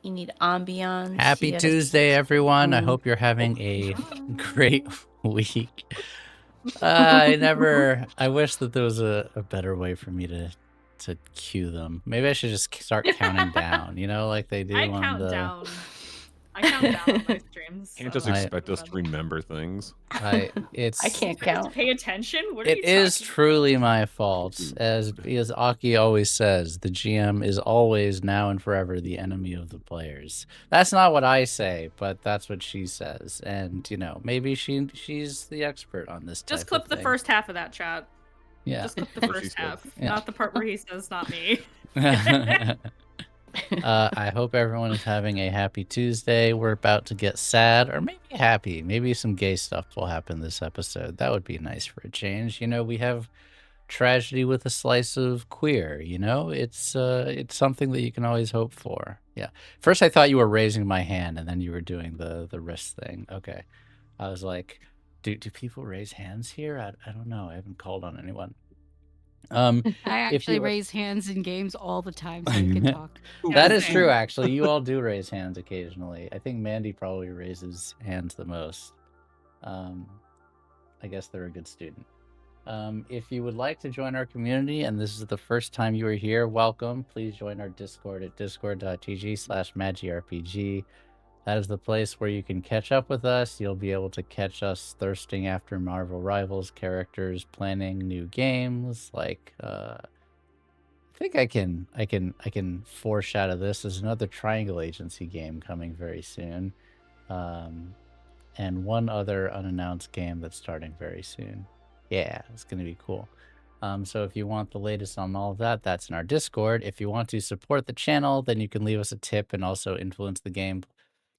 You need ambiance. Happy Tuesday, everyone. I hope you're having a great week. I wish that there was a better way for me to cue them. Maybe I should just start counting down, like they do on count the... down. I count down on my streams. You can't just expect us to remember things. I can't count. Pay attention? It is truly my fault. As Aki always says, the GM is always, now and forever, the enemy of the players. That's not what I say, but that's what she says. And, maybe she's the expert on this type Just clip of the thing. first half of that, chat. Yeah. Just clip the first half. Yeah. Not the part where he says, not me. I hope everyone is having a happy Tuesday. We're about to get sad, or maybe happy. Maybe some gay stuff will happen this episode. That would be nice for a change. We have tragedy with a slice of queer. It's something that you can always hope for. Yeah. First, I thought you were raising my hand, and then you were doing the wrist thing. Okay. I was like, do people raise hands here? I don't know. I haven't called on anyone. I actually raise hands in games all the time so you can talk. That is true, actually. You all do raise hands occasionally. I think Mandii probably raises hands the most. I guess they're a good student. If you would like to join our community and this is the first time you are here, welcome. Please join our Discord at discord.gg/MandIRPG. That is the place where you can catch up with us. You'll be able to catch us thirsting after Marvel Rivals characters, planning new games. Like, I think I can foreshadow this. There's another Triangle Agency game coming very soon, and one other unannounced game that's starting very soon. Yeah, it's gonna be cool. So if you want the latest on all of that, that's in our Discord. If you want to support the channel, then you can leave us a tip and also influence the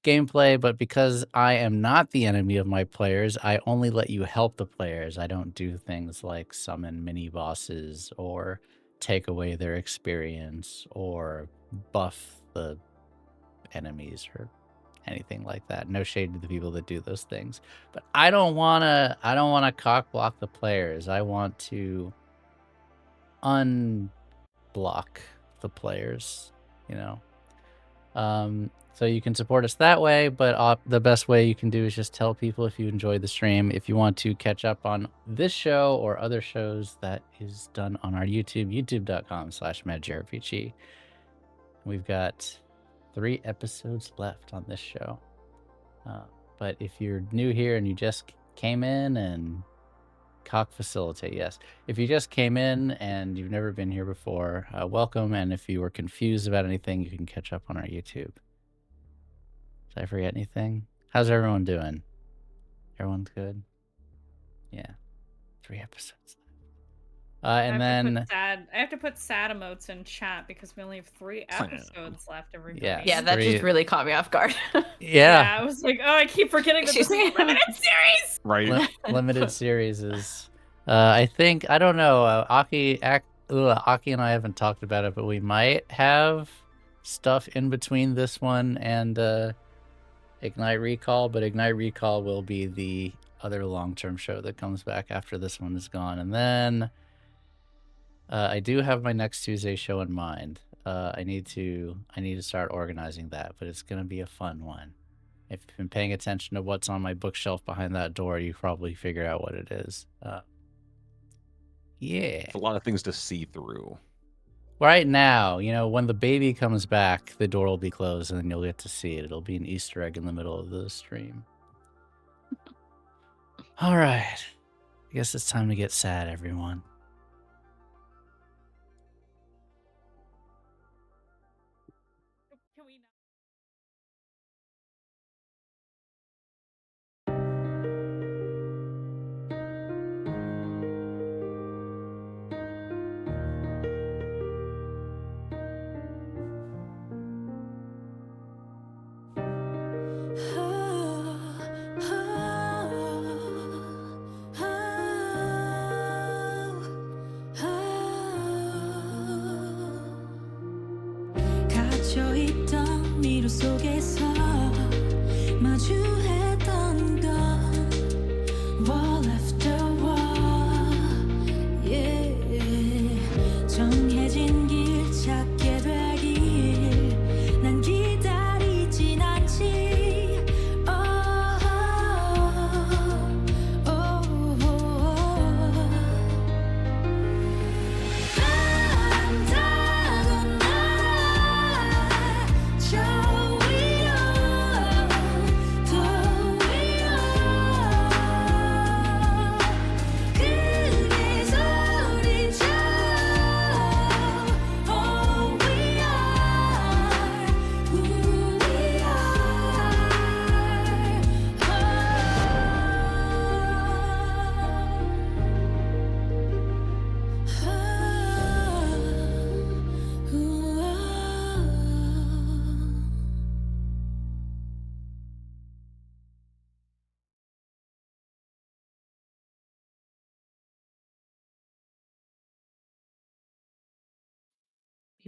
gameplay, but because I am not the enemy of my players, I only let you help the players. I don't do things like summon mini bosses or take away their experience or buff the enemies or anything like that. No shade to the people that do those things, but I don't want to cock block the players. I want to unblock the players, So you can support us that way, but the best way you can do is just tell people if you enjoyed the stream. If you want to catch up on this show or other shows, that is done on our YouTube, youtube.com/MandIRPG. We've got 3 episodes left on this show. But if you're new here and you just came in and cock facilitate, yes. If you just came in and you've never been here before, welcome. And if you were confused about anything, you can catch up on our YouTube. Did I forget anything? How's everyone doing? Everyone's good? Yeah. 3 episodes. I have to put sad emotes in chat because we only have 3 episodes left, everybody. Yeah, that just really caught me off guard. Yeah. I was like, oh, I keep forgetting that this is a limited series. Right. Limited series is, I think, I don't know. Aki and I haven't talked about it, but we might have stuff in between this one and Ignite Recall, but Ignite Recall will be the other long-term show that comes back after this one is gone. And then I do have my next Tuesday show in mind. I need to start organizing that, but it's going to be a fun one. If you've been paying attention to what's on my bookshelf behind that door, you probably figure out what it is. Yeah. It's a lot of things to see through. Right now, when the baby comes back, the door will be closed and then you'll get to see it. It'll be an Easter egg in the middle of the stream. All right. I guess it's time to get sad, everyone. 갇혀있던 미로 속에서 마주했던 건 wall after wall, yeah. 정해진 길 찾게 되길 난 기다리고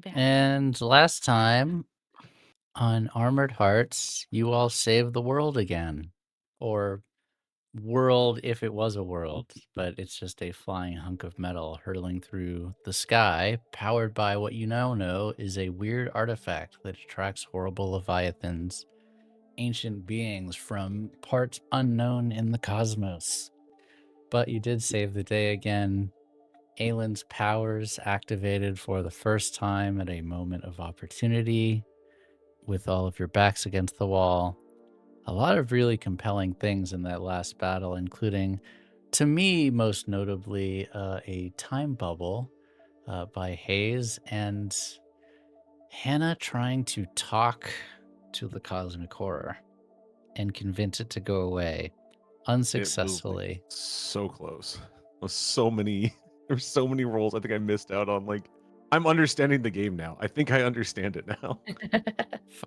And last time on Armored Hearts, you all saved the world again. Or world if it was a world, but it's just a flying hunk of metal hurtling through the sky, powered by what you now know is a weird artifact that attracts horrible Leviathans, ancient beings from parts unknown in the cosmos. But you did save the day again. Aylin's powers activated for the first time at a moment of opportunity, with all of your backs against the wall. A lot of really compelling things in that last battle, including, to me, most notably, a time bubble by Haze and Hannah trying to talk to the cosmic horror and convince it to go away unsuccessfully. So close. There's so many roles I think I missed out on. Like, I'm understanding the game now. I think I understand it now.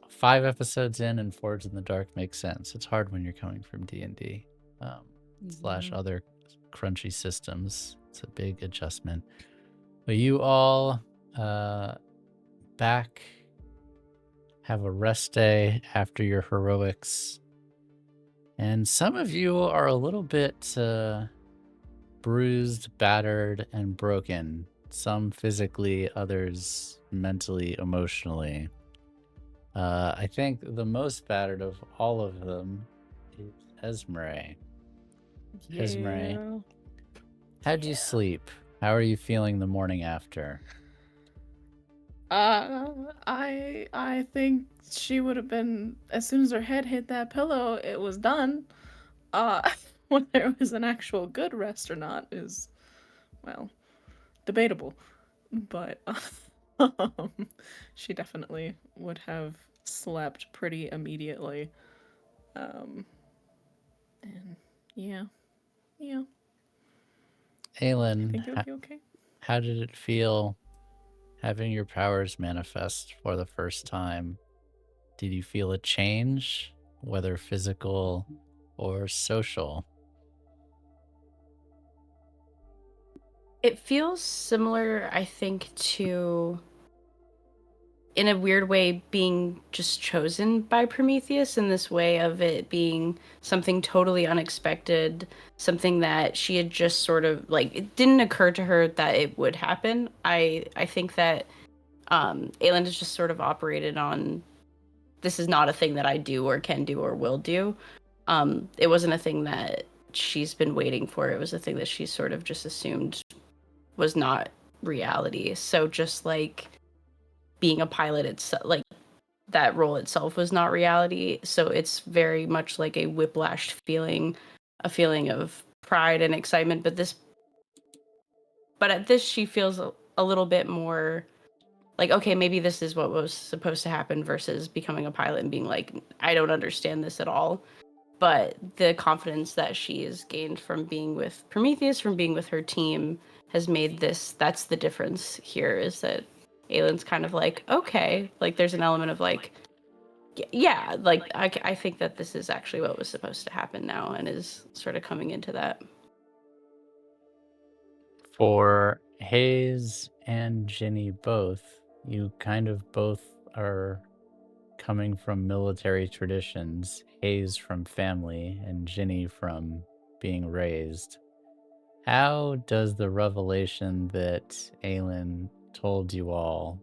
5 episodes in and Forge in the Dark makes sense. It's hard when you're coming from D&D / other crunchy systems. It's a big adjustment. But you all back have a rest day after your heroics. And some of you are a little bit bruised, battered, and broken. Some physically, others mentally, emotionally. I think the most battered of all of them is Esmeray. Esmeray, how'd you sleep? How are you feeling the morning after? I think she would have been, as soon as her head hit that pillow, it was done. Whether it was an actual good rest or not is, well, debatable. But she definitely would have slept pretty immediately. And yeah. Aylin, I think it would be okay. how did it feel having your powers manifest for the first time? Did you feel a change, whether physical or social? It feels similar, I think, to, in a weird way, being just chosen by Prometheus, in this way of it being something totally unexpected, something that she had just sort of, like, it didn't occur to her that it would happen. I think that Aylin has just sort of operated on, this is not a thing that I do or can do or will do. It wasn't a thing that she's been waiting for. It was a thing that she sort of just assumed was not reality. So just like being a pilot itself, like that role itself was not reality. So it's very much like a whiplash feeling, a feeling of pride and excitement. But at this, she feels a little bit more like, okay, maybe this is what was supposed to happen, versus becoming a pilot and being like, I don't understand this at all. But the confidence that she has gained from being with Prometheus, from being with her team, has made this, that's the difference here, is that Aylin's kind of like, okay, like there's an element of like, yeah, like I think that this is actually what was supposed to happen now, and is sort of coming into that. For Haze and Jini both, you kind of both are coming from military traditions. Haze from family and Jini from being raised. How does the revelation that Aylin told you all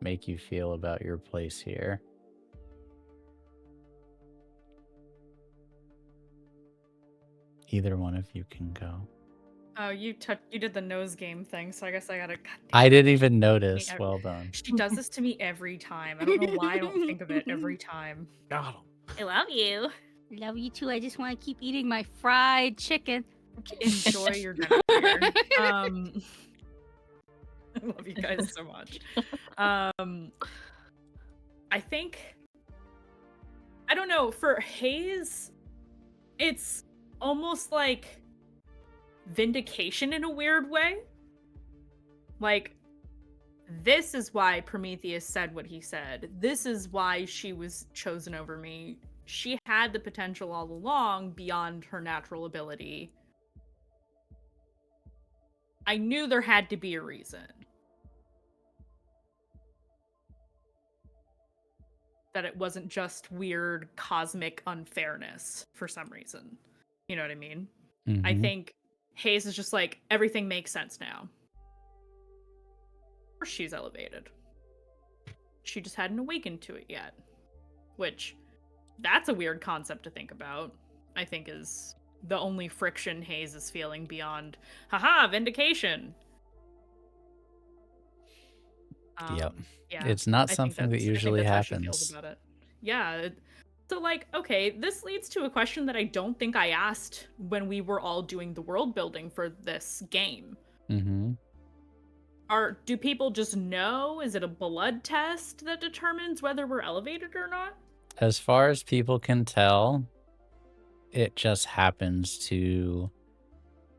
make you feel about your place here? Either one of you can go. Oh, you did the nose game thing, so I guess I gotta. I didn't even notice. Well done. She does this to me every time. I don't know why I don't think of it every time. Got him. I love you. Love you too. I just want to keep eating my fried chicken. Enjoy your dinner. I love you guys so much. I think, I don't know, for Haze, it's almost like vindication in a weird way. Like, this is why Prometheus said what he said. This is why she was chosen over me. She had the potential all along beyond her natural ability. I knew there had to be a reason. that it wasn't just weird cosmic unfairness for some reason. You know what I mean? I Mhm. think Haze is just like, everything makes sense now. Or she's elevated. She just hadn't awakened to it yet. Which, that's a weird concept to think about. I think is the only friction Haze is feeling beyond, haha, vindication. Yep. Yeah. It's not I think something that that's usually how she feels happens. about it. Yeah. So, like, okay, this leads to a question that I don't think I asked when we were all doing the world building for this game. Mm-hmm. Do people just know? Is it a blood test that determines whether we're elevated or not? As far as people can tell, it just happens to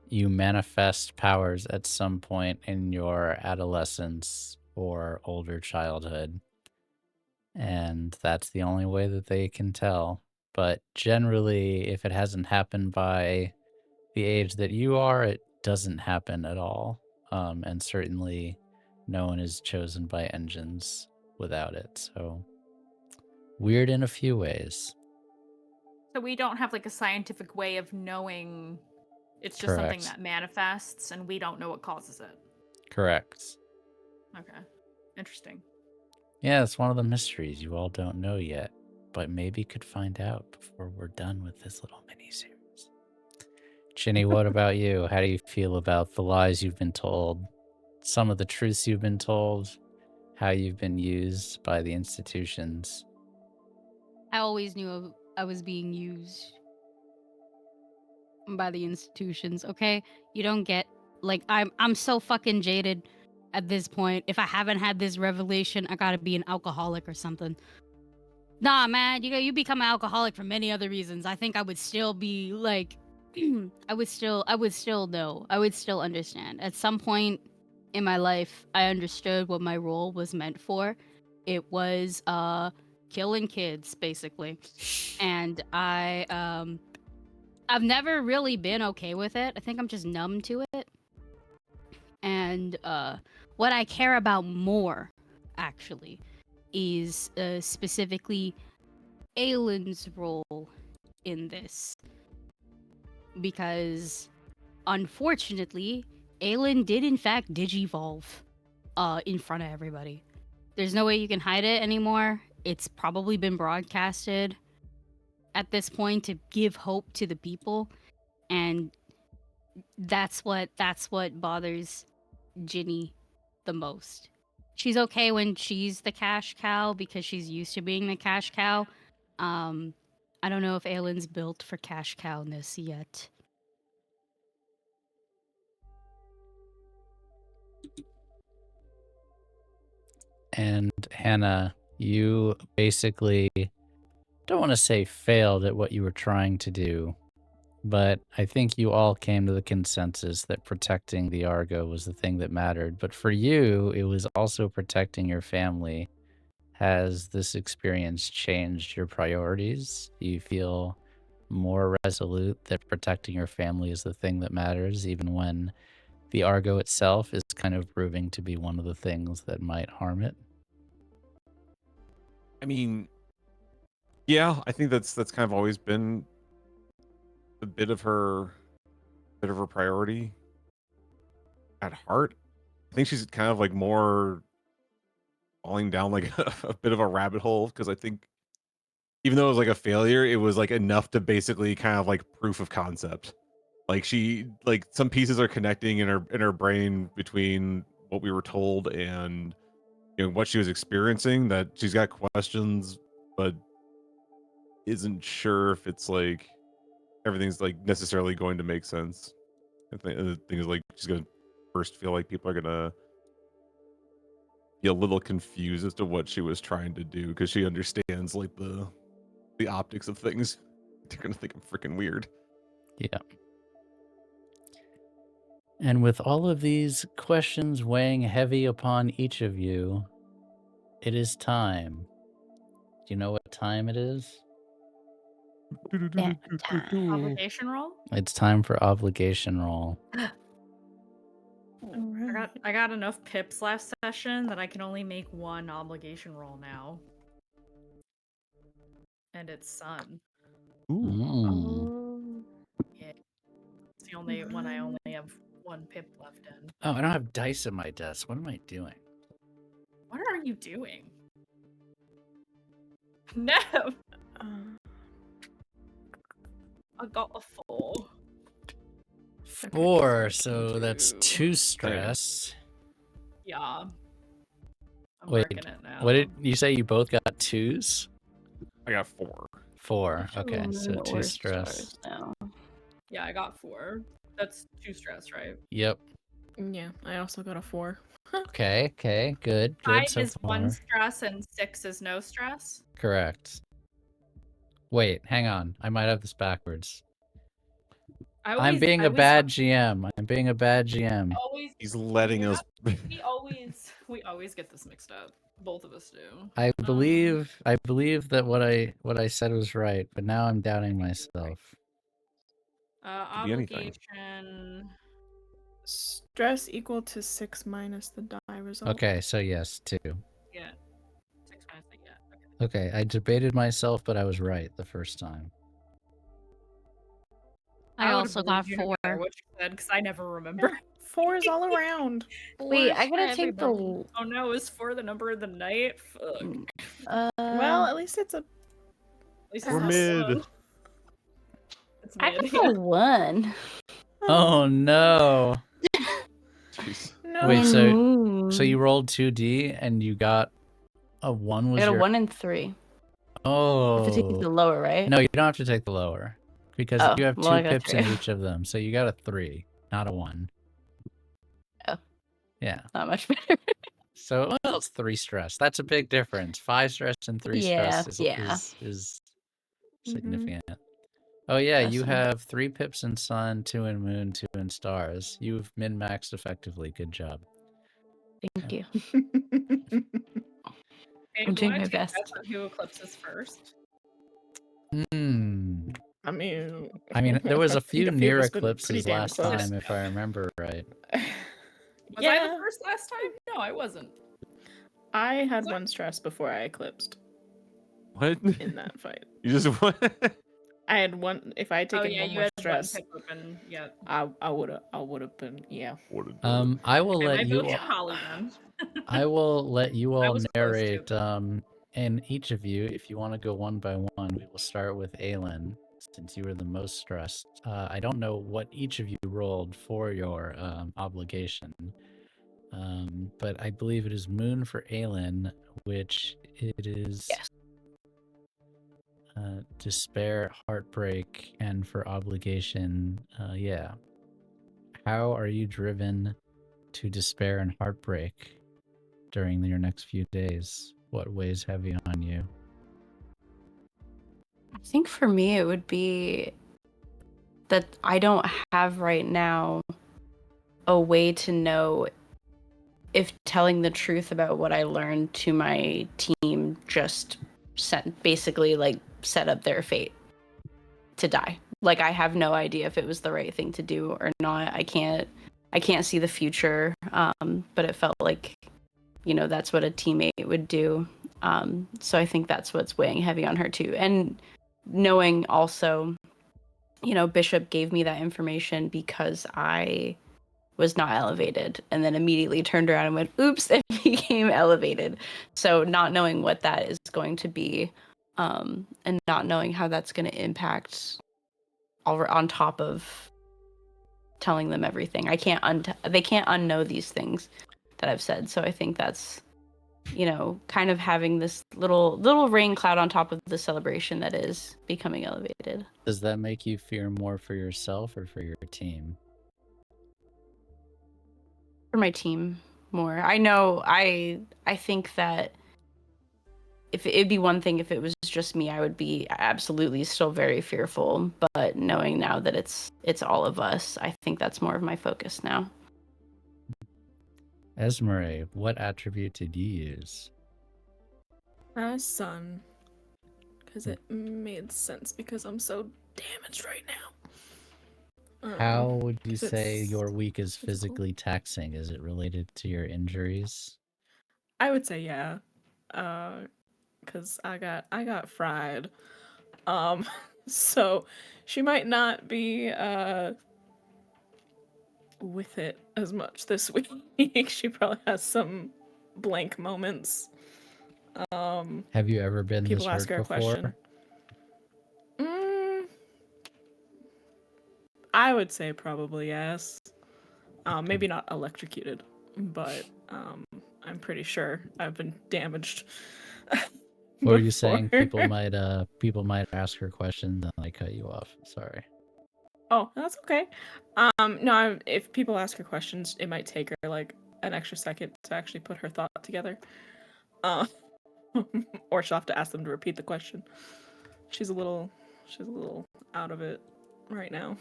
you manifest powers at some point in your adolescence or older childhood. And that's the only way that they can tell. But generally, if it hasn't happened by the age that you are, it doesn't happen at all. And certainly no one is chosen by engines without it. So weird in a few ways. So we don't have like a scientific way of knowing. It's just something Correct. that manifests and we don't know what causes it. Correct. Okay. Interesting. Yeah, it's one of the mysteries you all don't know yet, but maybe could find out before we're done with this little mini-series. Jini, what about you? How do you feel about the lies you've been told, some of the truths you've been told, how you've been used by the institutions? I always knew I was being used by the institutions, okay? You don't get, like, I'm so fucking jaded at this point. If I haven't had this revelation, I gotta be an alcoholic or something. Nah, man, you become an alcoholic for many other reasons. I think I would still be like, I would still know. I would still understand. At some point in my life, I understood what my role was meant for. It was killing kids, basically. And I've never really been okay with it. I think I'm just numb to it. And what I care about more, actually, is specifically Aylin's role in this. Because, unfortunately, Aylin did in fact digivolve in front of everybody. There's no way you can hide it anymore. It's probably been broadcasted at this point to give hope to the people. And that's what bothers Jini the most. She's okay when she's the cash cow because she's used to being the cash cow. I don't know if Aylin's built for cash cowness yet. And Hannah, you basically don't want to say failed at what you were trying to do, but I think you all came to the consensus that protecting the Argo was the thing that mattered. But for you, it was also protecting your family. Has this experience changed your priorities? Do you feel more resolute that protecting your family is the thing that matters, even when the Argo itself is kind of proving to be one of the things that might harm it? I mean, yeah, I think that's kind of always been a bit of her priority at heart. I think she's kind of like more falling down like a bit of a rabbit hole because I think even though it was like a failure, it was like enough to basically kind of like proof of concept. Like she like some pieces are connecting in her brain between what we were told and what she was experiencing, that she's got questions but isn't sure if it's like everything's like necessarily going to make sense. I think the thing is like she's gonna first feel like people are gonna be a little confused as to what she was trying to do because she understands like the optics of things. They're gonna think I'm freaking weird. Yeah. And with all of these questions weighing heavy upon each of you, it is time. Do you know what time it is? Obligation roll? It's time for obligation roll. I got enough pips last session that I can only make one obligation roll now. and it's sun. Ooh. Mm. Yeah. It's the only one I only have one pip left in. Oh, I don't have dice in my desk. What am I doing? What are you doing? No! I got a 4. 4, Okay, so so that's 2. 2 stress. Yeah. I'm Wait, working it now. what did you say? You both got 2s? I got 4. 4. Actually, Okay, so moon 2 or stress. stars now. Yeah, I got 4. That's 2 stress, right? Yep. Yeah, I also got a 4. Okay, good 5 so is far. 1 stress and 6 is no stress. Correct. Wait, hang on. I might have this backwards. I'm being a bad GM. I'm being a bad GM. He's letting us. We always get this mixed up. Both of us do. I believe that what I said was right, but now I'm doubting myself. Could be anything. Obligation. Stress equal to 6 minus the die result. Okay, so yes, 2. Yeah. 6 minus the, yeah. Okay, I debated myself, but I was right the first time. I would've also got believed you no 4. matter what you said, because I never remember. 4 is all around. Wait, I 4s gotta for take everybody. the. Oh no, is 4 the number of the night? Fuck. Well, at least it's a. At least We're it's not mid. sun. It's I mid. got a 1. Oh no. Jeez. No. Wait, so moon. you rolled 2D and you got a 1 I was got a your 1 and 3. Oh. I have to take the lower, right? No, you don't have to take the lower. Because Oh, you have well, 2 I got pips in 3. each of them. So you got a 3, not a 1. Oh. Yeah. Not much better. So well, it's 3 stress. That's a big difference. 5 stress and 3 Yeah, stress yeah. is Mhm. significant. Oh yeah, you Awesome. have 3 pips in sun, 2 in moon, 2 in stars. You've min-maxed effectively. Good job. Thank you. Hey, I'm doing wanna my take best. bets on who eclipses first? Hmm. I mean, There was a I think few near has been pretty eclipses damn last close. time, if I remember right. Was I the first last time? No, I wasn't. I had Was I? 1 stress before I eclipsed What? in that fight. You just what? I had 1. If I had Oh taken yeah, 1 you more had stress, 1 pip open. Yeah. I would have been. Yeah. I will I let might you vote for Holly then. I will let you I all was close to narrate it. and each of you, if you want to go one by one, we will start with Aylin, since you were the most stressed. I don't know what each of you rolled for your obligation, but I believe it is Moon for Aylin, which it is Yes. Despair, Heartbreak, and for obligation, yeah. How are you driven to despair and heartbreak during your next few days? What weighs heavy on you? I think for me, it would be that I don't have right now a way to know if telling the truth about what I learned to my team just basically set up their fate to die. Like, I have no idea if it was the right thing to do or not. I can't see the future, but it felt like, that's what a teammate would do. So I think that's what's weighing heavy on her too. And knowing also, Bishop gave me that information because I was not elevated, and then immediately turned around and went, oops, and became elevated. So not knowing what that is going to be, and not knowing how that's going to impact on top of telling them everything. They can't unknow these things that I've said. So I think that's, kind of having this little rain cloud on top of the celebration that is becoming elevated. Does that make you fear more for yourself or for your team? For my team more. I know I think that if it'd be one thing if it was just me, I would be absolutely still very fearful, but knowing now that it's all of us, I think that's more of my focus now. Esmeray, what attribute did you use? Sun. Because it made sense because I'm so damaged right now. How would you 'cause say it's your week is physical. physically taxing? Is it related to your injuries? I would say yeah. Because I got fried So she might not be with it as much this week. She probably has some blank moments. Have you ever been People this ask hurt her a before? question. I would say probably yes. Maybe not electrocuted, but I'm pretty sure I've been damaged. What were you saying? before. People might ask her questions and I cut you off. Sorry. Oh, that's okay. No, if people ask her questions, it might take her like an extra second to actually put her thought together. Or she'll have to ask them to repeat the question. She's a little out of it right now.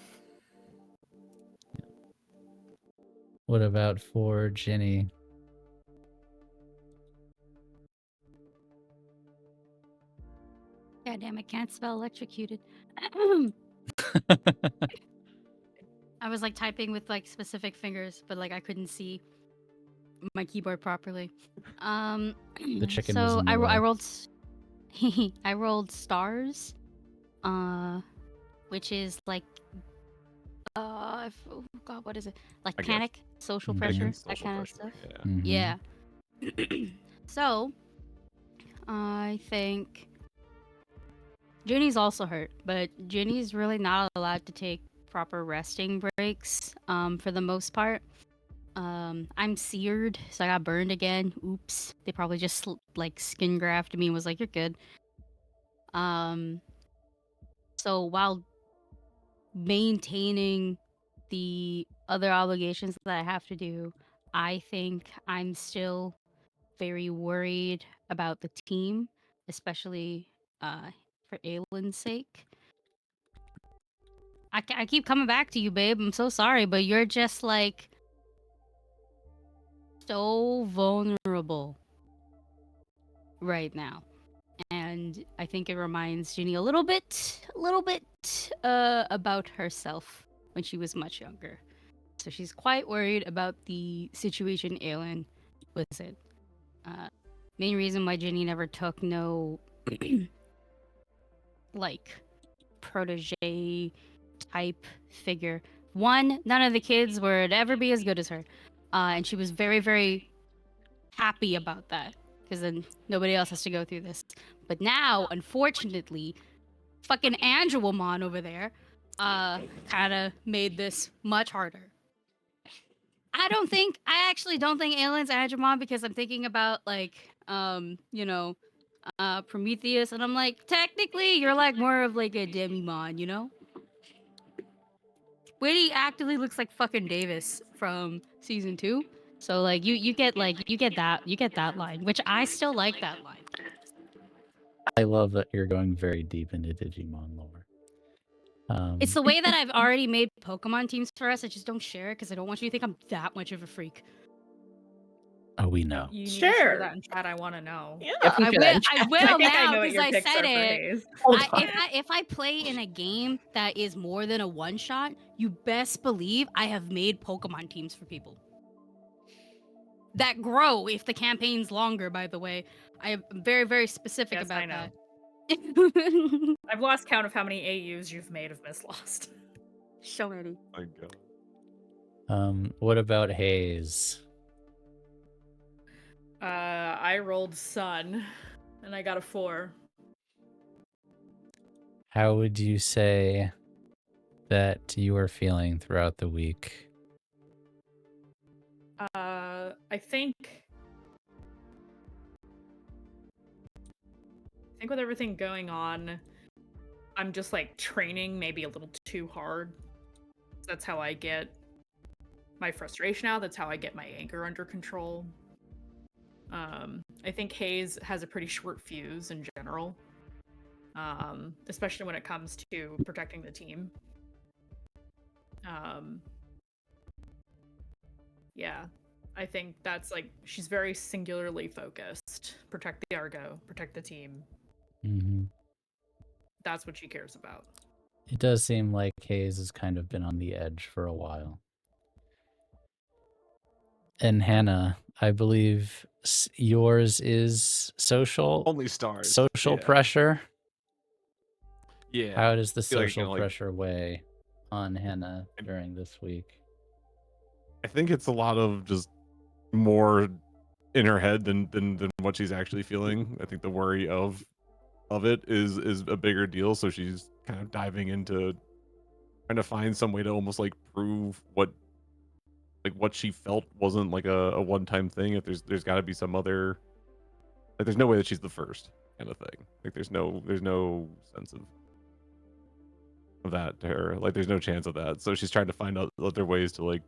What about for Jini? God damn, I can't spell electrocuted. I was like typing with like specific fingers, but like I couldn't see my keyboard properly. The chicken was so in the I way. rolled I rolled stars, which is like oh god, what is it? Like I guess. panic, social Mhm. pressure, that Social kind of pressure, stuff. yeah. Mhm. Yeah. So I think Jini's also hurt, but Jini's really not allowed to take proper resting breaks for the most part. I'm seared, so I got burned again. Oops. They probably just like skin grafted me and was like, "You're good." So while maintaining the other obligations that I have to do, I think I'm still very worried about the team, especially for Aylin's sake. I keep coming back to you, babe. I'm so sorry, but you're just like so vulnerable right now. And I think it reminds Jini a little bit about herself when she was much younger. So she's quite worried about the situation Aylin was in. Main reason why Jini never took no like protege type figure. One, none of the kids would ever be as good as her. And she was very, very happy about that. Because then nobody else has to go through this. But now, unfortunately, fucking Angelomon over there kind of made this much harder. I actually don't think Aylin's Angelomon because I'm thinking about like, Prometheus, and I'm like, technically, you're like more of like a Demimon, you know? Witty actively looks like fucking Davis from season 2. So like you get that line, which I still like that line. I love that you're going very deep into Digimon lore. It's the way that I've already made Pokemon teams for us. I just don't share it because I don't want you to think I'm that much of a freak. Oh, we know. You need to Sure. share that in chat. I want to know. Yeah. I will think I now know what because your I picks said are for it. Haze. If I play in a game that is more than a one shot, you best believe I have made Pokemon teams for people that grow if the campaign's longer. By the way, I am very, very specific Yes, about I know. that. I've lost count of how many AUs you've made of Miss Lost. So many. My God. What about Haze? I rolled Sun, and I got a 4. How would you say that you are feeling throughout the week? I think with everything going on, I'm just like training maybe a little too hard. That's how I get my frustration out. That's how I get my anger under control. I think Haze has a pretty short fuse in general, especially when it comes to protecting the team. Yeah, I think that's like she's very singularly focused. Protect the Argo, protect the team. Mm-hmm. That's what she cares about. It does seem like Haze has kind of been on the edge for a while. And Hannah, I believe yours is social Only stars. social Yeah. pressure. Yeah. How does the feel like, social pressure weigh on Hannah during this week? I think it's a lot of just more in her head than what she's actually feeling. I think the worry of it is a bigger deal, so she's kind of diving into trying to find some way to almost like prove what she felt wasn't like a one-time thing. If there's got to be some other, like, there's no way that she's the first kind of thing. Like there's no sense of that to her. Like there's no chance of that. So she's trying to find out other ways to, like,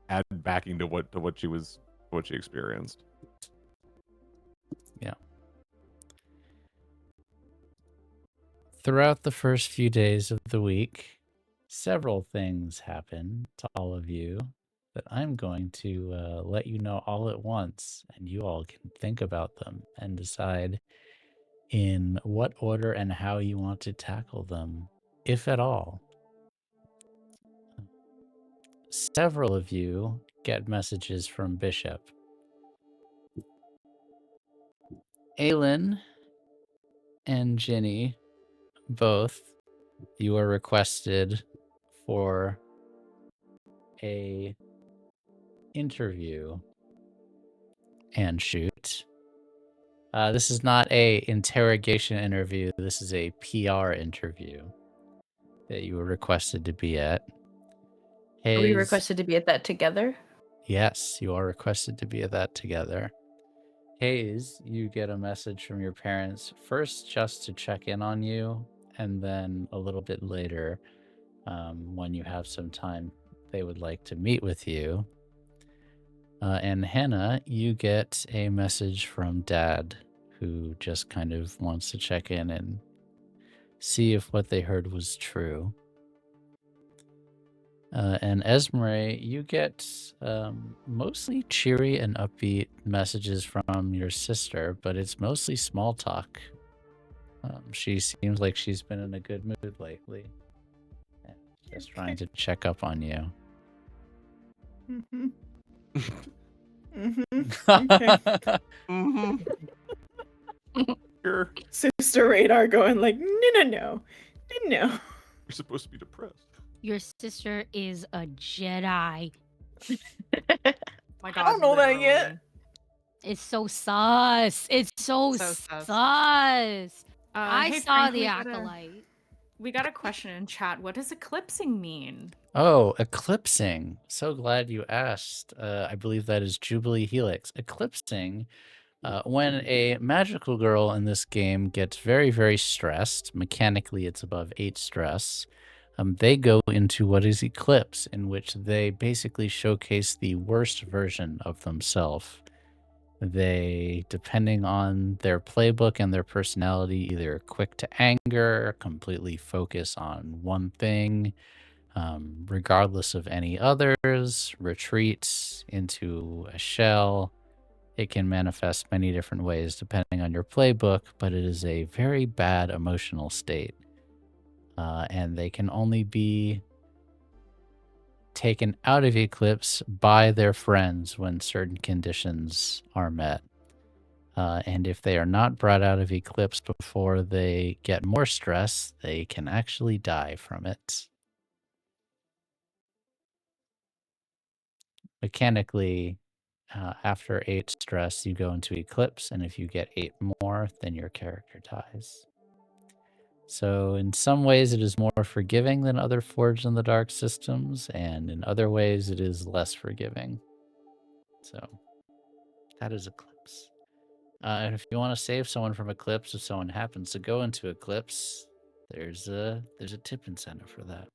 add backing to what she experienced. Yeah. Throughout the first few days of the week, several things happen to all of you that I'm going to let you know all at once, and you all can think about them and decide in what order and how you want to tackle them, if at all. Several of you get messages from Bishop. Aylin and Jini, both, you are requested for a interview and shoot. This is not a interrogation interview. This is a PR interview that you were requested to be at. Are we Haze, requested to be at that together? yes, you are requested to be at that together. Haze, you get a message from your parents, first just to check in on you, and then a little bit later, when you have some time, they would like to meet with you. And Hannah, you get a message from Dad, who just kind of wants to check in and see if what they heard was true. And Esmeray, you get mostly cheery and upbeat messages from your sister, but it's mostly small talk. She seems like she's been in a good mood lately. And just trying to check up on you. Mm-hmm. Okay. Sure. Sister Radar going like, no. You're supposed to be depressed. Your sister is a Jedi. My I God, don't know that literally. yet. It's so sus. It's so So sus. sus. I Hey, saw Frank, the acolyte. We got a question in chat. What does eclipsing mean? Oh, eclipsing. So glad you asked. I believe that is Jubilee Helix. Eclipsing, when a magical girl in this game gets very, very stressed, mechanically it's above 8 stress, they go into what is Eclipse, in which they basically showcase the worst version of themselves. They, depending on their playbook and their personality, either quick to anger, completely focus on one thing, regardless of any others, retreat into a shell. It can manifest many different ways depending on your playbook, but it is a very bad emotional state. And they can only be taken out of Eclipse by their friends when certain conditions are met. And if they are not brought out of Eclipse before they get more stress, they can actually die from it. Mechanically, after 8 stress, you go into Eclipse, and if you get 8 more, then your character dies. So in some ways, it is more forgiving than other Forged in the Dark systems, and in other ways, it is less forgiving. So that is Eclipse. And if you want to save someone from Eclipse, if someone happens to go into Eclipse, there's a tip incentive for that.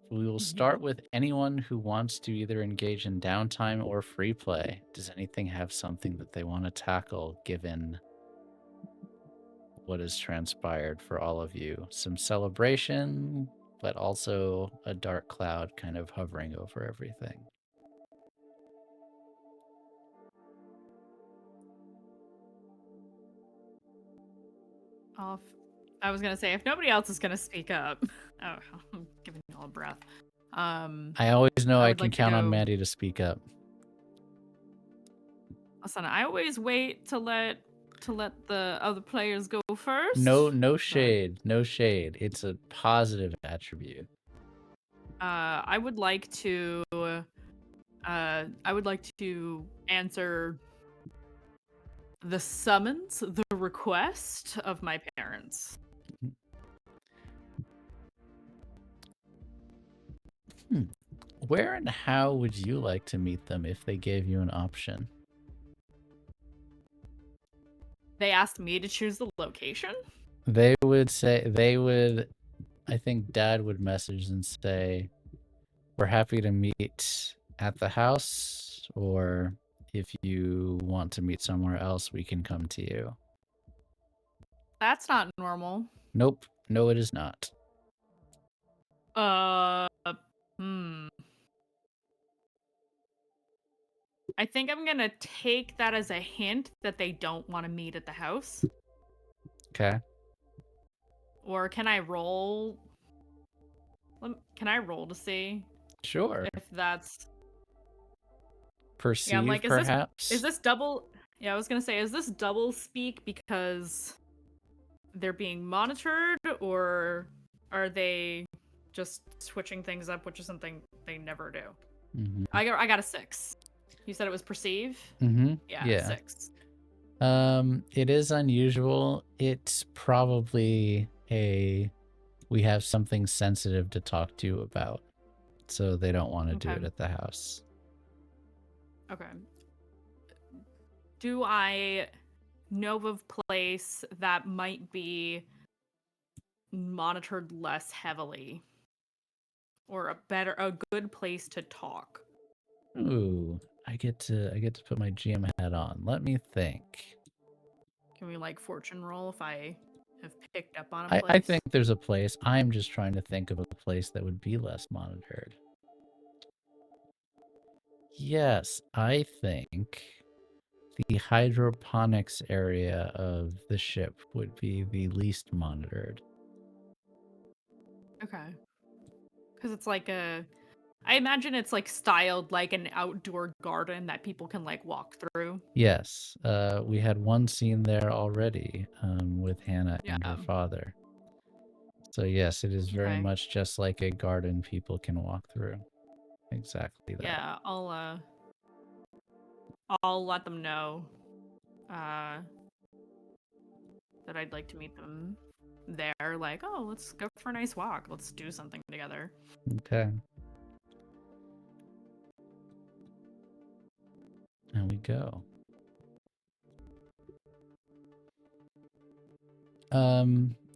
We will start with anyone who wants to either engage in downtime or free play. Does anything have something that they want to tackle given what has transpired for all of you? Some celebration, but also a dark cloud kind of hovering over everything. I was gonna say, if nobody else is gonna speak up, I'm giving you all a breath. I always know I would can like to count on go- Mandy to speak up. Listen, I always wait to let to let the other players go first. No but, shade. No shade. It's a positive attribute. I would like to. I would like to answer the summons, the request of my parents. Where and how would you like to meet them if they gave you an option? They asked me to choose the location. I think Dad would message and say, we're happy to meet at the house, or if you want to meet somewhere else, we can come to you. That's not normal. Nope. No, it is not. I think I'm gonna take that as a hint that they don't want to meet at the house. Okay. Or can I roll? Can I roll to see Sure. if that's Perceive, yeah? I'm like, perhaps? is this double? Yeah, I was gonna say, is this double speak because they're being monitored, or are they just switching things up, which is something they never do? Mm-hmm. I got a 6. You said it was perceive? Mm-hmm. Yeah, 6. It is unusual. It's probably we have something sensitive to talk to you about, so they don't want to do it at the house. Okay. Do I know of a place that might be monitored less heavily, or a good place to talk? Ooh, I get to put my GM hat on. Let me think. Can we like fortune roll if I have picked up on a place? I think there's a place. I'm just trying to think of a place that would be less monitored. Yes, I think the hydroponics area of the ship would be the least monitored. Okay. Because it's like I imagine it's like styled like an outdoor garden that people can like walk through. Yes, we had one scene there already with Hannah and her father. So yes, it is very much just like a garden people can walk through. Exactly that. Yeah, I'll let them know that I'd like to meet them there. Like, oh, let's go for a nice walk. Let's do something together. Okay. And we go.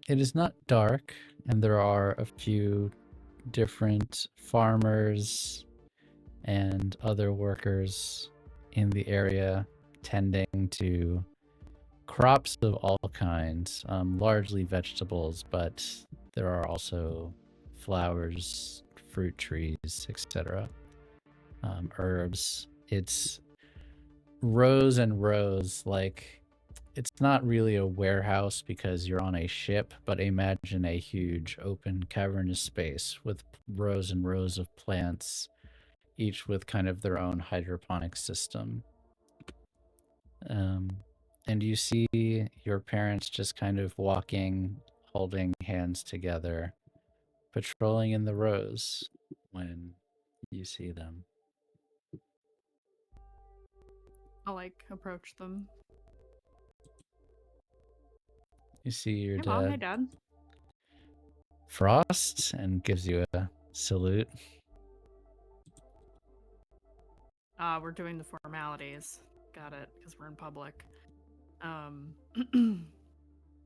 It is not dark, and there are a few different farmers and other workers in the area tending to crops of all kinds, largely vegetables, but there are also flowers, fruit trees, etc. Herbs. It's rows and rows, like it's not really a warehouse because you're on a ship, but imagine a huge open cavernous space with rows and rows of plants, each with kind of their own hydroponic system. And you see your parents just kind of walking, holding hands together, patrolling in the rows when you see them. I'll like approach them. You see your Hey, dad. Mom, hey, Dad. Frost, and gives you a salute. We're doing the formalities. Got it, because we're in public.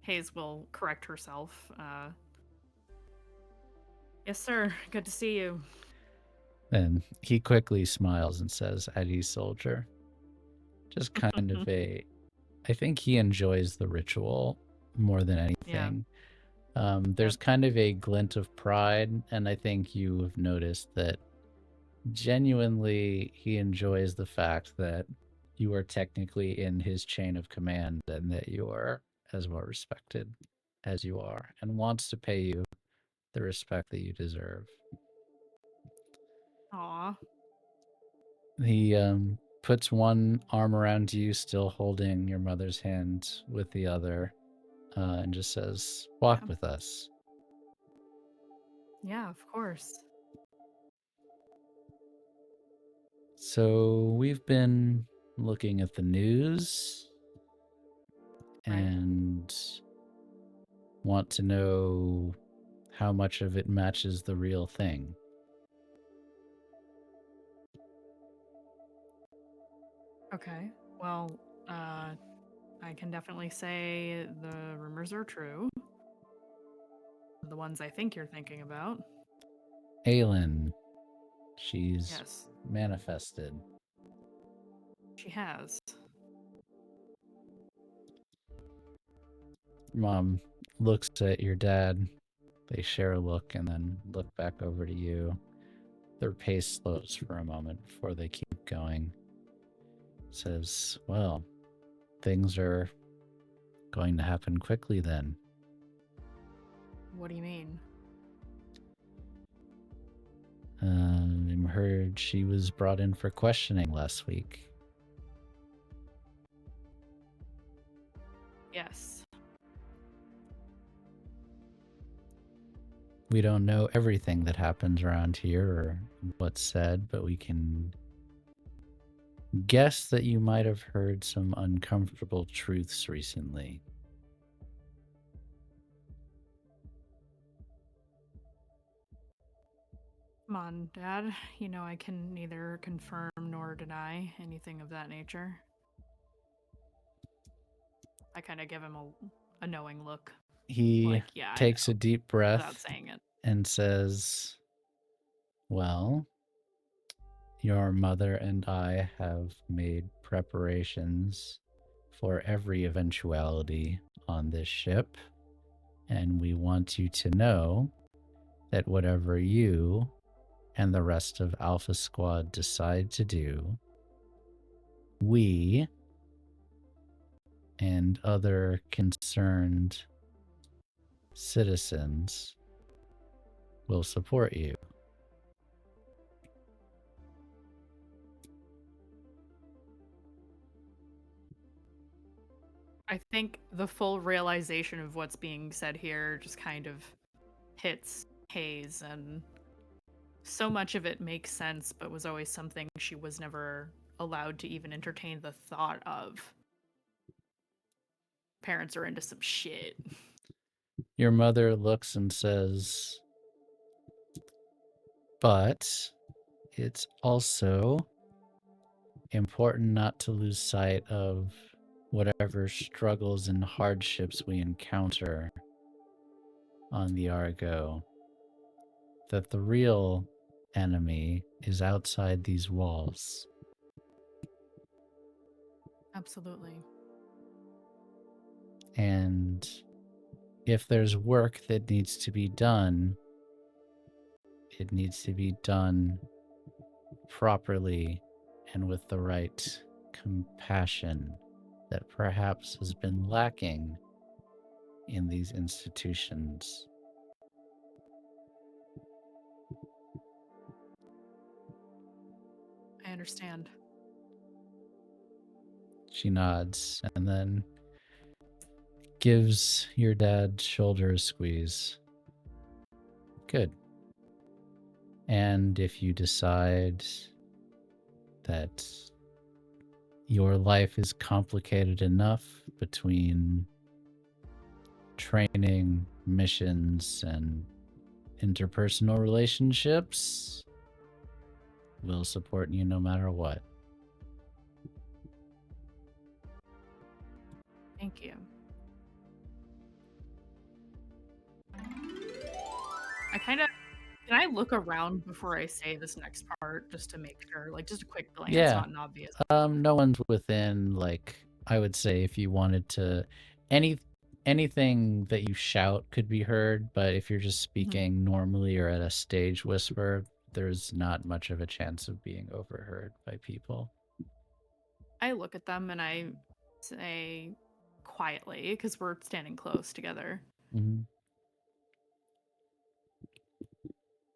Haze will correct herself. Yes, sir. Good to see you. Then he quickly smiles and says, "At ease, soldier." Just kind of I think he enjoys the ritual more than anything. Yeah. There's kind of a glint of pride, and I think you have noticed that genuinely he enjoys the fact that you are technically in his chain of command and that you are as well respected as you are, and wants to pay you the respect that you deserve. Aw. He puts one arm around you, still holding your mother's hand with the other, and just says, "Walk Yeah. with us." Yeah, of course. So we've been looking at the news Right. and want to know how much of it matches the real thing. Okay. Well, I can definitely say the rumors are true. The ones I think you're thinking about. Aylin, she's Yes, manifested. she has. Mom looks at your dad. They share a look and then look back over to you. Their pace slows for a moment before they keep going. Says, "Well, things are going to happen quickly then." What do you mean? I heard she was brought in for questioning last week. Yes. We don't know everything that happens around here or what's said, but we can guess that you might have heard some uncomfortable truths recently. Come on, Dad. You know I can neither confirm nor deny anything of that nature. I kind of give him a knowing look. He Like, yeah, I takes know, a deep without breath saying it. and says, "Well, your mother and I have made preparations for every eventuality on this ship, and we want you to know that whatever you and the rest of Alpha Squad decide to do, we and other concerned citizens will support you." I think the full realization of what's being said here just kind of hits Haze, and so much of it makes sense, but was always something she was never allowed to even entertain the thought of. Parents are into some shit. Your mother looks and says, "But it's also important not to lose sight of whatever struggles and hardships we encounter on the Argo. That the real enemy is outside these walls." Absolutely. And if there's work that needs to be done, it needs to be done properly and with the right compassion that perhaps has been lacking in these institutions. I understand. She nods and then gives your dad's shoulder a squeeze. Good. And if you decide that your life is complicated enough between training, missions, and interpersonal relationships, we'll support you no matter what. Thank you. Can I look around before I say this next part just to make sure? Like, just a quick glance, Yeah. not an obvious. No one's within, like, I would say if you wanted to, anything that you shout could be heard, but if you're just speaking normally or at a stage whisper, there's not much of a chance of being overheard by people. I look at them and I say quietly, because we're standing close together, Mm-hmm.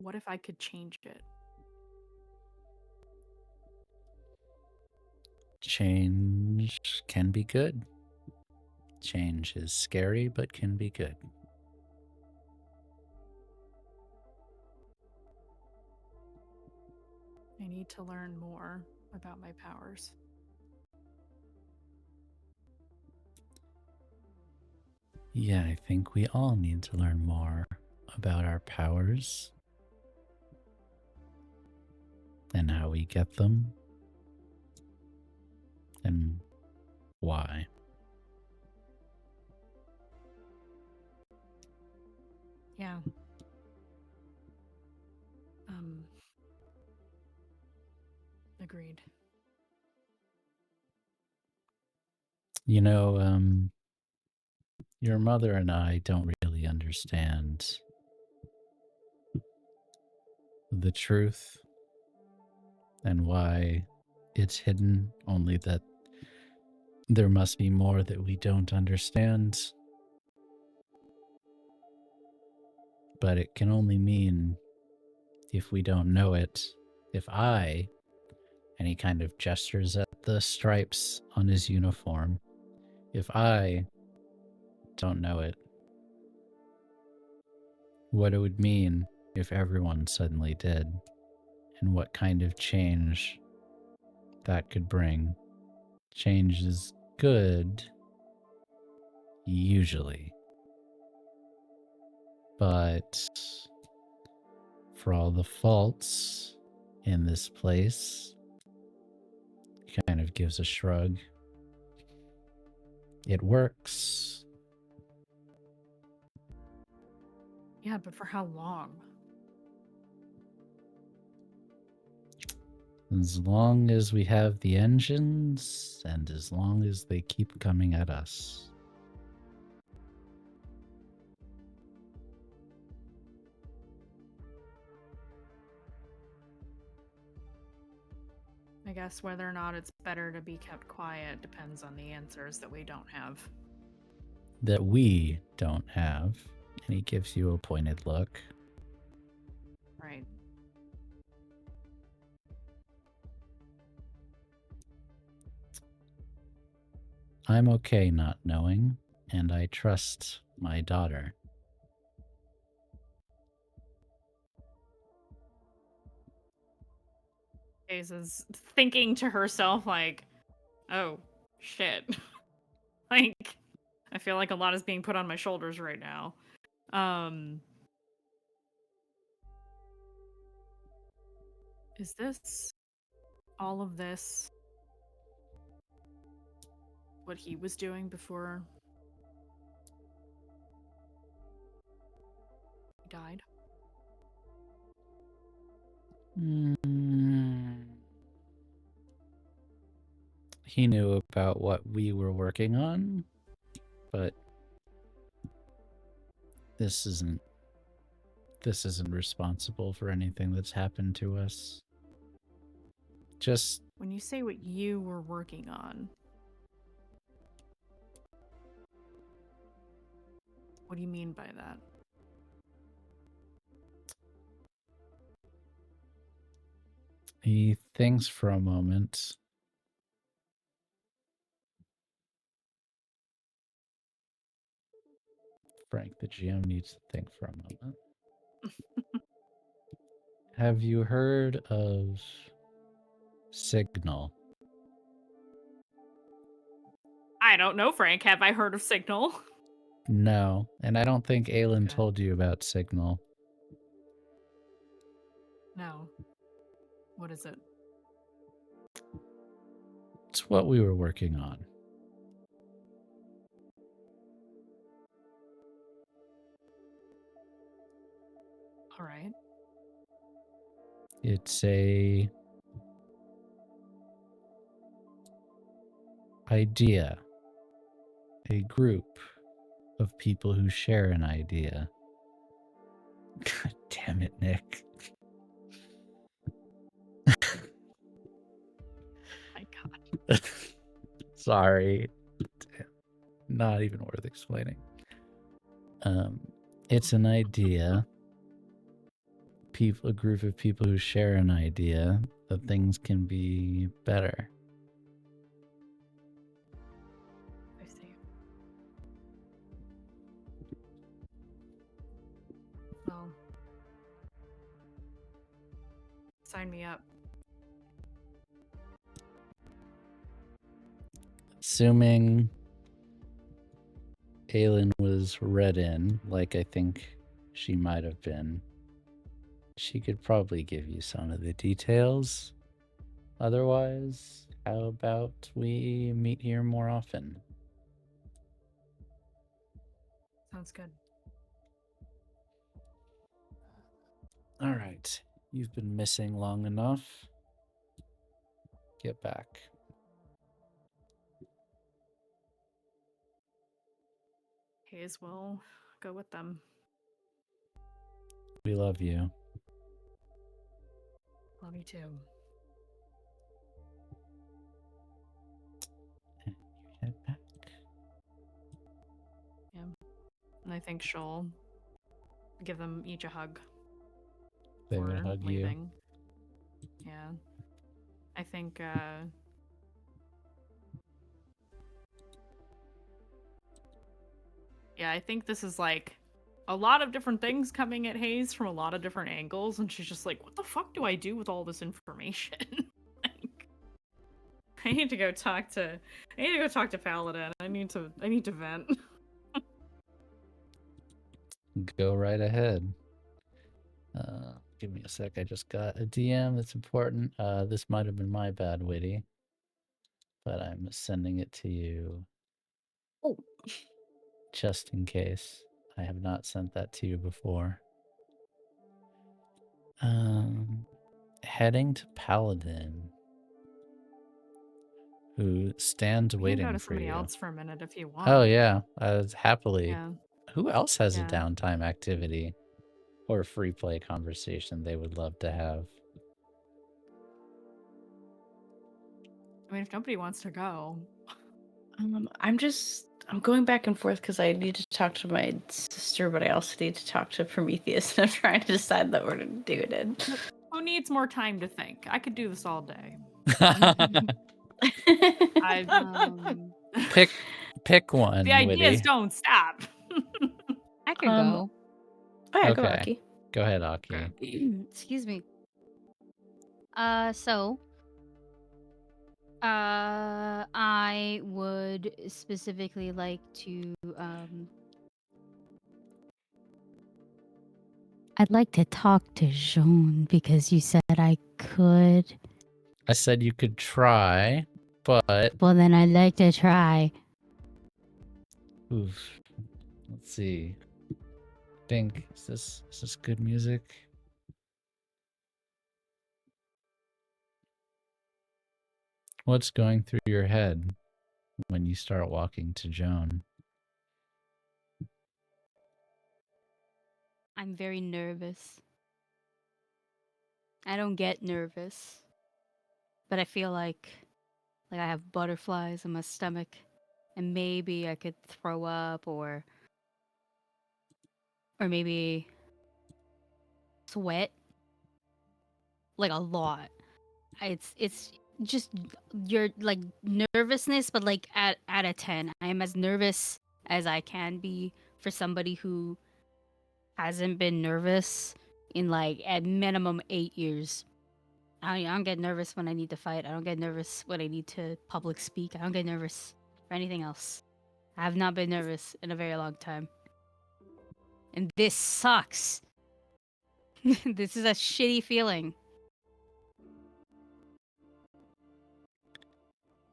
what if I could change it? change can be good. Change is scary, but can be good. I need to learn more about my powers. Yeah, I think we all need to learn more about our powers and how we get them and why. Yeah. Agreed. You know, your mother and I don't really understand the truth and why it's hidden, only that there must be more that we don't understand. But it can only mean if we don't know it. If I, and he kind of gestures at the stripes on his uniform, if I don't know it, what it would mean if everyone suddenly did, and what kind of change that could bring. Change is good, usually. But for all the faults in this place, he kind of gives a shrug. It works. Yeah, but for how long? As long as we have the engines, and as long as they keep coming at us. I guess whether or not it's better to be kept quiet depends on the answers that we don't have. That we don't have. And he gives you a pointed look. Right. I'm okay not knowing, and I trust my daughter. Haze is thinking to herself, like, oh, shit. Like, I feel like a lot is being put on my shoulders right now. Is this, all of this, what he was doing before he died? He knew about what we were working on, but this isn't responsible for anything that's happened to us. Just When you say what you were working on, what do you mean by that? he thinks for a moment. Frank, the GM, needs to think for a moment. Have you heard of Signal? I don't know, Frank. Have I heard of Signal? No, and I don't think Aylin Okay. told you about Signal. No. What is it? It's what we were working on. All right. It's a idea, a group of people who share an idea. God damn it, Nick. My God. Sorry. Not even worth explaining. It's an idea. A group of people who share an idea that things can be better. Sign me up. Assuming Aylin was read in, like I think she might have been, she could probably give you some of the details. Otherwise, how about we meet here more often? Sounds good. All right. You've been missing long enough. Get back. Haze will go with them. We love you. Love you too. Head back. Yeah. And I think she'll give them each a hug. They will before hug you. leaving. Yeah. I think yeah, I think this is like a lot of different things coming at Haze from a lot of different angles, and she's just like, what the fuck do I do with all this information? Like, I need to go talk to Paladin. I need to vent. Go right ahead. Give me a sec. I just got a DM that's important. This might have been my bad, Witty, but I'm sending it to you. Oh. Just in case. I have not sent that to you before. Heading to Paladin, who stands We can waiting go to for somebody you. else for a minute if you want. Oh yeah, happily. Yeah. Who else has a Yeah. downtime activity or free play conversation they would love to have? I mean, if nobody wants to go. I'm going back and forth because I need to talk to my sister, but I also need to talk to Prometheus, and I'm trying to decide that we're to do it in. Who needs more time to think? I could do this all day. Pick one. The ideas Witty. don't stop. I could go. Oh yeah, go Okay. Aki. Go ahead, Aki. Excuse me. I would specifically like to I'd like to talk to Jean because you said I could. I said you could try, but Well, then I'd like to try. oof. Let's see. Think, is this good music? What's going through your head when you start walking to Joan? I'm very nervous. I don't get nervous, but I feel like I have butterflies in my stomach, and maybe I could throw up or maybe sweat like a lot. It's just your like nervousness, but like at a 10. I am as nervous as I can be for somebody who hasn't been nervous in like at minimum 8 years. I don't get nervous when I need to fight. I don't get nervous when I need to public speak. I don't get nervous for anything else. I have not been nervous in a very long time. And this sucks. This is a shitty feeling.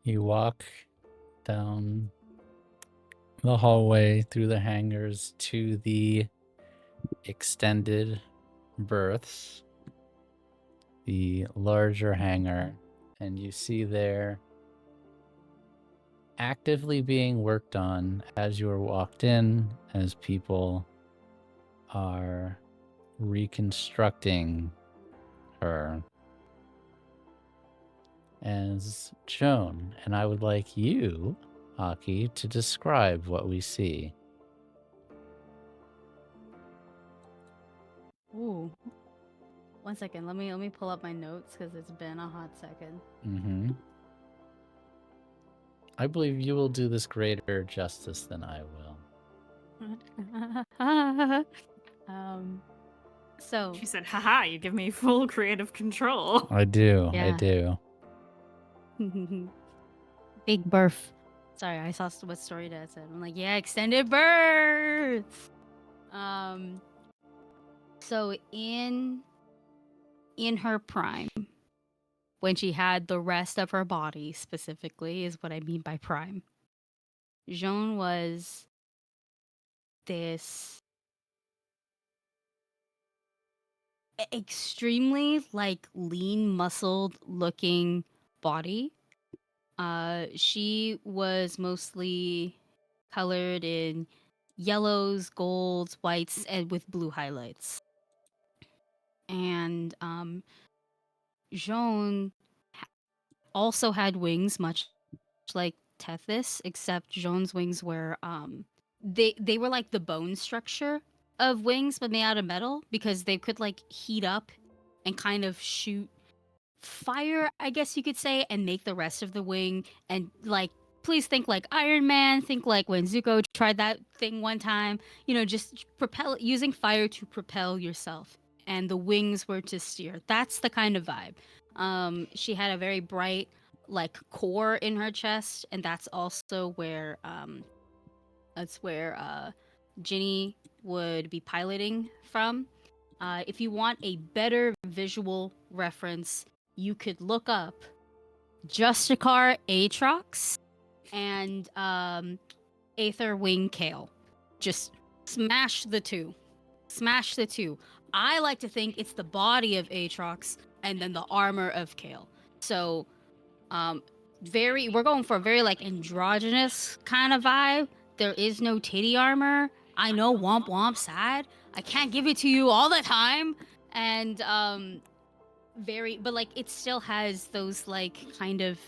You walk down the hallway through the hangars to the extended berths, the larger hangar, and you see there actively being worked on as you are walked in, as people are reconstructing her as Joan. And I would like you, Aki, to describe what we see. Ooh. 1 second. Let me pull up my notes because it's been a hot second. Mm-hmm. I believe you will do this greater justice than I will. So She said, haha, you give me full creative control. I do. I Yeah. do. big birth. Sorry, I saw what Story Dad said. I'm like, yeah, extended birth. So in her prime, when she had the rest of her body specifically, is what I mean by prime. Joan was this extremely like lean, muscled looking body. She was mostly colored in yellows, golds, whites, and with blue highlights. And Joan also had wings, much like Tethys, except Joan's wings were they were like the bone structure of wings, but made out of metal because they could like heat up and kind of shoot fire, I guess you could say, and make the rest of the wing. And like, please think like Iron Man. Think like when Zuko tried that thing one time. You know, just propel using fire to propel yourself, and the wings were to steer. That's the kind of vibe. She had a very bright like core in her chest, and that's also where Jini would be piloting from. If you want a better visual reference, you could look up Justicar Aatrox and Aether Wing Kale. Just smash the two. Smash the two. I like to think it's the body of Aatrox and then the armor of Kale. So, we're going for a very like androgynous kind of vibe. There is no titty armor. I know Womp Womp's sad. I can't give it to you all the time. And but like it still has those like kind of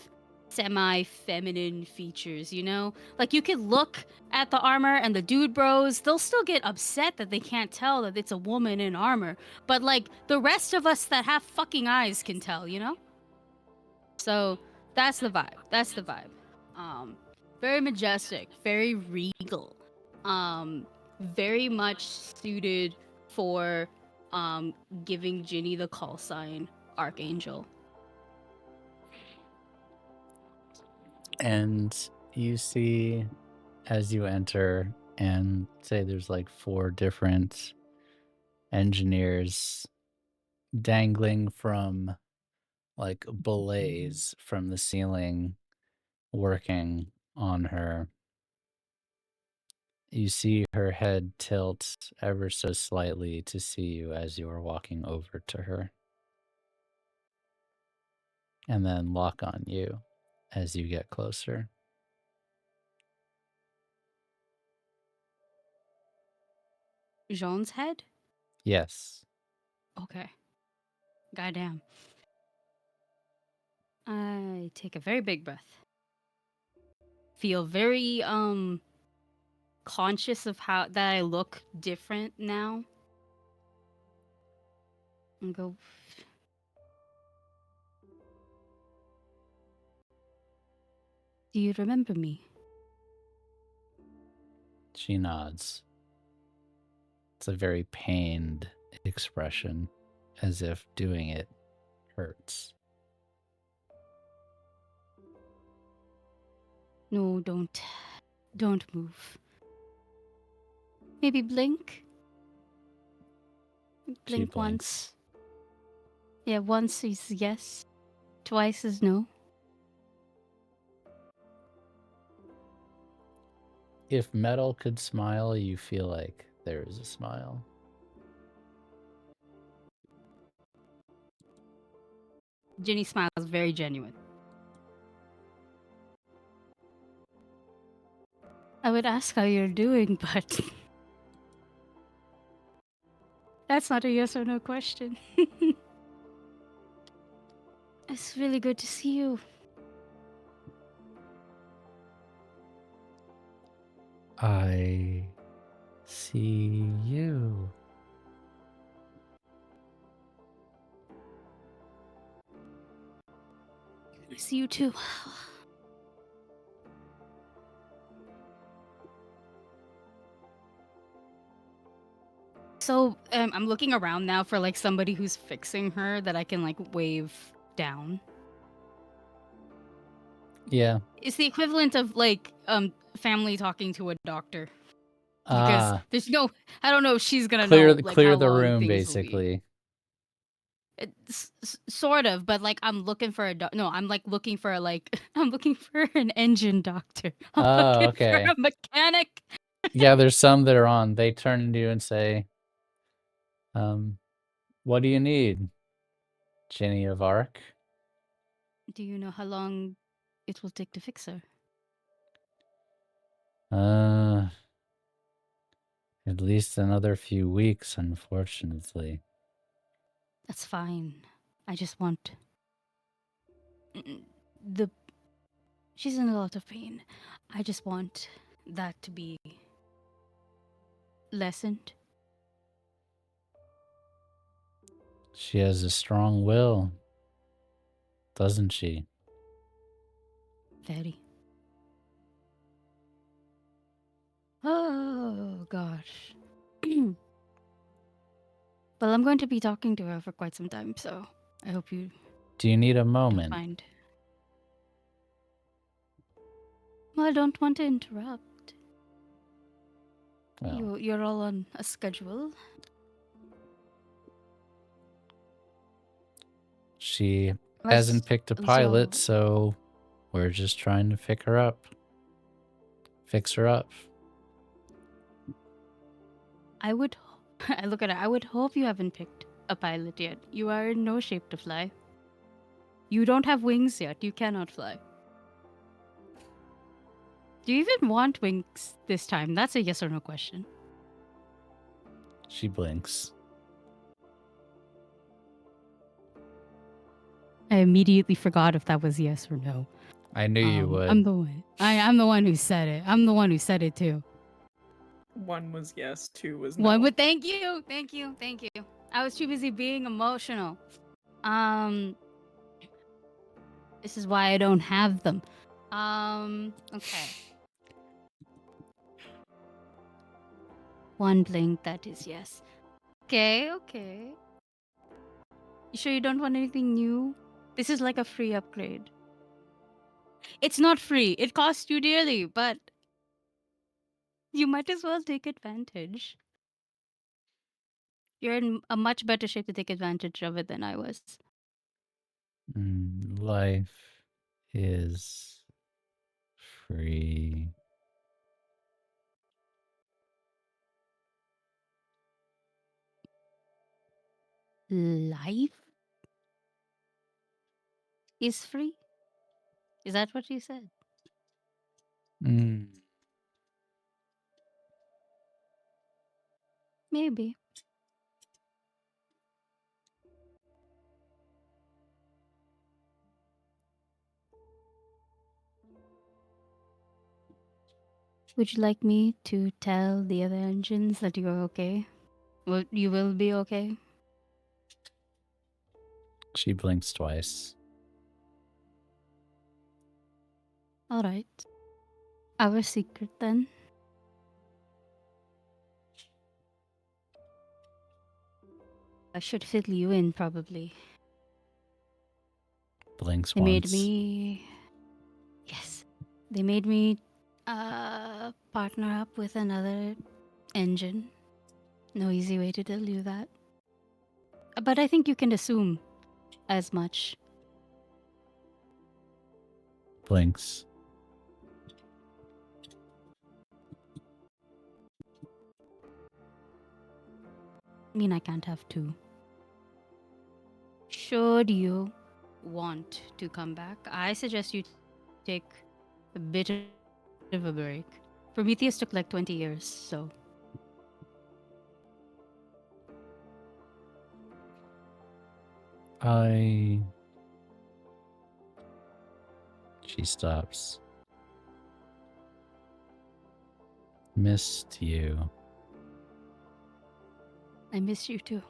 semi-feminine features, you know? Like you could look at the armor and the dude bros, they'll still get upset that they can't tell that it's a woman in armor. But like the rest of us that have fucking eyes can tell, you know? So that's the vibe. That's the vibe. Very majestic, very regal. Very much suited for giving Jini the call sign Archangel. And you see, as you enter, and say there's like 4 different engineers dangling from like belays from the ceiling, working on her. You see her head tilt ever so slightly to see you as you are walking over to her, and then lock on you as you get closer. Jean's head? Yes. Okay. Goddamn. I take a very big breath. Feel very conscious of how that I look different now. And go, do you remember me? She nods. It's a very pained expression, as if doing it hurts. No, don't move. Maybe blink? Blink blinks. once. Yeah, once is yes, twice is no. If metal could smile, you feel like there is a smile. Jini smiles very genuine. I would ask how you're doing, but that's not a yes or no question. It's really good to see you. I see you. I see you too. So I'm looking around now for like somebody who's fixing her that I can like wave down. Yeah. It's the equivalent of like family talking to a doctor. Because there's no, I don't know if she's gonna know like clear how the long room, things will be. basically. It's sort of, but like I'm looking for I'm like looking for like I'm looking for an engine doctor. I'm Oh, looking okay. for a mechanic. Yeah, there's some that are on. They turn to you and say, what do you need, Jini of Arc? Do you know how long it will take to fix her? At least another few weeks, unfortunately. That's fine. I just want the. She's in a lot of pain. I just want that to be lessened. She has a strong will, doesn't she? Very. Oh gosh. Well, I'm going to be talking to her for quite some time, so I hope you Do you need a don't moment? mind. Well, I don't want to interrupt. Well, You're all on a schedule. she Was- hasn't picked a pilot, so- so we're just trying to fix her up. I would. I look at her. I would hope you haven't picked a pilot yet. You are in no shape to fly. You don't have wings yet. You cannot fly. Do you even want wings this time? That's a yes or no question. She blinks. I immediately forgot if that was yes or no. I knew you would. I'm the one. I'm the one who said it. I'm the one who said it too. 1 was yes, 2 was no. One, but thank you. I was too busy being emotional. This is why I don't have them. Okay. One blink, that is yes. Okay. You sure you don't want anything new? This is like a free upgrade. It's not free. It costs you dearly, but you might as well take advantage. You're in a much better shape to take advantage of it than I was. Life is free. Life is free? Is that what you said? Maybe. Would you like me to tell the other engines that you're okay? Well, you will be okay? She blinks twice. Alright. Our secret then. I should fill you in probably. Blinks They once. made me. Yes. They made me partner up with another engine. No easy way to tell you that. But I think you can assume as much. Blinks. I mean, I can't have two. Should you want to come back, I suggest you take a bit of a break. Prometheus took like 20 years, so. She stops. Missed you. I miss you too.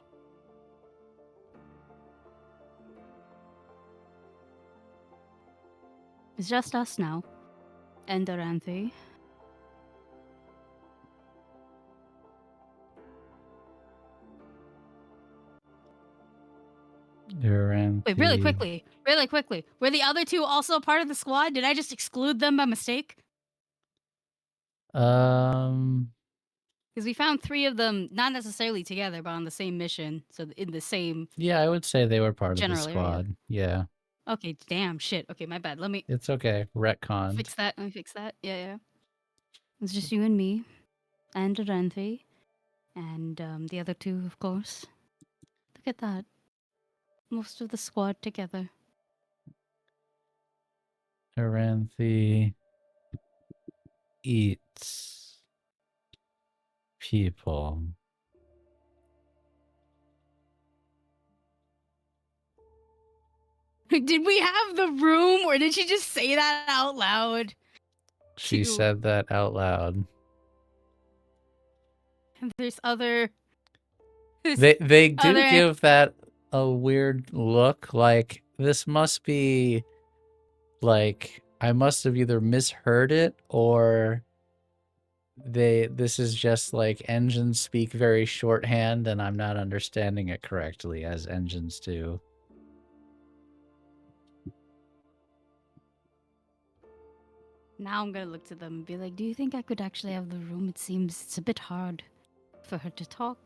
It's just us now. And Doranthe. Wait, really quickly. Were the other two also a part of the squad? Did I just exclude them by mistake? Because we found 3 of them, not necessarily together, but on the same mission. So in the same Yeah, I would say they were part of the general area. squad. Yeah, Okay, damn shit. Okay, my bad. Let me it's okay. Retconned. fix that. Let me fix that. Yeah. It's just you and me, and Aranthi, and the other 2, of course. Look at that. Most of the squad together. Aranthi eats people. Did we have the room, or did she just say that out loud? She Two. said that out loud. And there's other. They do other- give that a weird look. Like, this must be like I must have either misheard it, or this is just like engines speak very shorthand and I'm not understanding it correctly, as engines do. Now I'm gonna look to them and be like, do you think I could actually have the room? It seems it's a bit hard for her to talk.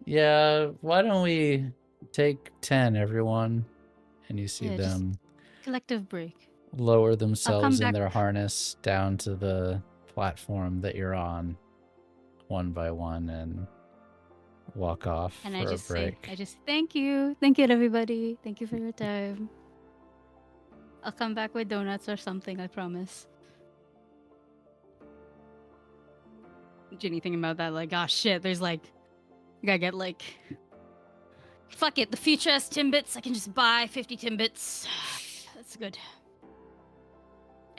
Yeah, why don't we take 10, everyone? And you see Yeah, just- them Collective break. lower themselves in back. their harness down to the platform that you're on, one by one, and walk off And for I just a break. thank you everybody. Thank you for your time. I'll come back with donuts or something, I promise. Jini thinking about that, like, oh shit, there's like, I gotta get like, fuck it, the future has Timbits. I can just buy 50 Timbits. That's good.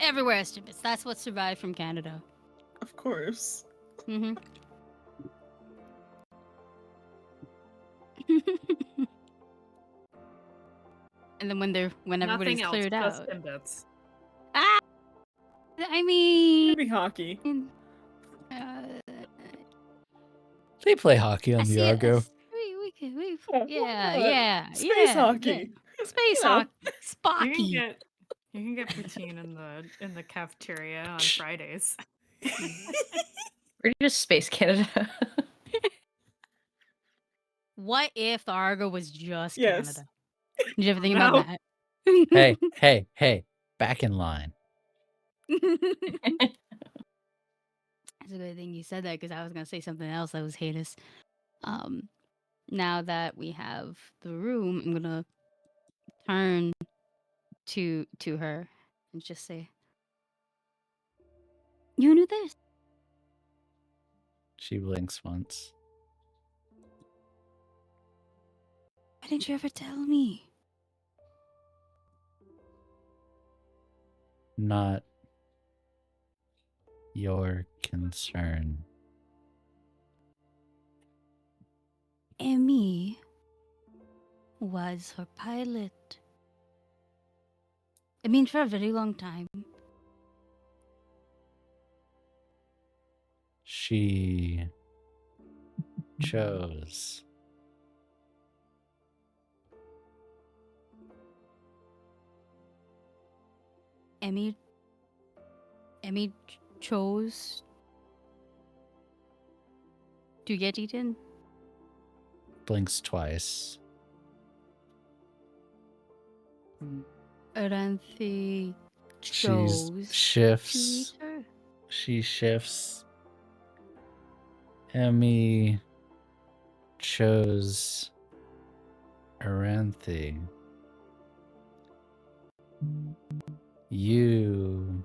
Everywhere has Timbits. That's what survived from Canada. Of course. Mm-hmm. And then when everybody's Nothing else, cleared just out. Timbits. Ah! I mean, Maybe hockey. They play hockey I on the see it. Argo. Yeah. Space hockey. Yeah. Space You know. hockey. Spocky. You can get poutine in the cafeteria on Fridays. We're just Space Canada. What if the Argo was just Yes. Canada? Did you ever think No. about that? Hey, back in line. It's a good thing you said that, because I was gonna say something else that was heinous. Now that we have the room, I'm gonna turn to her and just say, "You knew this." She blinks once. Why didn't you ever tell me? Not your concern. Emmy was her pilot. I mean, for a very long time. She chose. Emmy chose to get eaten. Blinks twice. Aranthi She chose to eat shifts. her. She shifts. Emmy chose Aranthi. You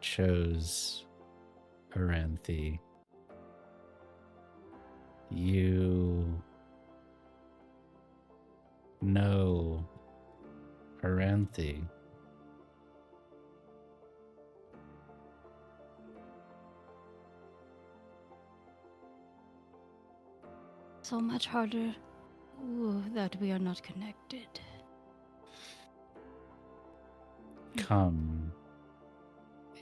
chose Aranthi. You know Aranthi. So much harder. Ooh, that we are not connected. Come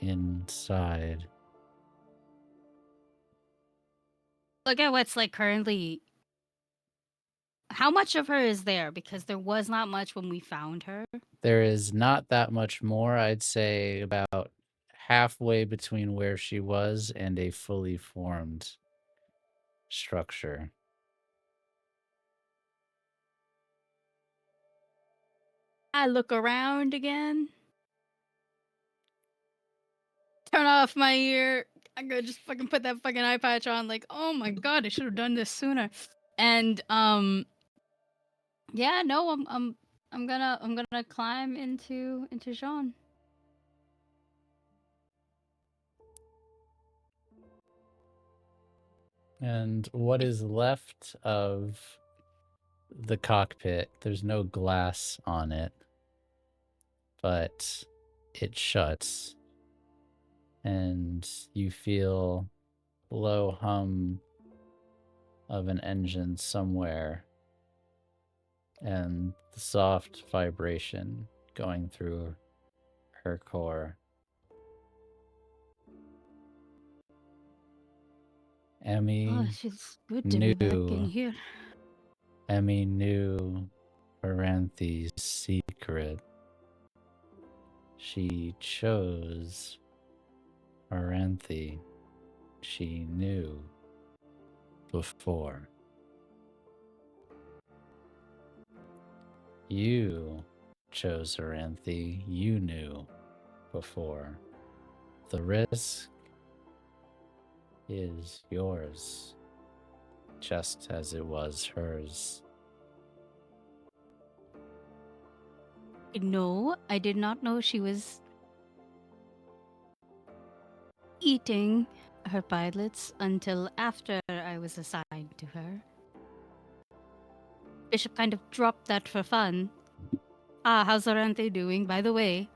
inside. Look at what's like currently How much of her is there? Because there was not much when we found her. There is not that much more. I'd say about halfway between where she was and a fully formed structure. I look around again. Turn off my ear. I'm gonna just fucking put that fucking eye patch on. Like, oh my god, I should have done this sooner. And yeah, no, I'm gonna climb into Jean. And what is left of the cockpit, there's no glass on it, but it shuts. And you feel low hum of an engine somewhere and the soft vibration going through her core. Emmy Oh, she's good to be back in knew. here. Emmy knew Aranthi's secret. She chose Aranthi. She knew before. You chose Aranthi. You knew before. The risk is yours, just as it was hers. No, I did not know she was eating her pilots until after I was assigned to her. Bishop kind of dropped that for fun. How's Arante doing? By the way,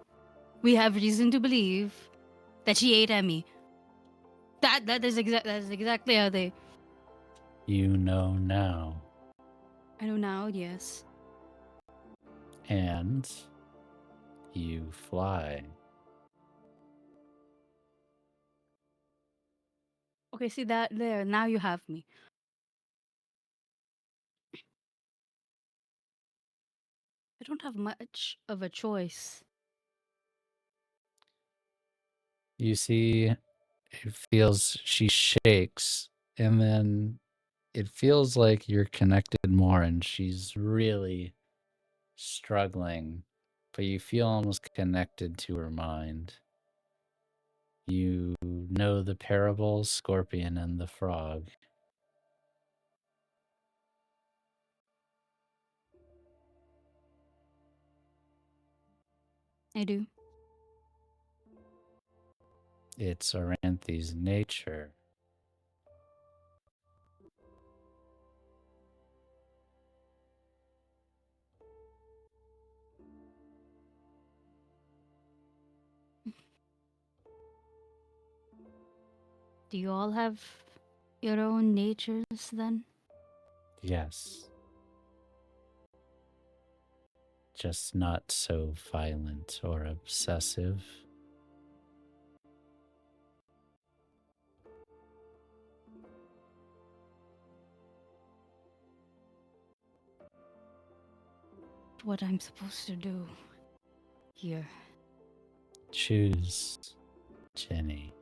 we have reason to believe that she ate Emmy. That is exactly how they. You know now. I know now, yes. And you fly. Okay, see that there. Now you have me. I don't have much of a choice. You see, it feels, she shakes, and then it feels like you're connected more, and she's really struggling, but you feel almost connected to her mind. You know the parable, Scorpion and the Frog. I do. It's Aranthi's nature. Do you all have your own natures then? Yes. Just not so violent or obsessive. What I'm supposed to do here. Choose, Jini.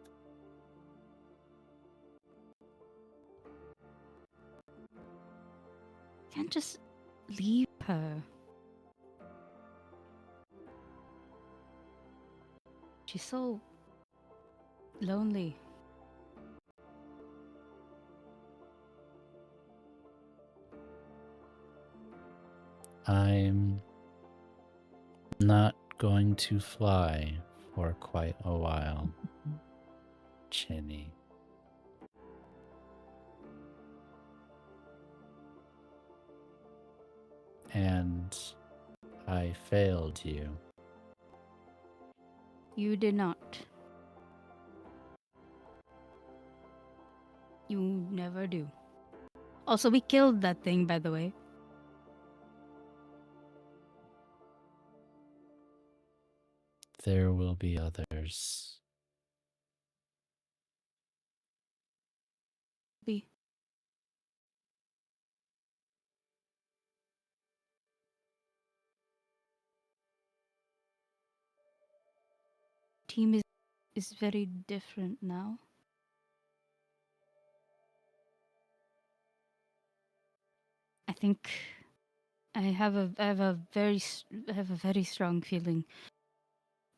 Can't just leave her. She's so lonely. I'm not going to fly for quite a while, Jini. And I failed you. You did not. You never do. Also, we killed that thing, by the way. There will be others. We. team is very different now. I think I have a very strong feeling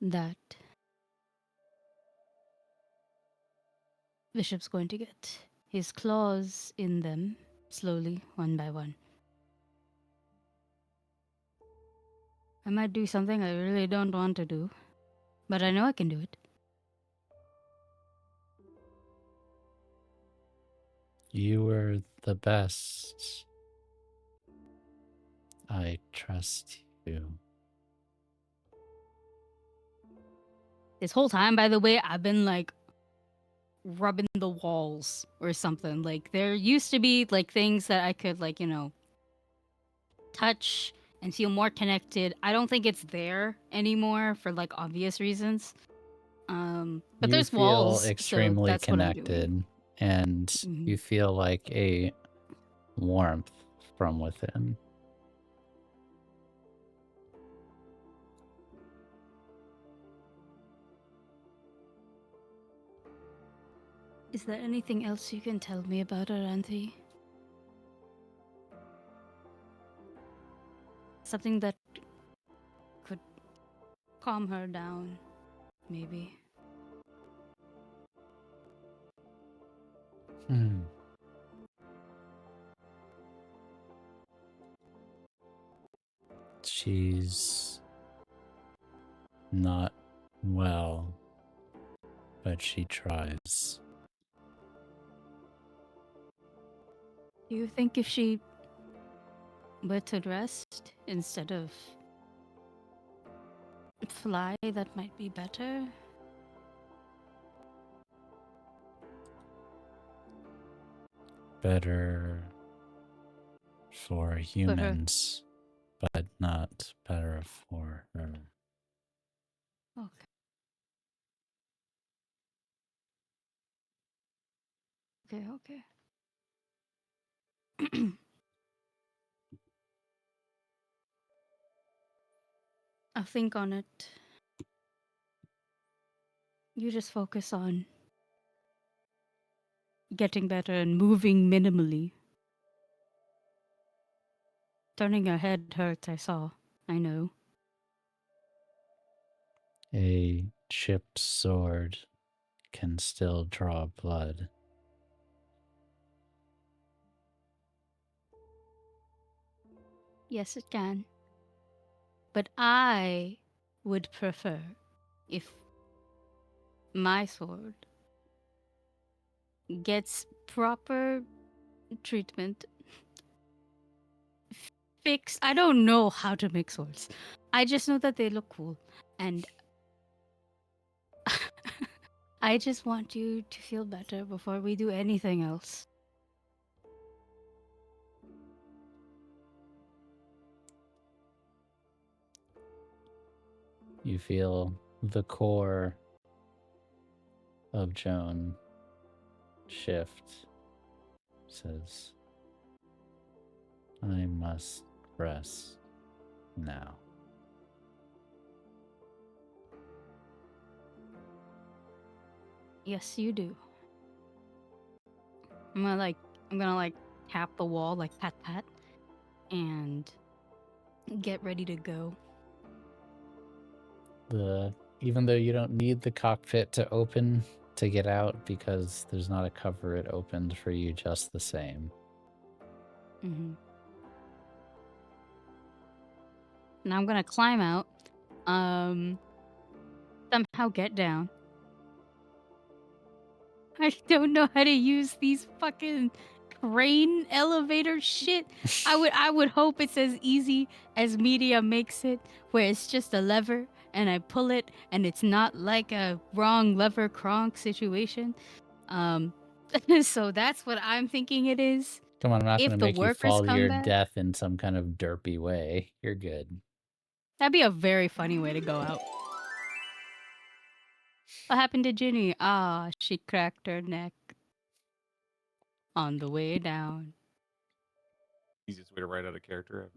that Bishop's going to get his claws in them slowly, one by one. I might do something I really don't want to do, but I know I can do it. You were the best. I trust you. This whole time, by the way, I've been like rubbing the walls or something. Like there used to be like things that I could like, touch and feel more connected. I don't think it's there anymore for like obvious reasons. But You there's feel walls, so extremely that's what I'm doing. connected, and Mhm. you feel like a warmth from within. Is there anything else you can tell me about her, Anthe? Something that could calm her down, maybe. Hmm. She's not well, but she tries. Do you think if she were to rest instead of fly, that might be better? Better for humans, but not better for her. Okay. Okay. I'll think on it. You just focus on getting better and moving minimally. Turning your head hurts, I saw. I know. A chipped sword can still draw blood. Yes, it can. But I would prefer if my sword gets proper treatment, fixed. I don't know how to make swords. I just know that they look cool. And I just want you to feel better before we do anything else. You feel the core of Joan shift. Says, I must rest now. Yes, you do. I'm gonna tap the wall, like pat pat, and get ready to go. Even though you don't need the cockpit to open to get out, because there's not a cover, it opened for you just the same. Mm-hmm. Now I'm gonna climb out. Somehow get down. I don't know how to use these fucking crane elevator shit. I would hope it's as easy as media makes it, where it's just a lever and I pull it and it's not like a wrong lever cronk situation. So that's what I'm thinking it is. Come on, I'm not If going to the make you workers fall to come your back, death in some kind of derpy way. You're good. that'd be a very funny way to go out. What happened to Jini? Ah, she cracked her neck on the way down. Easiest way to write out a character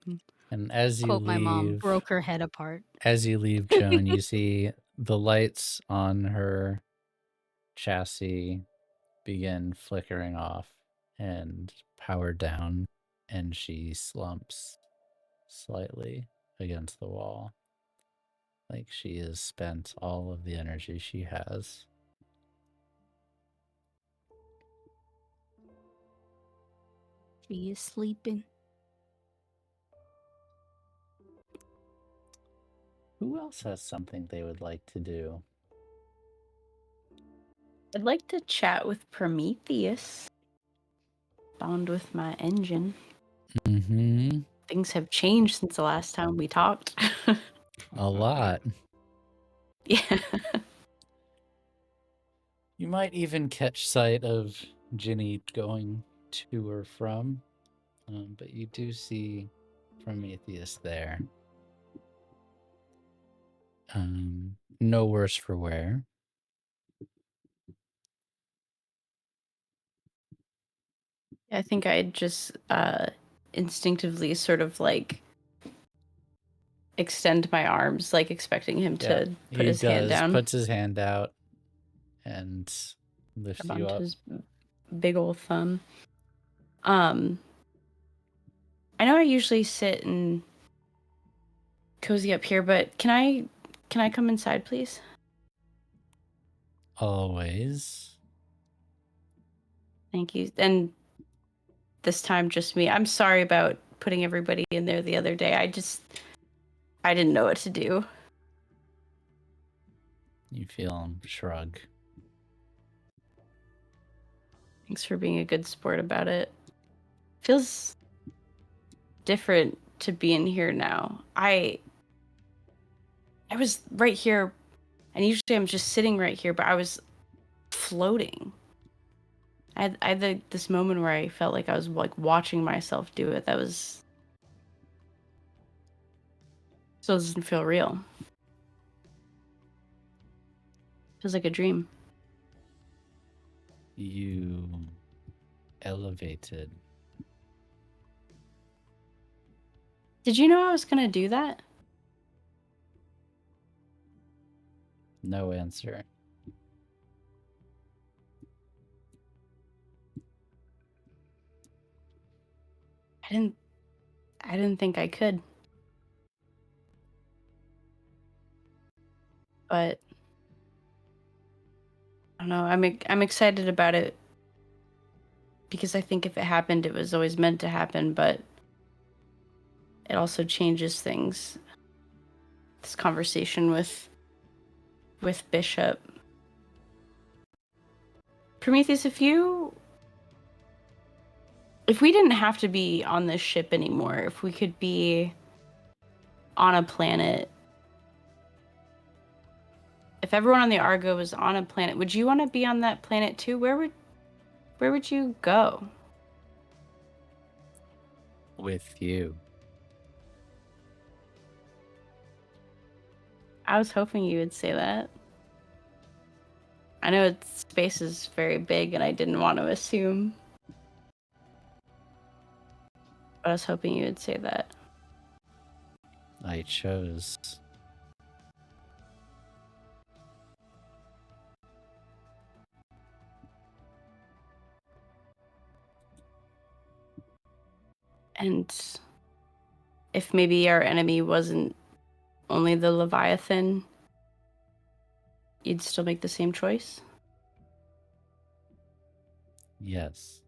ever. And as you Quote my mom, leave, broke her head apart. Joan, you see The lights on her chassis begin flickering off and power down, and she slumps slightly against the wall, like she has spent all of the energy she has. She is sleeping. Who else has something they would like to do? I'd like to chat with Prometheus. Bond with my engine. Mm-hmm. Things have changed since the last time we talked. A lot. Yeah. You might even catch sight of Jini going to or from, but you do see Prometheus there. No worse for wear. I think I'd just instinctively sort of like extend my arms, like expecting him to put his hand down. Puts his hand out and lifts Grab you onto up. his big old thumb. I know I usually sit and cozy up here, but can I come inside, please? Always. Thank you. And this time just me. I'm sorry about putting everybody in there the other day. I didn't know what to do. You feel him shrug. Thanks for being a good sport about it. Feels different to be in here now. I was right here, and usually I'm just sitting right here, but I was floating. I had this moment where I felt like I was like watching myself do it. That was still doesn't feel real. Feels like a dream. You elevated. Did you know I was gonna do that? No answer. I didn't think I could. But I don't know. I'm excited about it because I think if it happened, it was always meant to happen. But it also changes things. This conversation with Bishop. Prometheus, if we didn't have to be on this ship anymore, if we could be on a planet, if everyone on the Argo was on a planet, would you want to be on that planet too? Where would you go? With you. I was hoping you would say that. I know space is very big and I didn't want to assume. But I was hoping you would say that. I chose. And if maybe our enemy wasn't only the Leviathan, you'd still make the same choice? Yes.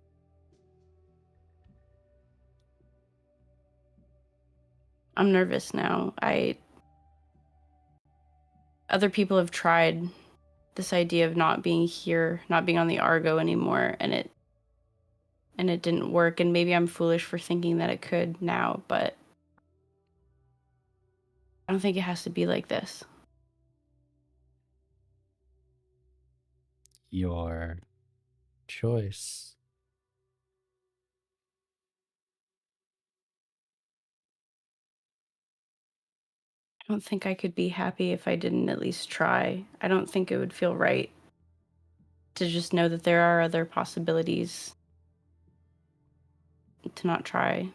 I'm nervous now. Other people have tried this idea of not being here, not being on the Argo anymore, and it didn't work, and maybe I'm foolish for thinking that it could now, but I don't think it has to be like this. Your choice. I don't think I could be happy if I didn't at least try. I don't think it would feel right to just know that there are other possibilities to not try.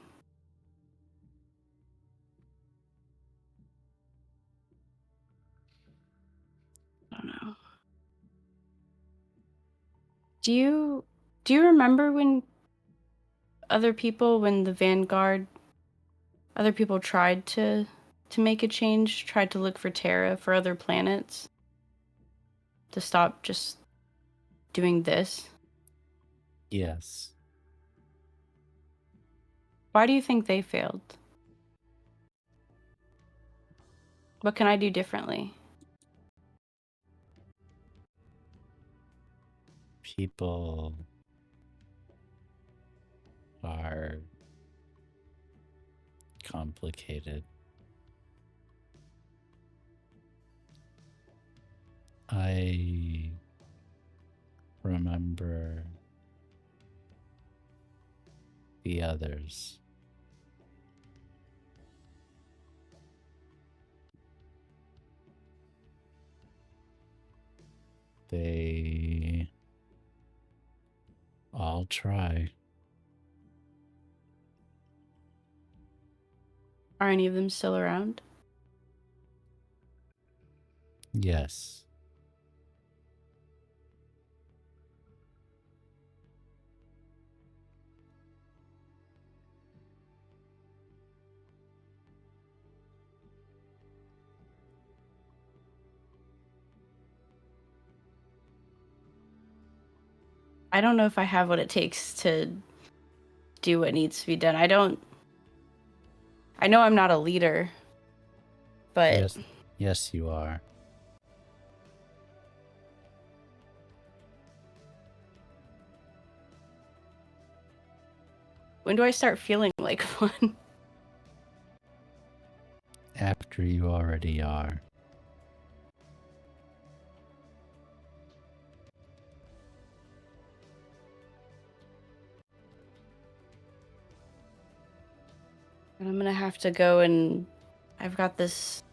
Do you remember when when the Vanguard, other people tried to make a change, tried to look for Terra for other planets to stop just doing this? Yes. Why do you think they failed? What can I do differently? People are complicated. I remember the others. They all try. Are any of them still around? Yes. I don't know if I have what it takes to do what needs to be done. I know I'm not a leader, but Yes, you are. when do I start feeling like one? After you already are. And I'm gonna have to go, and I've got this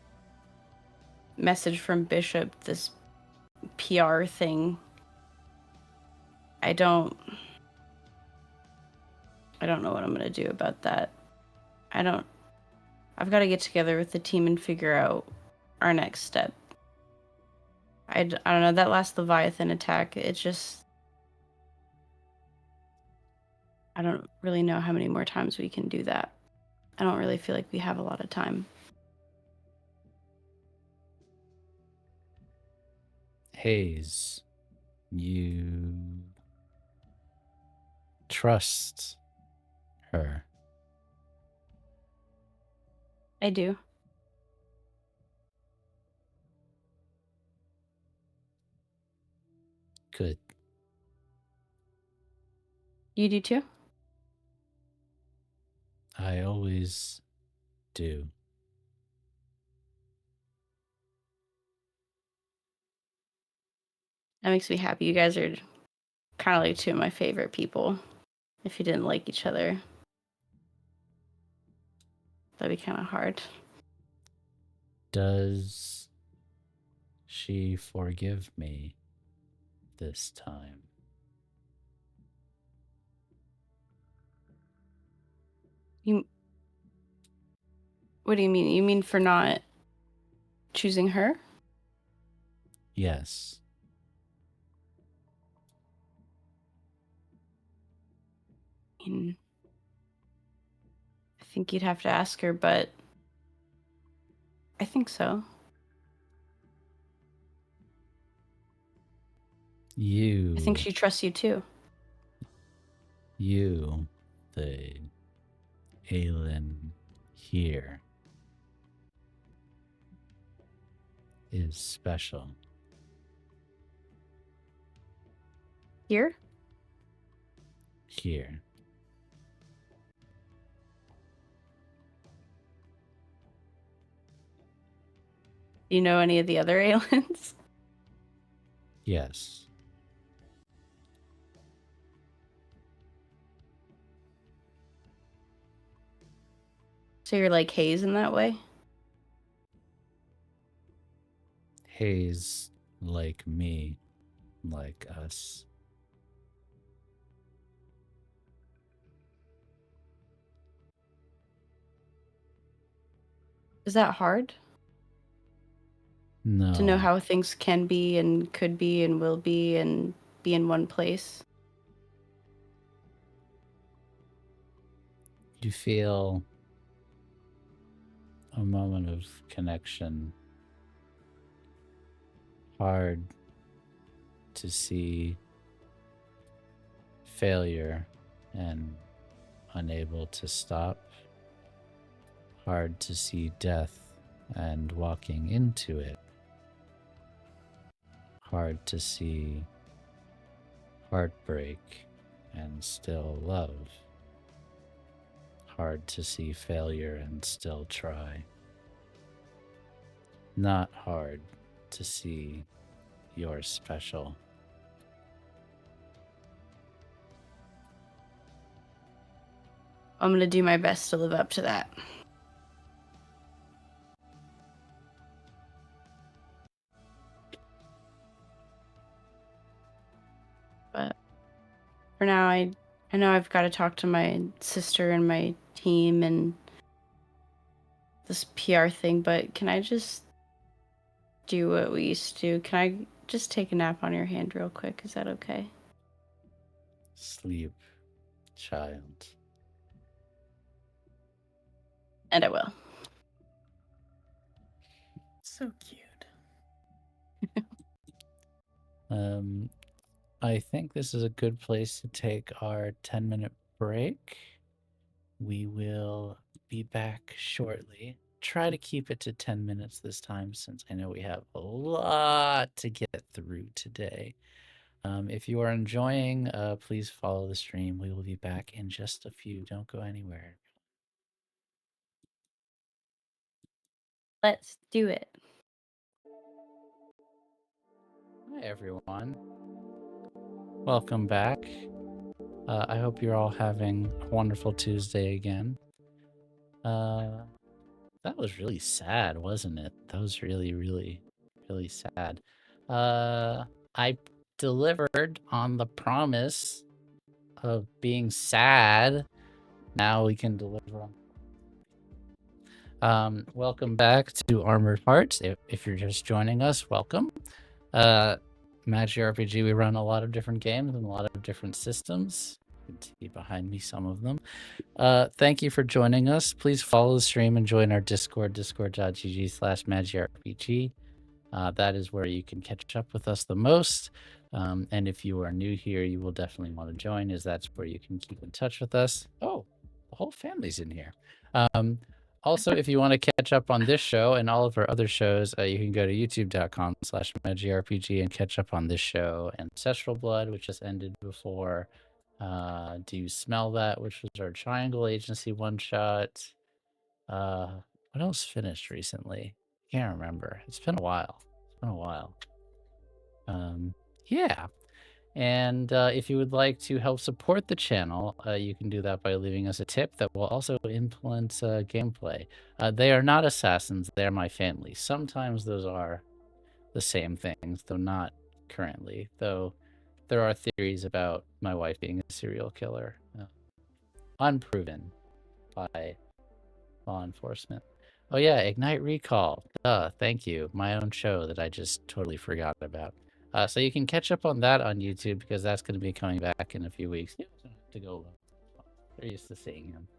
message from Bishop, this PR thing. I don't know what I'm gonna do about that. I've got to get together with the team and figure out our next step. I don't know, that last Leviathan attack, it just... I don't really know how many more times we can do that. I don't really feel like we have a lot of time. Haze, you trust her. I do. Good. You do too? I always do. That makes me happy. You guys are kind of like two of my favorite people. If you didn't like each other, that'd be kind of hard. Does she forgive me this time? What do you mean? You mean for not choosing her? Yes. I think you'd have to ask her, but I think so. I think she trusts you too. You, the Aylin here, is special. Here? Here. Do you know any of the other Aylins? Yes. So you're like Haze in that way? Haze, like me, like us. Is that hard? No. To know how things can be and could be and will be and be in one place. You feel a moment of connection. Hard to see failure and unable to stop. Hard to see death and walking into it. Hard to see heartbreak and still love. Hard to see failure and still try. Not hard to see you're special. I'm going to do my best to live up to that. But for now, I know I've got to talk to my sister and my team and this PR thing, but can I just do what we used to do? Can I just take a nap on your hand real quick? Is that okay? Sleep, child. And I will. So cute. I think this is a good place to take our 10-minute break. We will be back shortly. Try to keep it to 10 minutes this time, since I know we have a lot to get through today. If you are enjoying, please follow the stream. We will be back in just a few. Don't go anywhere. Let's do it. Hi, everyone. Welcome back. I hope you're all having a wonderful Tuesday again. That was really sad, wasn't it? That was really, really, really sad. I delivered on the promise of being sad. Now we can deliver on. Welcome back to Armored Hearts. If you're just joining us, welcome. MandI RPG, we run a lot of different games and a lot of different systems. You can see behind me some of them. Thank you for joining us. Please follow the stream and join our Discord, discord.gg/MandIRPG. That is where you can catch up with us the most. And if you are new here, you will definitely want to join, as that's where you can keep in touch with us. Oh, the whole family's in here. Also, if you want to catch up on this show and all of our other shows, you can go to youtube.com/MandIRPG and catch up on this show, Ancestral Blood, which just ended before. Do You Smell That, which was our Triangle Agency one-shot. What else finished recently? Can't remember. It's been a while. Yeah. And if you would like to help support the channel, you can do that by leaving us a tip that will also influence gameplay. They are not assassins, they're my family. Sometimes those are the same things, though not currently. Though there are theories about my wife being a serial killer. Unproven by law enforcement. Oh yeah, Ignite Recall. Thank you. My own show that I just totally forgot about. So you can catch up on that on YouTube, because that's going to be coming back in a few weeks. You don't have to go. They're used to seeing him.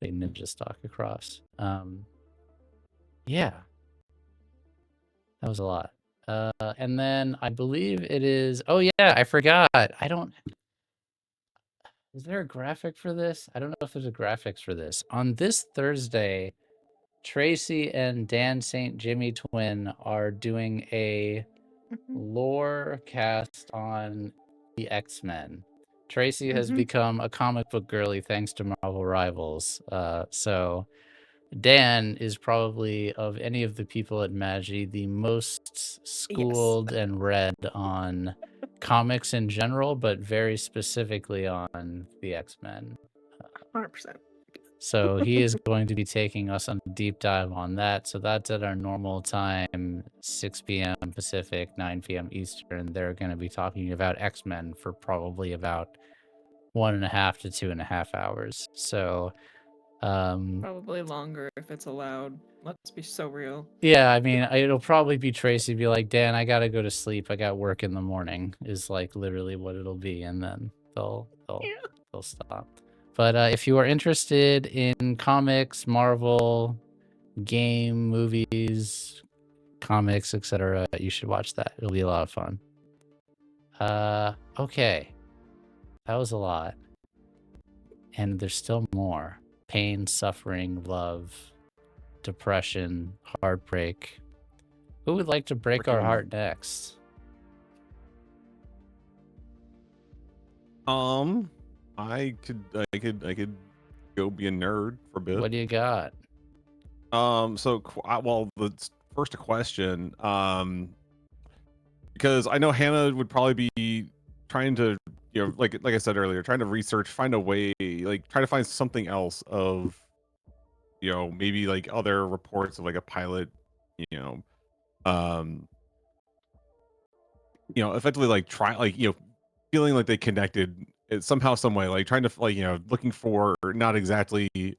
They ninja stalk across. Yeah. That was a lot. And then I believe it is... Oh yeah, I forgot. I don't... Is there a graphic for this? I don't know if there's a graphics for this. On this Thursday, Tracy and Dan St. Jimmy Twin are doing a lore cast on the X-Men. Tracy has become a comic book girly thanks to Marvel Rivals. So Dan is probably, of any of the people at MandI, the most schooled and read on comics in general, but very specifically on the X-Men. 100%. So he is going to be taking us on a deep dive on that. So that's at our normal time, 6 p.m. Pacific, 9 p.m. Eastern. They're going to be talking about X-Men for probably about 1.5 to 2.5 hours. So Probably longer if it's allowed. Let's be so real. Yeah, I mean, it'll probably be Tracy be like, Dan, I gotta go to sleep. I got work in the morning, is like literally what it'll be, and then they'll stop. But if you are interested in comics, Marvel, game, movies, comics, etc., you should watch that. It'll be a lot of fun. Okay. That was a lot. And there's still more. Pain, suffering, love, depression, heartbreak. Who would like to break our heart next? I could go be a nerd for a bit. What do you got? So well, first a question. Because I know Hannah would probably be trying to, you know, like I said earlier, trying to research, find a way, like try to find something else of, you know, maybe like other reports of like a pilot, you know, effectively like feeling like they connected somehow, some way, like trying to like, you know, looking for not exactly, you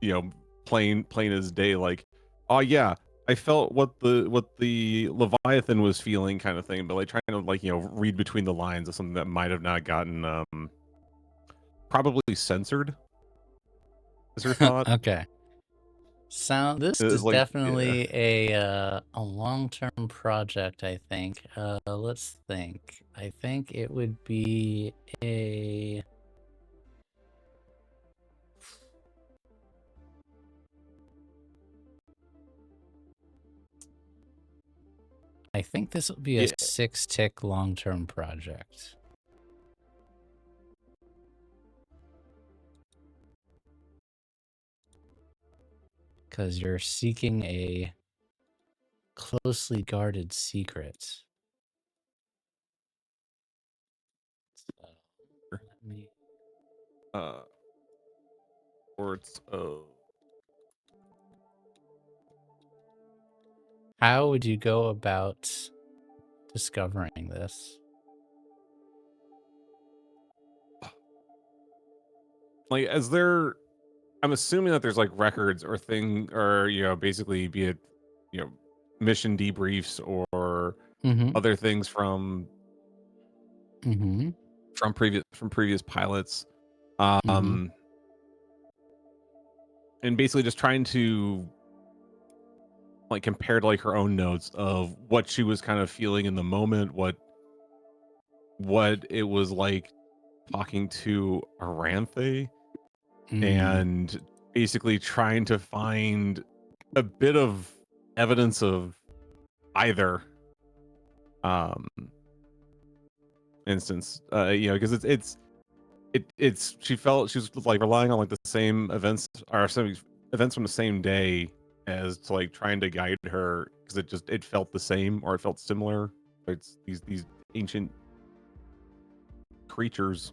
know, plain as day, like, oh yeah, I felt what the Leviathan was feeling kind of thing, but like trying to like, you know, read between the lines of something that might have not gotten probably censored. Is your thought? Okay. This is like, definitely a long-term project, I think. Let's think. I think it would be a I think this will be a 6-tick long-term project. Because you're seeking a closely guarded secret. So, let me... Reports of... How would you go about discovering this? Like, I'm assuming that there's like records or you know, basically be it, you know, mission debriefs or other things from previous pilots, and basically just trying to like compare to like her own notes of what she was kind of feeling in the moment, what it was like talking to Aranthe, and basically trying to find a bit of evidence of either instance, you know, because it's she felt she was like relying on like the same events or some events from the same day as to like trying to guide her, because it felt the same or it felt similar. It's these ancient creatures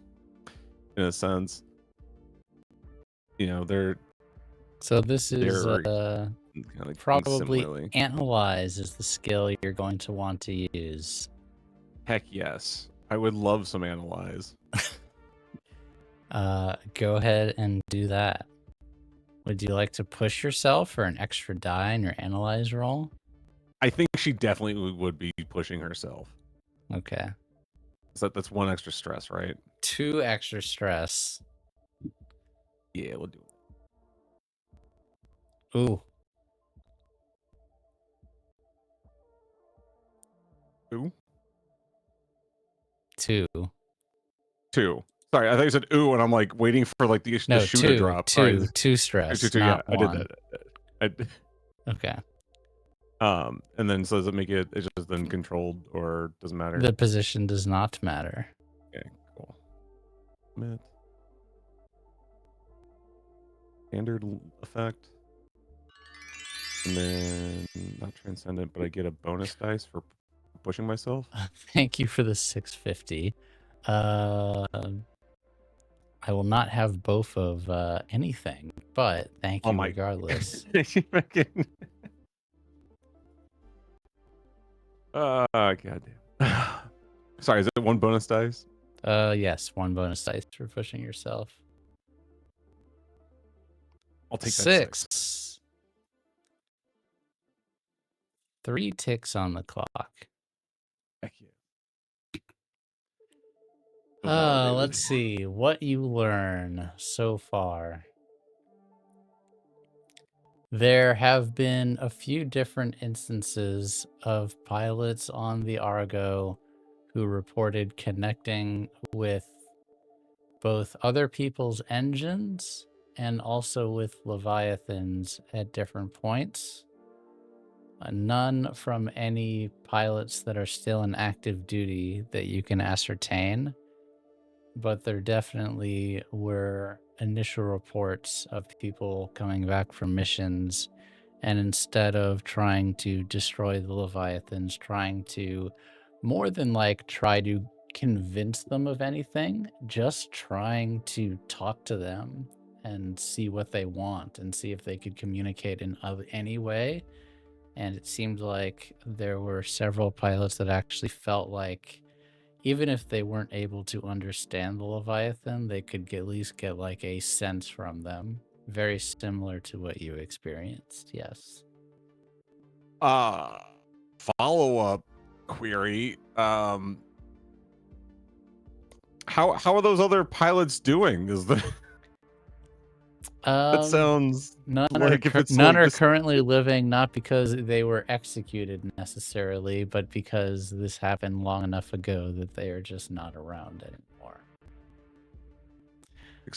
in a sense, you know, so this is like probably similarly. analyze is the skill you're going to want to use. Heck yes, I would love some analyze. Go ahead and do that. Would you like to push yourself for an extra die in your analyze roll? I think she definitely would be pushing herself. Okay. So that's one extra stress, right? 2 extra stress. Yeah, we'll do it. Ooh. Ooh. 2. Sorry, I thought you said ooh, and I'm like waiting for like the shoe to drop. 2 stress. Two, yeah, I did that. Okay. And then so does it make it? It's just then controlled, or doesn't matter? The position does not matter. Okay, cool. Standard effect, and then not transcendent, but I get a bonus dice for pushing myself. Thank you for the 650. I will not have both of anything, but thank you regardless. Goddamn. Sorry, is it 1 bonus dice? Yes, 1 bonus dice for pushing yourself. I'll take that 6. 6. 3 ticks on the clock. Heck yeah. Feel validated. Let's see what you learn so far. There have been a few different instances of pilots on the Argo who reported connecting with both other people's engines and also with Leviathans at different points. None from any pilots that are still in active duty that you can ascertain, but there definitely were initial reports of people coming back from missions, and instead of trying to destroy the Leviathans, trying to more than like try to convince them of anything, just trying to talk to them and see what they want and see if they could communicate in any way. And it seemed like there were several pilots that actually felt like even if they weren't able to understand the Leviathan, they could at least get like a sense from them. Very similar to what you experienced, yes. Follow-up query. How are those other pilots doing? Is the that sounds none like if it's none like are currently living, not because they were executed necessarily, but because this happened long enough ago that they are just not around anymore.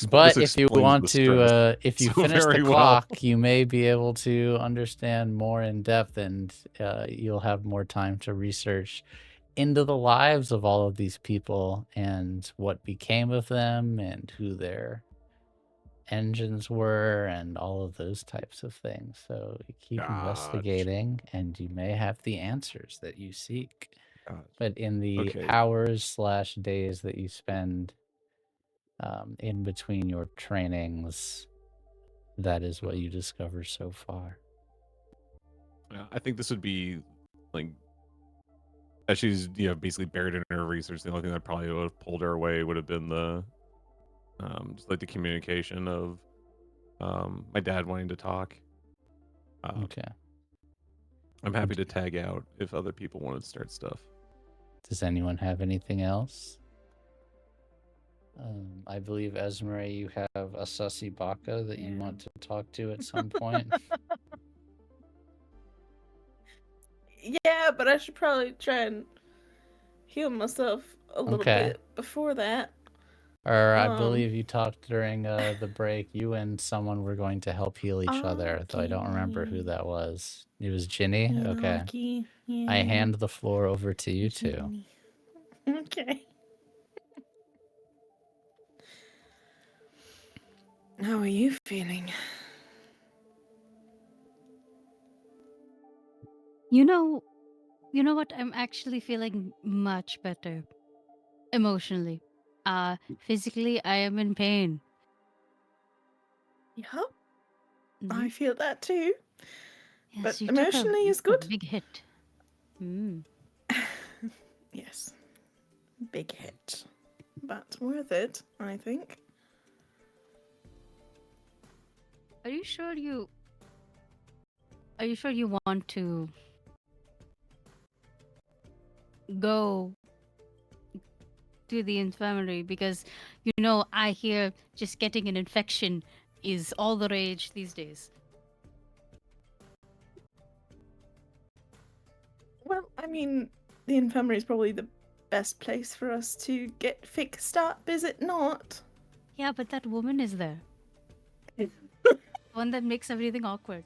But if you want to, if you so finish the very well. clock, you may be able to understand more in depth, and you'll have more time to research into the lives of all of these people and what became of them and who their engines were and all of those types of things. So you keep investigating, and you may have the answers that you seek. But in the hours/days that you spend in between your trainings, that is what you discover so far. Yeah, I think this would be like, as she's basically buried in her research. The only thing that probably would have pulled her away would have been the just like the communication of my dad wanting to talk. Okay. I'm happy to tag out if other people wanted to start stuff. Does anyone have anything else? I believe, Esmeray, you have a sussy baka that you want to talk to at some point. Yeah, but I should probably try and heal myself a little bit before that. Or I believe you talked during the break. You and someone were going to help heal each other, though I don't remember who that was. It was Jini? Yeah, Okay. Aki, yeah. I hand the floor over to you two. Okay. How are you feeling? You know what? I'm actually feeling much better emotionally. Physically, I am in pain. Yep. I feel that too. Yes, but you emotionally is good. A big hit. Yes. Big hit. But worth it, I think. Are you sure you want to go to the infirmary? Because I hear just getting an infection is all the rage these days. Well, I mean, the infirmary is probably the best place for us to get fixed up, is it not? Yeah, but that woman is there. One that makes everything awkward.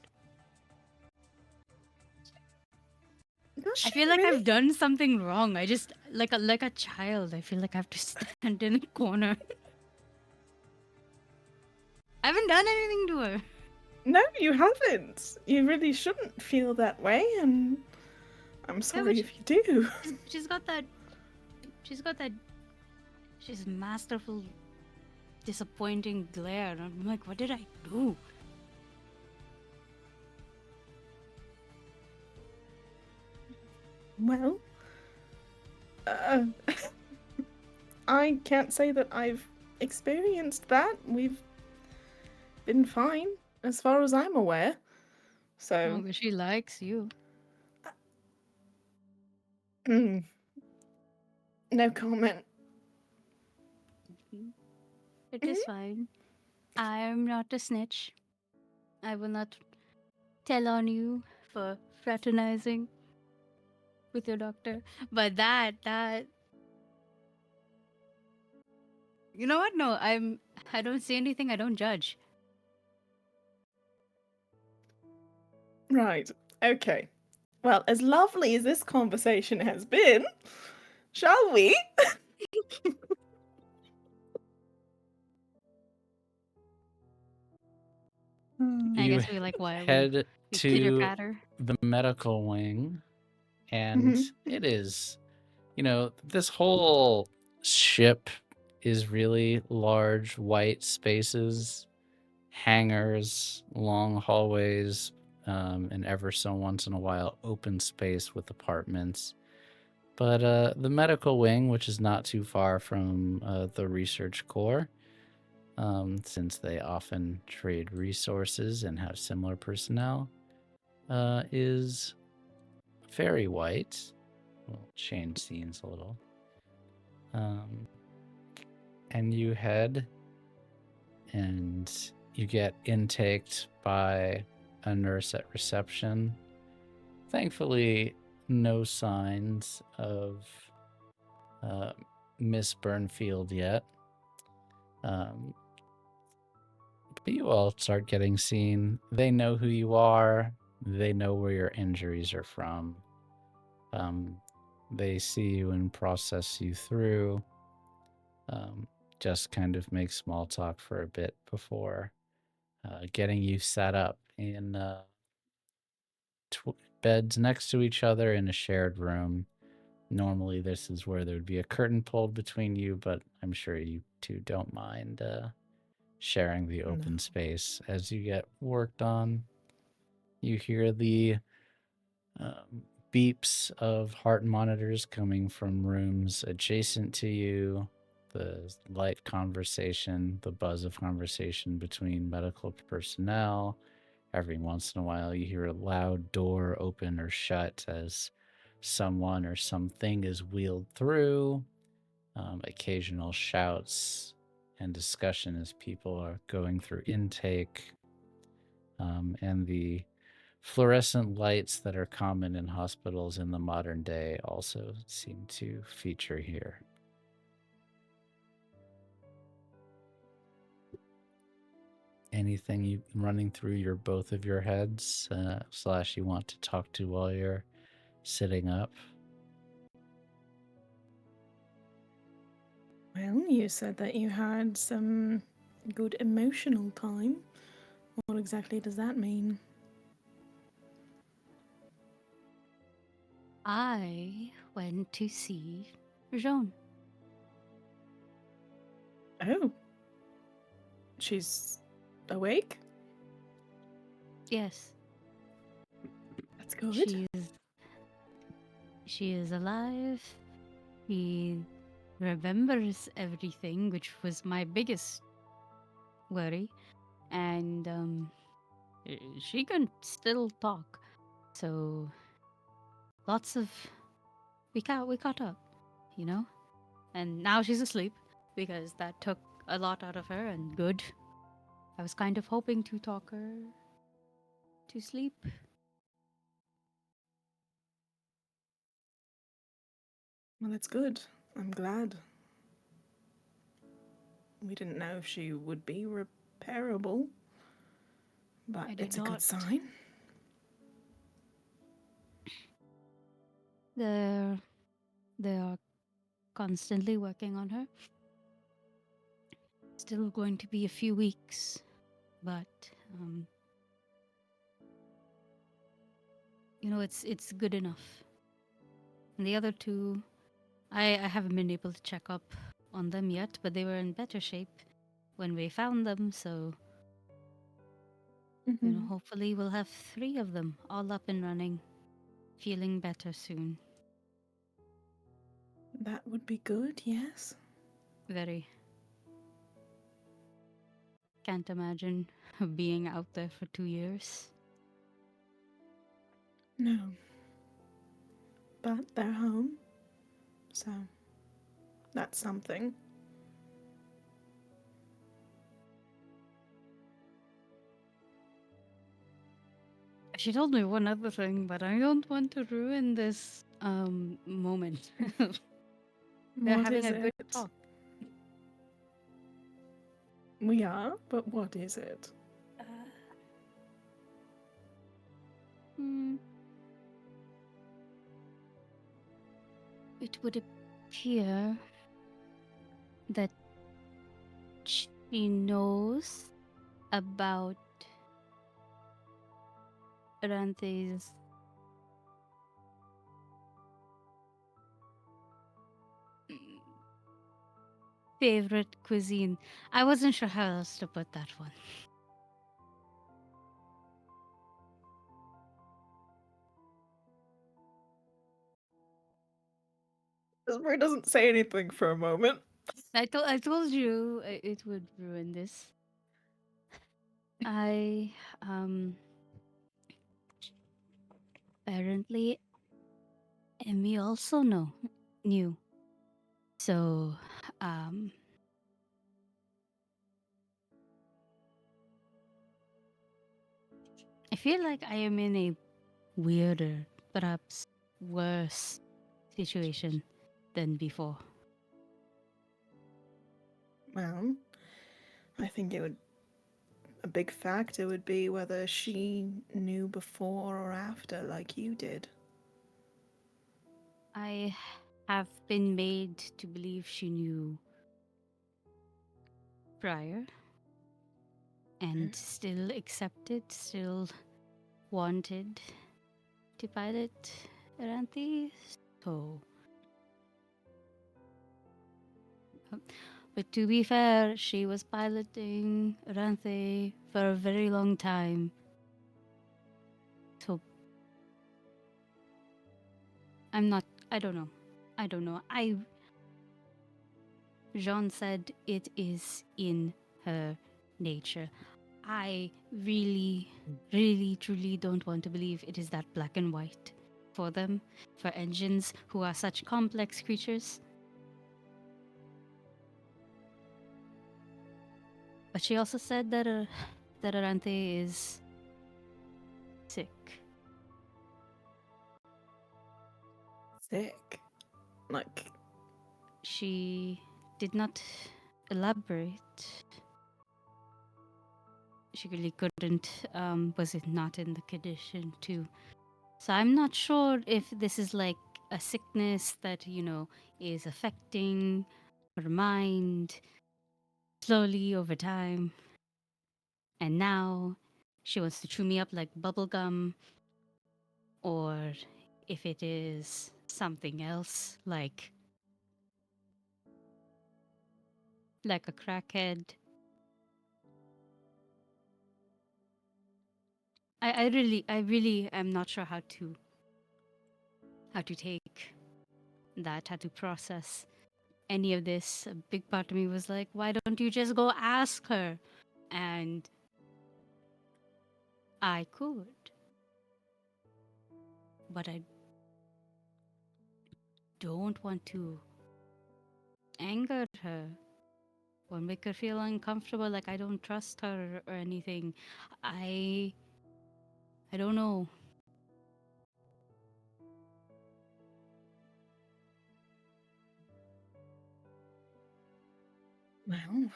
I feel like I've done something wrong. I just like a child. I feel like I have to stand in a corner. I haven't done anything to her. No, you haven't. You really shouldn't feel that way, and I'm sorry if you do. She's got that. She's masterful, disappointing glare. And I'm like, what did I do? Well, I can't say that I've experienced that. We've been fine as far as I'm aware. Oh, So, but she likes you. no comment. It is fine. I am not a snitch. I will not tell on you for fraternizing with your doctor. But that you know what? No, I don't see anything, I don't judge. Right. Okay. Well, as lovely as this conversation has been, shall we? I You guess we like why head we to pitter-patter. the medical wing, and it is, this whole ship is really large white spaces, hangars, long hallways, and ever so once in a while open space with apartments. But the medical wing, which is not too far from the research core, since they often trade resources and have similar personnel, is very white. We'll change scenes a little. And you head and you get intaked by a nurse at reception. Thankfully, no signs of Miss Burnfield yet. But you all start getting seen. They know who you are. They know where your injuries are from. They see you and process you through. Just kind of make small talk for a bit before getting you set up in beds next to each other in a shared room. Normally, this is where there would be a curtain pulled between you, but I'm sure you two don't mind sharing the open space. As you get worked on, you hear the beeps of heart monitors coming from rooms adjacent to you, the light conversation, the buzz of conversation between medical personnel. Every once in a while, you hear a loud door open or shut as someone or something is wheeled through. Occasional shouts and discussion as people are going through intake. And the fluorescent lights that are common in hospitals in the modern day also seem to feature here. Anything you running through your both of your heads / you want to talk to while you're sitting up? Well, you said that you had some good emotional time. What exactly does that mean? I went to see Joan. Oh. She's awake? Yes. That's good. She is alive. She remembers everything, which was my biggest worry. And she can still talk. So we caught up, you know? And now she's asleep because that took a lot out of her, and good. I was kind of hoping to talk her to sleep. Well, that's good. I'm glad. We didn't know if she would be repairable, but it's a good sign. They are constantly working on her. Still going to be a few weeks, but it's good enough. And the other two, I haven't been able to check up on them yet, but they were in better shape when we found them, so hopefully we'll have 3 of them all up and running, feeling better soon. That would be good, yes. Very. can't imagine being out there for 2 years. No. But they're home. So, that's something. She told me one other thing, but I don't want to ruin this moment. They're What having is a good it? talk. We are, but what is it? Hmm. It would appear that she knows about Rante's favorite cuisine. I wasn't sure how else to put that one. Esmeray doesn't say anything for a moment. I told you it would ruin this. I apparently Emmy also knew. So I feel like I am in a weirder, perhaps worse situation than before. Well, I think a big factor would be whether she knew before or after, like you did. I have been made to believe she knew prior and still accepted, still wanted to pilot Aranthi. So, but to be fair, she was piloting Aranthi for a very long time. So, I don't know. Jean said it is in her nature. I really, really, truly don't want to believe it is that black and white for them, for engines who are such complex creatures. But she also said that that Arante is sick. Sick. Like, She did not elaborate. She really couldn't. Was it not in the condition to? So I'm not sure if this is like a sickness that, is affecting her mind slowly over time. And now she wants to chew me up like bubblegum. Or if it is something else, like a crackhead. I really am not sure how to take that, how to process any of this. A big part of me was like, why don't you just go ask her? And I could. But I don't want to anger her or make her feel uncomfortable, like I don't trust her or anything. I don't know. well,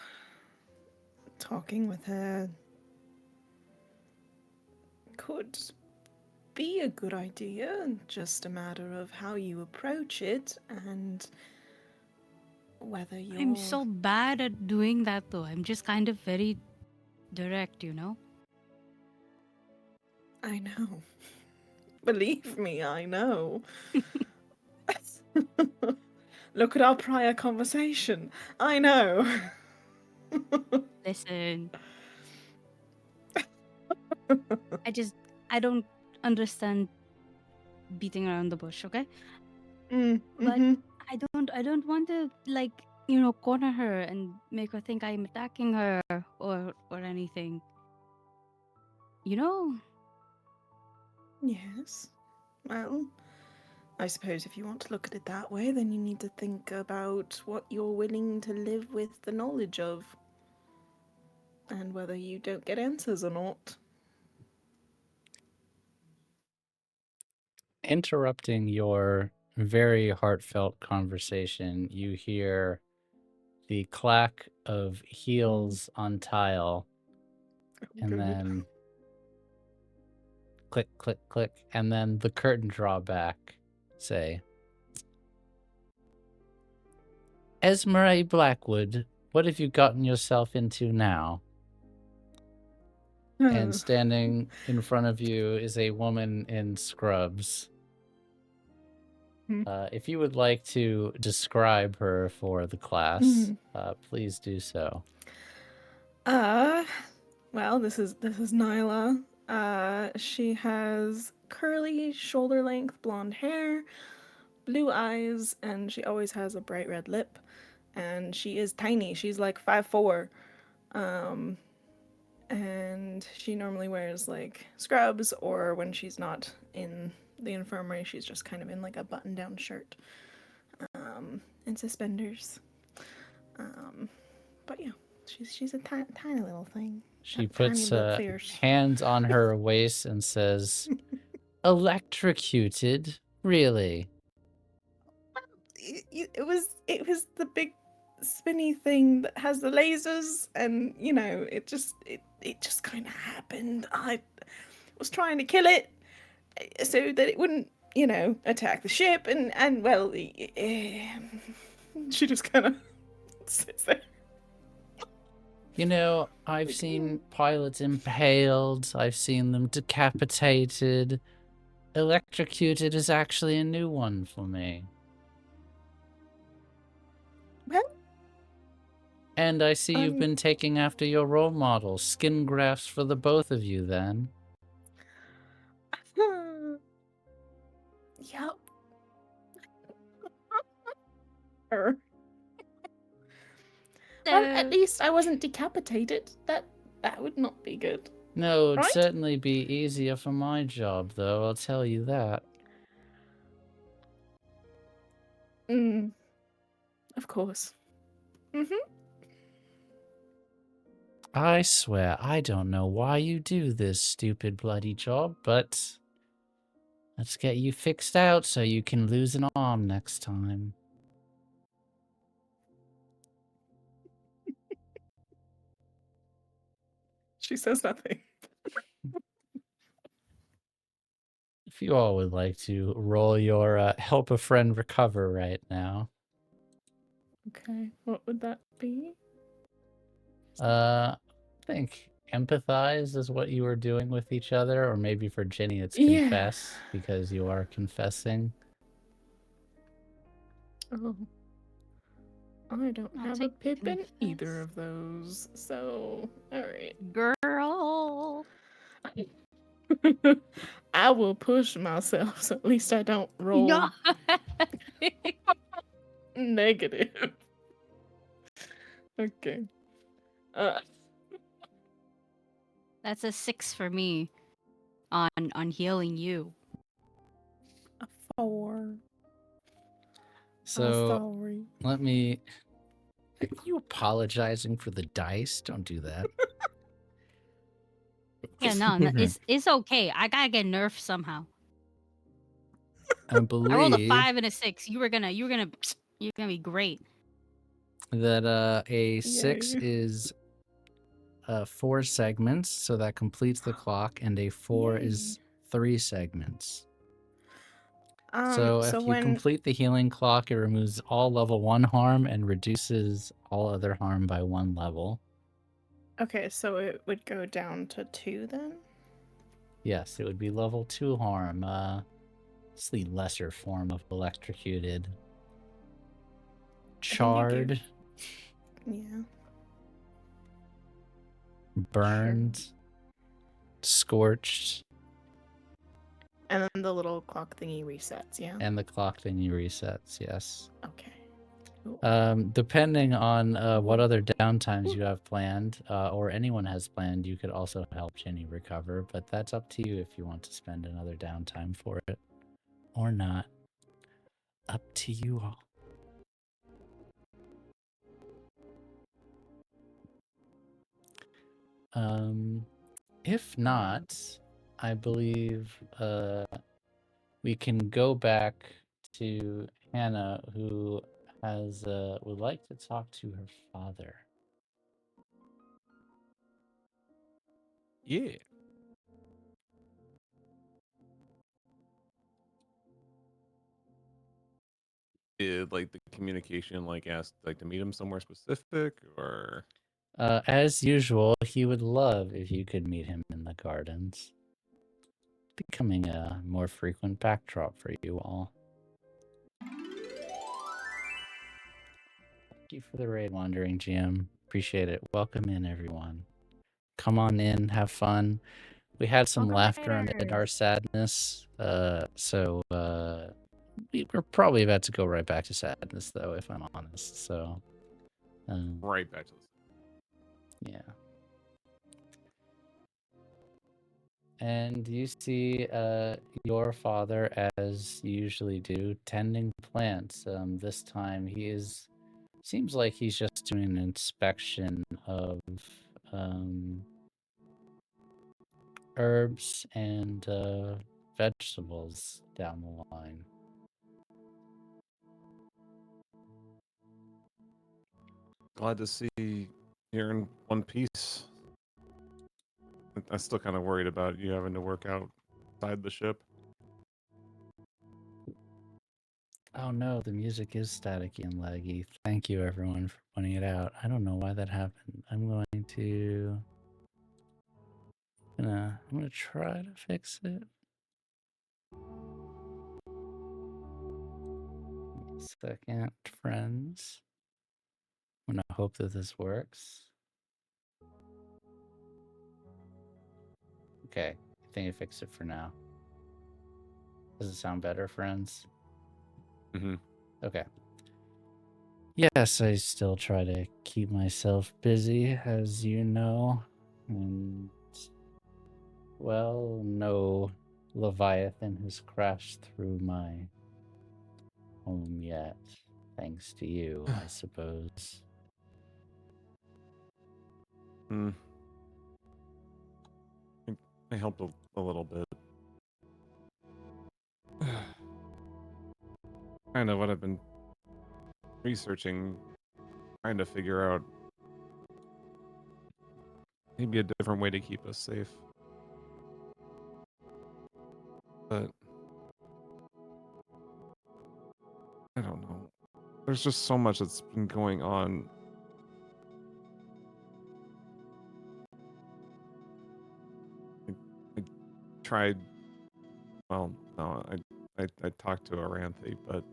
talking with her could be a good idea, just a matter of how you approach it and whether you're. I'm so bad at doing that though. I'm just kind of very direct, I know. Believe me, I know. Look at our prior conversation. I know. Listen. I don't understand beating around the bush, okay? Mm, But mm-hmm. I don't want to like corner her and make her think I'm attacking her or anything. You know? Yes. Well, I suppose if you want to look at it that way, then you need to think about what you're willing to live with the knowledge of. And whether you don't get answers or not. Interrupting your very heartfelt conversation, you hear the clack of heels on tile, and Good. then click, click, click, and then the curtain draw back. Say, Esmeray Blackwood, what have you gotten yourself into now? And standing in front of you is a woman in scrubs. If you would like to describe her for the class, please do so. Well, this is Nyla. She has curly, shoulder-length blonde hair, blue eyes, and she always has a bright red lip. And she is tiny. She's like 5'4". And she normally wears like scrubs, or when she's not in the infirmary, she's just kind of in like a button-down shirt and suspenders. But yeah, she's a tiny little thing. She Tiny puts but fierce. hands on her waist and says, "Electrocuted? Really?" It was the big spinny thing that has the lasers, and it just kind of happened. I was trying to kill it so that it wouldn't attack the ship, and well, she just kind of sits there. I've seen pilots impaled, I've seen them decapitated. Electrocuted is actually a new one for me. Well, and I see you've been taking after your role model. Skin grafts for the both of you, then. Yep. Well, at least I wasn't decapitated. That would not be good. No, it'd Right? certainly be easier for my job, though, I'll tell you that. Of course. I swear, I don't know why you do this stupid bloody job, but let's get you fixed out so you can lose an arm next time. She says nothing. If you all would like to roll your help a friend recover right now. Okay, what would that be? I think empathize is what you were doing with each other, or maybe for Jini it's Yeah. confess, because you are confessing. Oh. I don't I'll have a take pip in confess. either of those, so alright. Girl. I will push myself, so at least I don't roll No. negative. Okay. That's a 6 for me on healing you. A 4. So Sorry. let me... Are you apologizing for the dice? Don't do that. Yeah, no, it's okay. I gotta get nerfed somehow. I believe I rolled a 5 and a 6. You're gonna be great. that a 6 Yay. is 4 segments, so that completes the clock, and a 4 is 3 segments. So if you when complete the healing clock, it removes all level 1 harm and reduces all other harm by 1 level. okay, so it would go down to 2 then? Yes, it would be level 2 harm. It's the lesser form of electrocuted. Charred, Yeah. burned, scorched, And then the little clock thingy resets, yeah? and the clock thingy resets, yes. Okay. Depending on what other downtimes you have planned, or anyone has planned, you could also help Jini recover, but that's up to you if you want to spend another downtime for it or not. Up to you all. If not, I believe we can go back to Hannah, who has would like to talk to her father. Yeah. Did like the communication like asked like to meet him somewhere specific or As usual, he would love if you could meet him in the gardens. Becoming a more frequent backdrop for you all. Thank you for the raid, Wandering GM. Appreciate it. Welcome in, everyone. Come on in, have fun. We had some Welcome, laughter amid our raiders. sadness, so we're probably about to go right back to sadness, though, if I'm honest. So, right back to this? yeah. And you see your father, as you usually do, tending plants. This time seems like he's just doing an inspection of herbs and vegetables down the line. Glad to see you're in one piece. I'm still kind of worried about you having to work outside the ship. Oh no, the music is staticky and laggy. Thank you everyone for pointing it out. I don't know why that happened. I'm gonna try to fix it. Second, friends. I'm gonna hope that this works. Okay, I think I fixed it for now. Does it sound better, friends? Mm-hmm. Okay. Yes, I still try to keep myself busy, as you know. And, well, no Leviathan has crashed through my home yet. Thanks to you, I suppose. I helped a little bit. Kind of what I've been researching, trying to figure out maybe a different way to keep us safe. But I don't know. There's just so much that's been going on. I tried. Well, no, I talked to Aranthi, but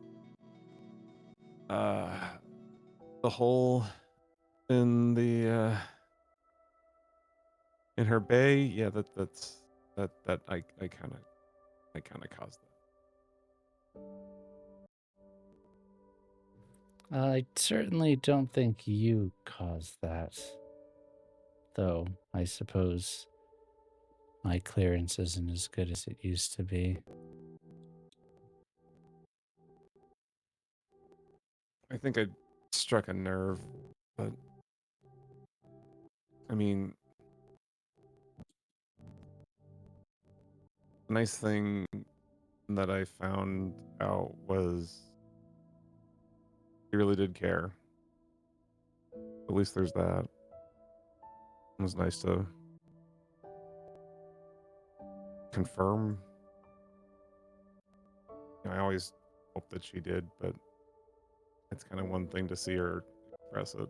the hole in the in her bay, yeah, that I kind of caused that. I certainly don't think you caused that. Though, I suppose my clearance isn't as good as it used to be. I think I struck a nerve, but I mean, the nice thing that I found out was he really did care. At least there's that. It was nice to confirm. You know, I always hoped that she did, but it's kind of one thing to see her express it.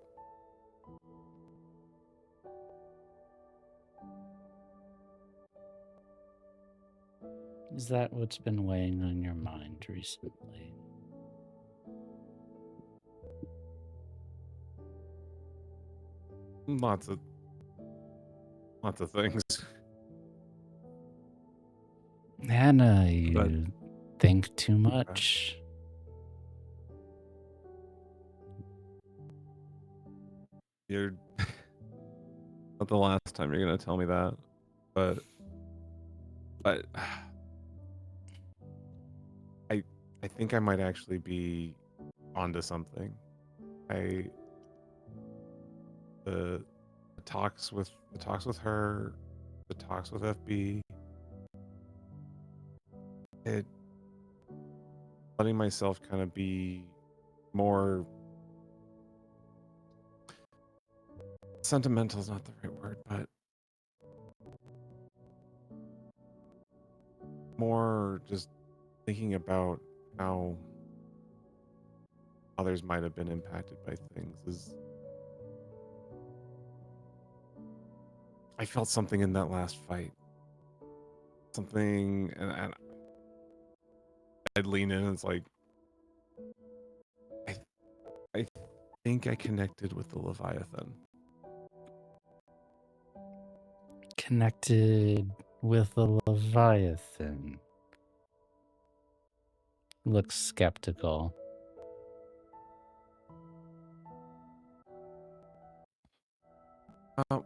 Is that what's been weighing on your mind recently? Lots of things. Hannah, you But think too much. You're not the last time you're gonna tell me that, but I I think I might actually be onto something. I the, the talks with her, the talks with FB, it letting myself kind of be more sentimental is not the right word, but more just thinking about how others might have been impacted by things is I felt something in that last fight. Something and I'd lean in and it's like I I think I connected with the Leviathan. Connected with the Leviathan. Looks skeptical. Um,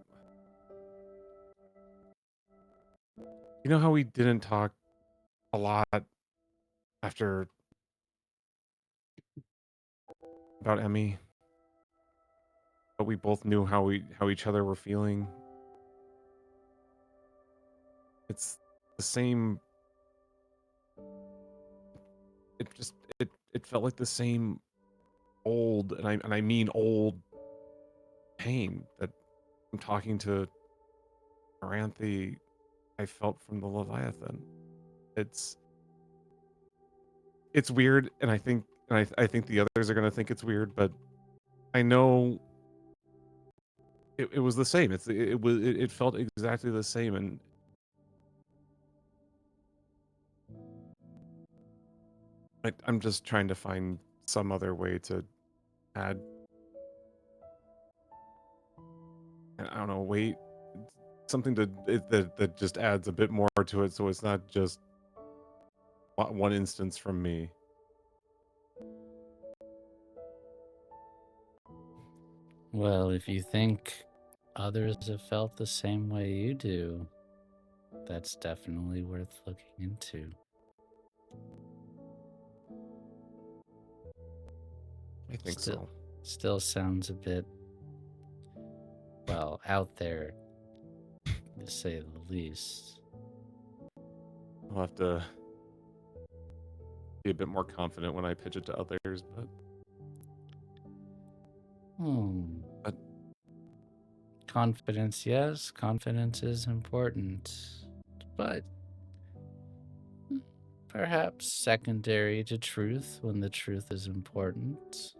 you know how we didn't talk a lot after about Emmy, but we both knew how each other were feeling. It's the same. It felt like the same old, and I mean old pain that I'm talking to Maranthe. I felt from the Leviathan. It's weird, and I think the others are gonna think it's weird, but I know it was the same. It felt exactly the same, and I'm just trying to find some other way to add. I don't know, weight, something that just adds a bit more to it, so it's not just one instance from me. Well, if you think others have felt the same way you do, that's definitely worth looking into. I think so. Still sounds a bit, well, out there, to say the least. I'll have to be a bit more confident when I pitch it to others, but But- Confidence, yes, confidence is important, but perhaps secondary to truth when the truth is important.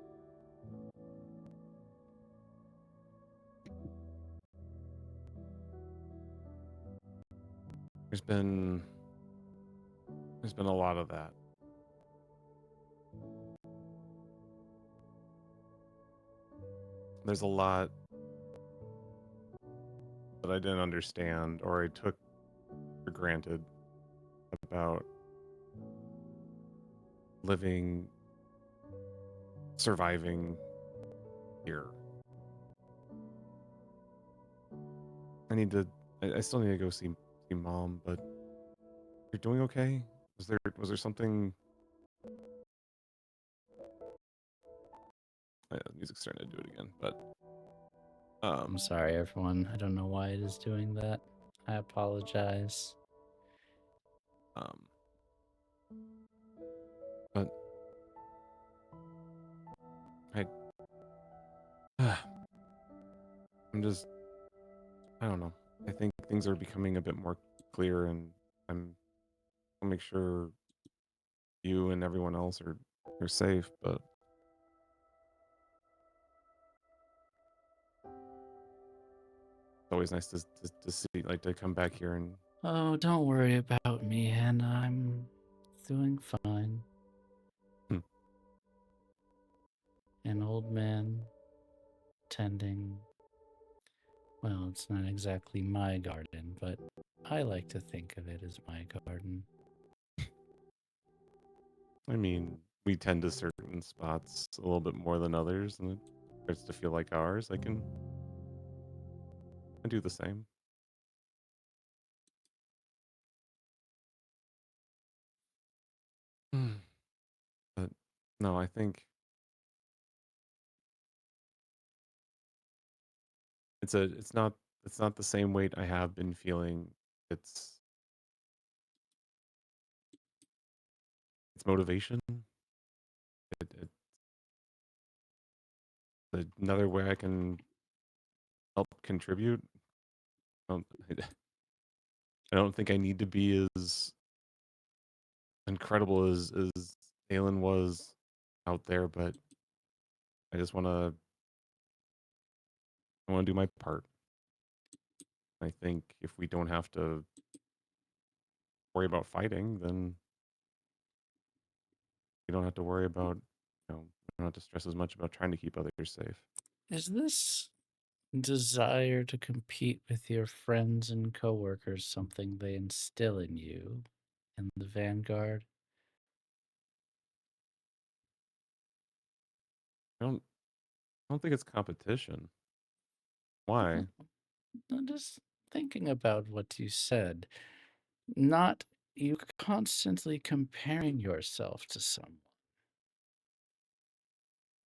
there's been a lot of that. There's a lot that I didn't understand or I took for granted about living, surviving here. I still need to go see mom, but you're doing okay? Was there something? Music's starting to do it again, but I'm sorry, everyone. I don't know why it is doing that. I apologize. But I don't know. I think things are becoming a bit more clear, and I'll make sure you and everyone else are safe. But it's always nice to see, like, to come back here and. Oh, don't worry about me, Hannah. I'm doing fine. An old man tending. Well, it's not exactly my garden, but I like to think of it as my garden. I mean, we tend to certain spots a little bit more than others, and it starts to feel like ours. I can I do the same. But no, I think it's not the same weight I have been feeling. It's it's motivation. It's another way I can help contribute. I don't, I don't think I need to be as incredible as Aylin was out there, but I just I want to do my part. I think if we don't have to worry about fighting, then we don't have to worry about, we don't have to stress as much about trying to keep others safe. Is this desire to compete with your friends and coworkers something they instill in you in the Vanguard? I don't think it's competition. Why? I'm just thinking about what you said. Not you constantly comparing yourself to someone.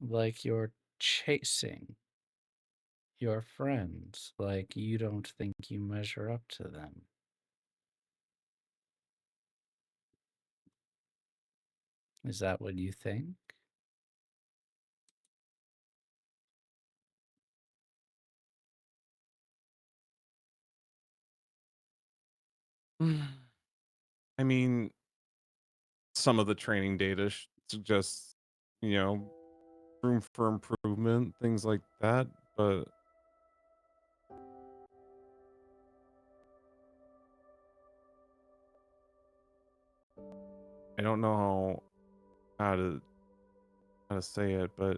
Like you're chasing your friends, like you don't think you measure up to them. Is that what you think? I mean, some of the training data suggests, you know, room for improvement, things like that. But I don't know how to say it, but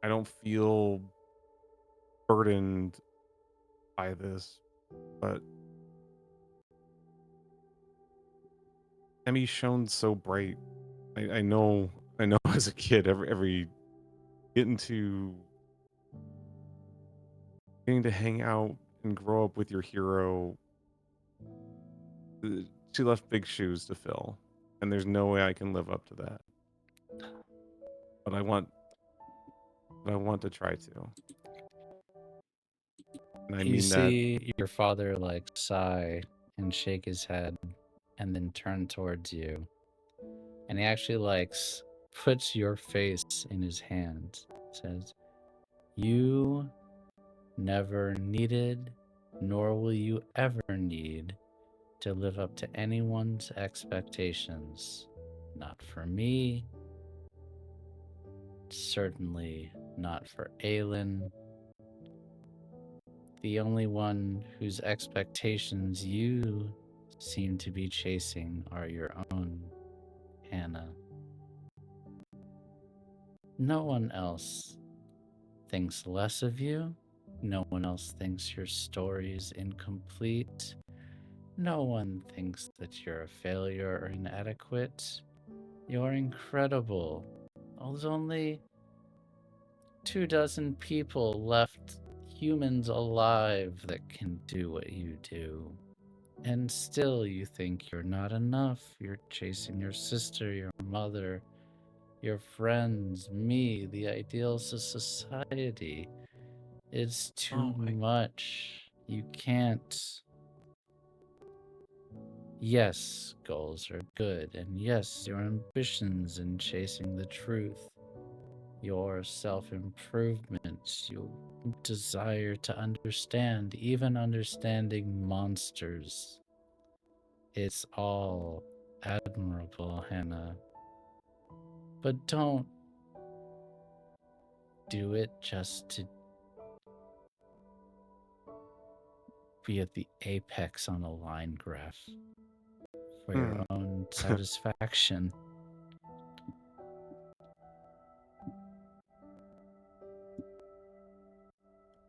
I don't feel burdened by this. But Emmy's shown so bright. I know as a kid, every getting to hang out and grow up with your hero, she left big shoes to fill, and there's no way I can live up to that. But I want to try to. And I You mean that. see your father like sigh and shake his head and then turn towards you. And he actually puts your face in his hands. Says, "You never needed, nor will you ever need, to live up to anyone's expectations. Not for me, certainly not for Aylin. The only one whose expectations you seem to be chasing are your own, Hannah. No one else thinks less of you. No one else thinks your story is incomplete. No one thinks that you're a failure or inadequate. You're incredible. There's only 24 people left, humans alive, that can do what you do. And still you think you're not enough. You're chasing your sister, your mother, your friends, me, the ideals of society. It's too much. You can't. Yes, goals are good, and yes, your ambitions in chasing the truth, your self-improvement, your desire to understand, even understanding monsters. It's all admirable, Hannah. But don't do it just to be at the apex on a line graph for your own satisfaction.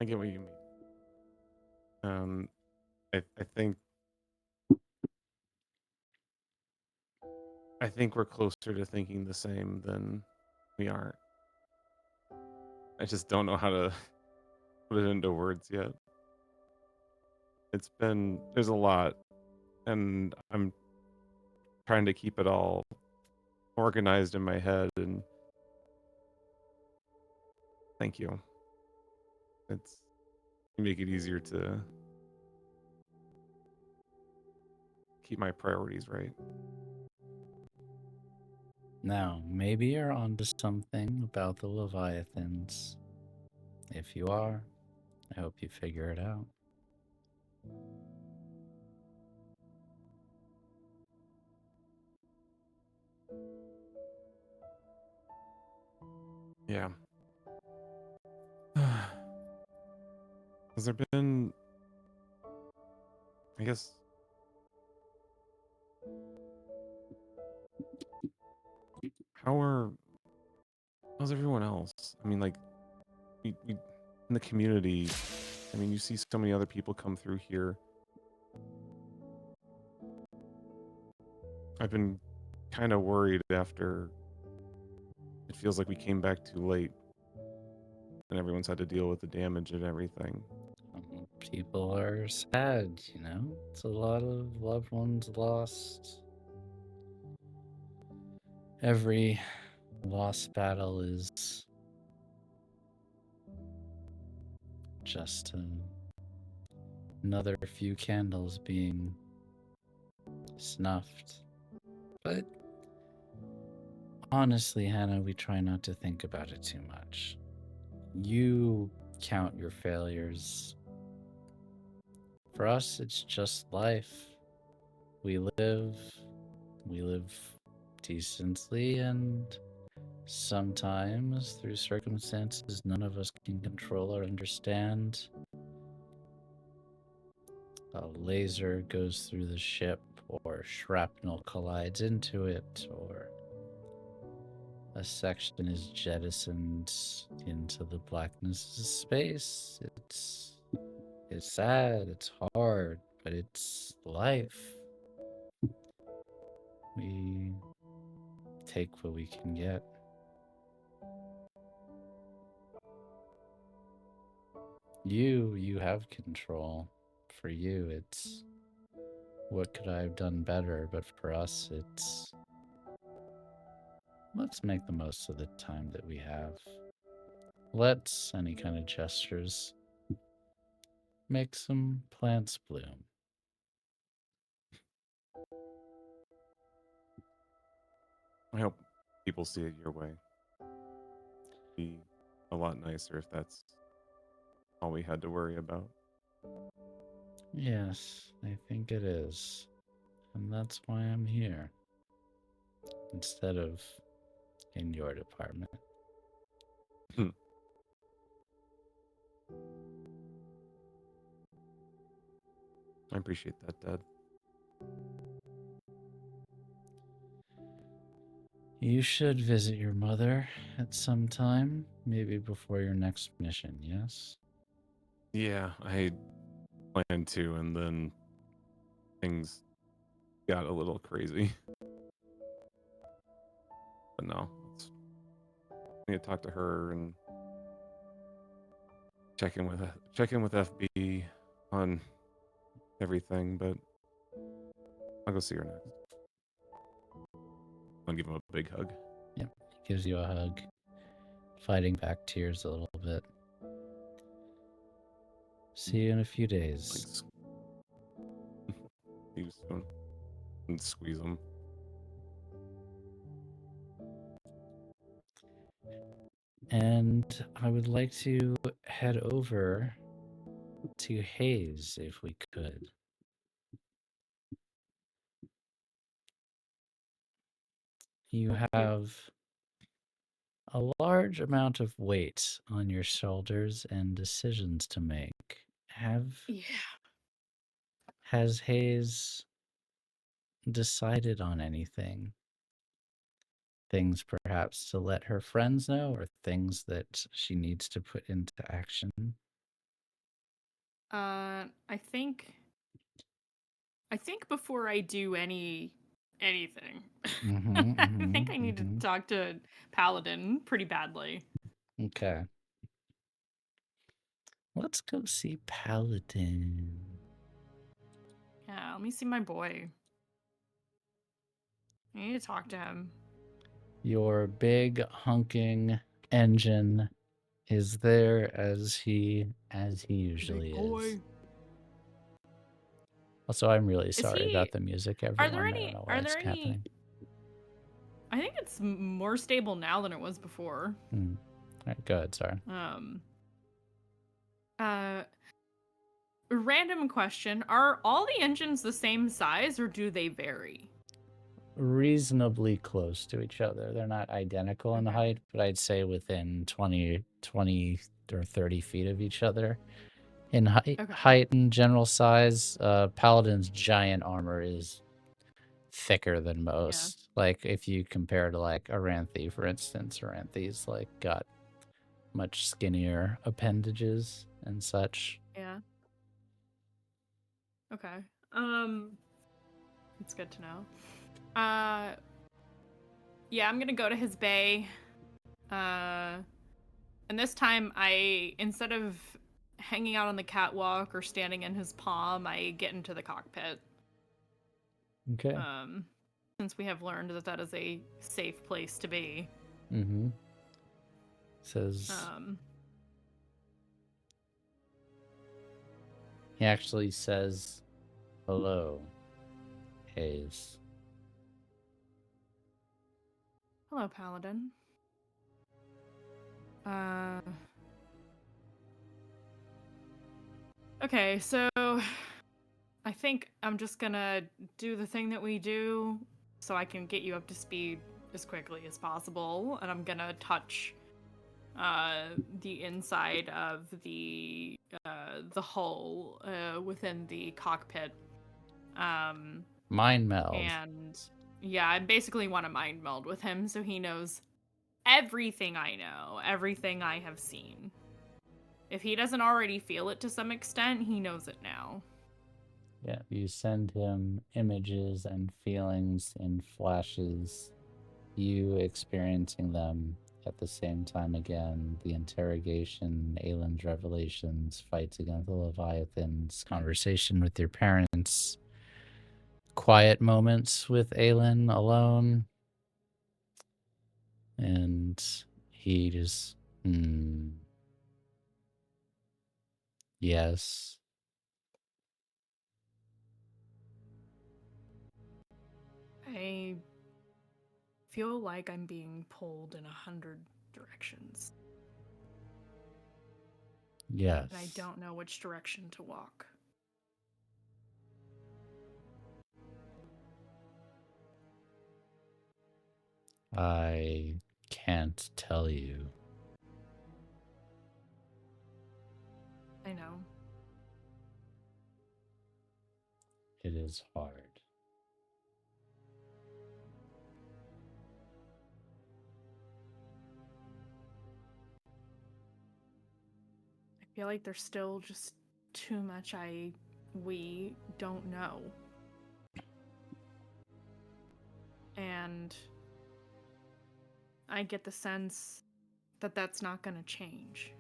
I get what you mean. I think we're closer to thinking the same than we aren't. I just don't know how to put it into words yet. There's a lot, and I'm trying to keep it all organized in my head, and thank you. You make it easier to keep my priorities right. Now, maybe you're onto something about the Leviathans. If you are, I hope you figure it out. Yeah. Has there been, I guess, how's everyone else? I mean, like, in the community, I mean, you see so many other people come through here. I've been kind of worried after it feels like we came back too late and everyone's had to deal with the damage and everything. People are sad, you know? It's a lot of loved ones lost. Every lost battle is just another few candles being snuffed. But honestly, Hannah, we try not to think about it too much. You count your failures. For us, it's just life. We live decently, and sometimes, through circumstances none of us can control or understand, a laser goes through the ship, or shrapnel collides into it, or a section is jettisoned into the blackness of space. It's sad, it's hard, but it's life. We take what we can get. You have control. For you, it's what could I have done better, but for us, it's let's make the most of the time that we have. Let's, any kind of gestures, make some plants bloom. I hope people see it your way. Be a lot nicer if that's all we had to worry about. Yes, I think it is. And that's why I'm here. Instead of in your department. I appreciate that, Dad. You should visit your mother at some time, maybe before your next mission, yes? Yeah, I planned to, and then things got a little crazy. But no, I need to talk to her and check in with FB on everything. But I'll go see her next. I'll give him a big hug. Yep, he gives you a hug, fighting back tears a little bit. See you in a few days. You just go and squeeze him. And I would like to head over to Haze if we could. You have a large amount of weight on your shoulders and decisions to make. Has Haze decided on anything? Things perhaps to let her friends know, or things that she needs to put into action? I think before I do anything, I think I need to talk to Paladin pretty badly. Okay. Let's go see Paladin. Yeah, let me see my boy. I need to talk to him. Your big honking engine is there as he usually is. Also, I'm really sorry he- about the music, everyone. there I any- don't know why are it's there any- happening. I think it's more stable now than it was before. All right, go ahead, sorry. Random question. Are all the engines the same size or do they vary? Reasonably close to each other. They're not identical in Okay. height, but I'd say within 20 or 30 feet of each other. In height and general size, Paladin's giant armor is thicker than most. Like, if you compare to, like, Aranthi, for instance, Aranthi's, like, got much skinnier appendages and such. Yeah. Okay. It's good to know. Yeah, I'm gonna go to his bay. And this time instead of hanging out on the catwalk or standing in his palm, I get into the cockpit. Okay. Since we have learned that that is a safe place to be. Says he actually says hello, Haze. Hello, Paladin. Okay, so I think I'm just gonna do the thing that we do so I can get you up to speed as quickly as possible, and I'm gonna touch the inside of the hull within the cockpit. Mind meld. And yeah, I basically want to mind meld with him so he knows everything I know, everything I have seen. If he doesn't already feel it to some extent, he knows it now. Yeah, you send him images and feelings in flashes, you experiencing them at the same time again. The interrogation, Aylin's revelations, fights against the Leviathans, conversation with your parents, quiet moments with Aylin alone. And he just, yes. I feel like I'm being pulled in 100 directions. Yes. And I don't know which direction to walk. I can't tell you. I know. It is hard. I feel like there's still just too much we don't know. And I get the sense that that's not going to change.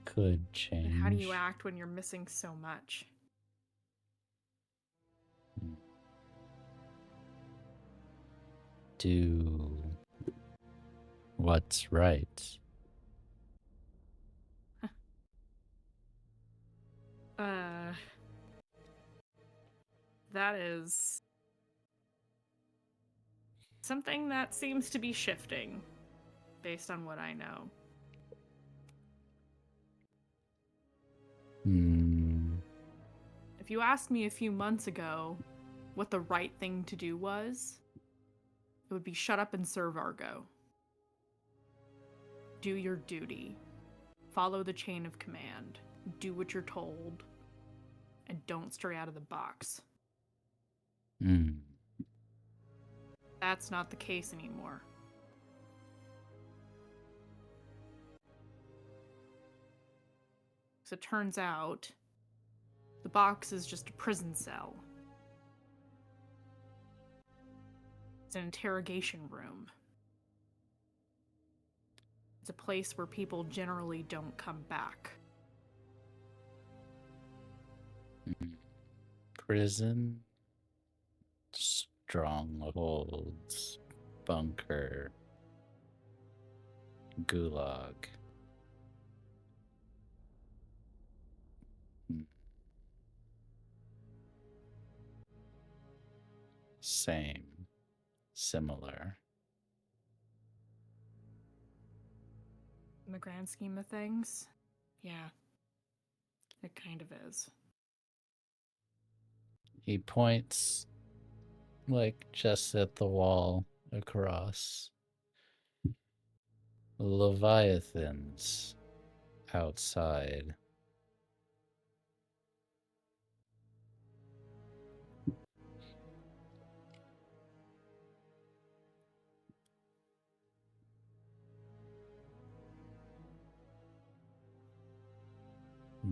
Could change. And how do you act when you're missing so much? Do what's right. That is something that seems to be shifting based on what I know. If you asked me a few months ago what the right thing to do was, it would be shut up and serve Argo. Do your duty. Follow the chain of command. Do what you're told. And don't stray out of the box. That's not the case anymore. So it turns out, the box is just a prison cell. It's an interrogation room. It's a place where people generally don't come back. Prison, strongholds, bunker, gulag. Same, similar. In the grand scheme of things, yeah, it kind of is. He points, like, just at the wall across. Leviathans outside.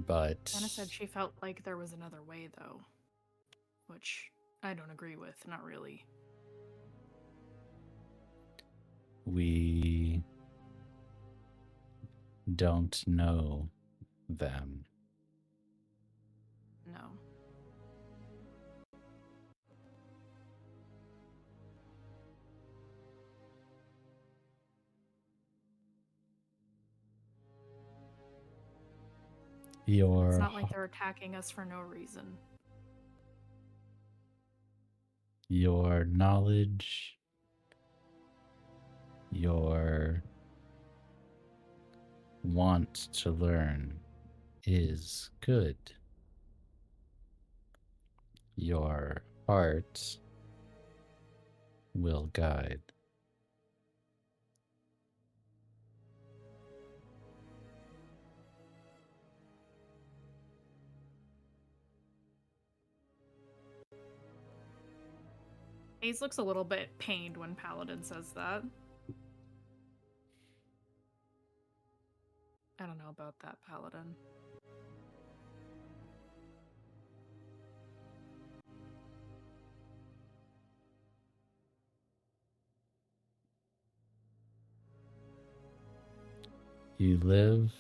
But Anna said she felt like there was another way, though. Which I don't agree with, not really. we don't know them. No. Your It's not like they're attacking us for no reason. your knowledge, your want to learn is good. Your heart will guide. Haze looks a little bit pained when Paladin says that. I don't know about that, Paladin. You live,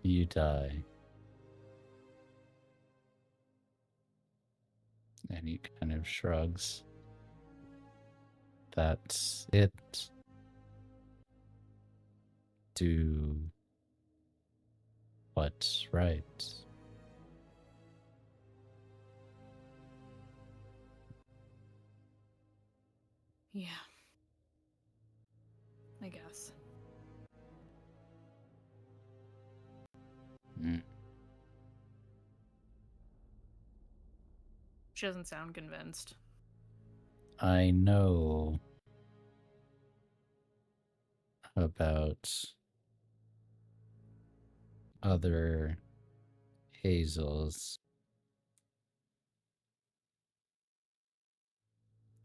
you die. And he kind of shrugs. That's it. Do what's right. Yeah. I guess. Mm. She doesn't sound convinced. I know about other Hazels.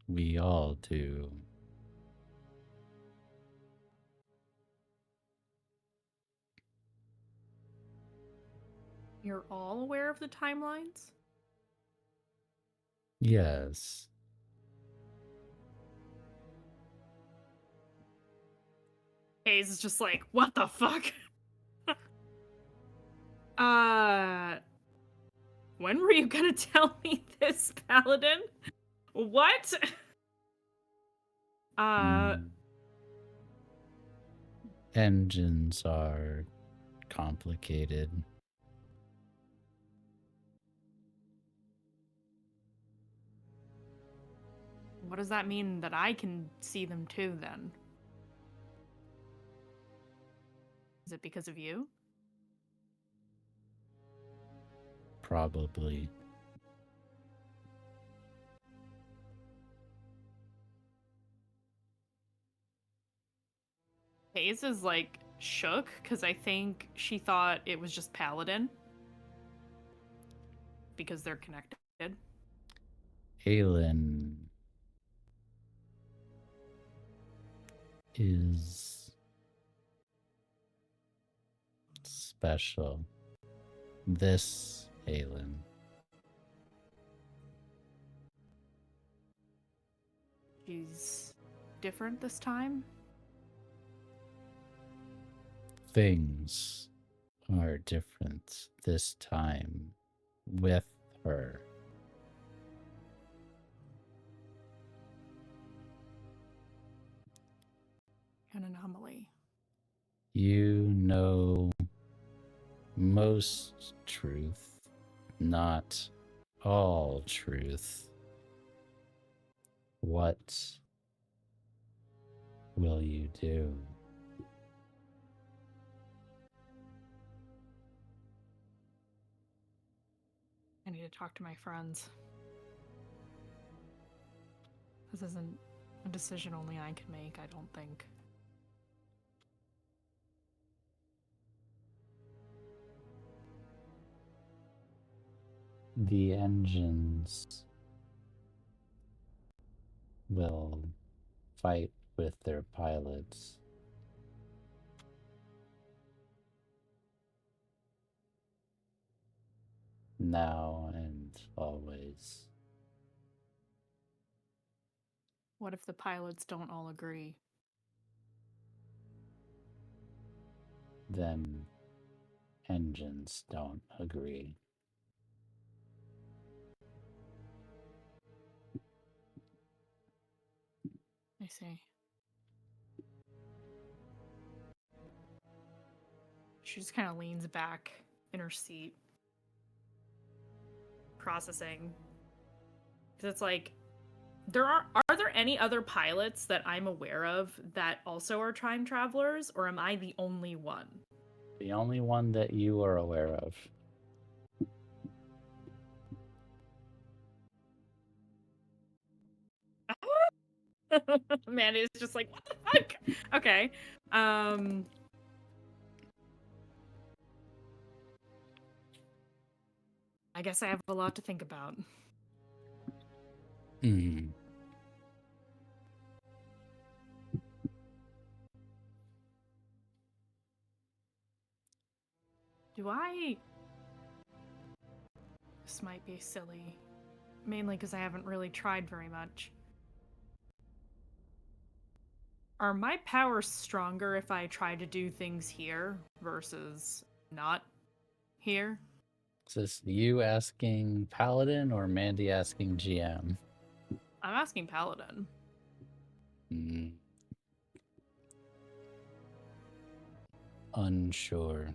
We all do. You're all aware of the timelines? Yes. Haze is just like, what the fuck? When were you gonna tell me this, Paladin? What? Mm. Engines are complicated. What does that mean that I can see them too, then? Is it because of you? Probably. Haze is like shook because I think she thought it was just Paladin. Because they're connected. Aylin is special. This Aylin. She's different this time. Things are different this time with her. An anomaly. You know most truth, not all truth. What will you do? I need to talk to my friends. This isn't a decision only I can make, I don't think. The engines will fight with their pilots. Now and always. What if the pilots don't all agree? Then engines don't agree. I see. She just kind of leans back in her seat, processing. Because it's like, are there any other pilots that I'm aware of that also are time travelers, or am I the only one? The only one that you are aware of. Mandy is just like, what the fuck? Okay. I guess I have a lot to think about. Hmm. This might be silly. Mainly because I haven't really tried very much. Are my powers stronger if I try to do things here versus not here? Is this you asking Paladin or Mandy asking GM? I'm asking Paladin. Unsure.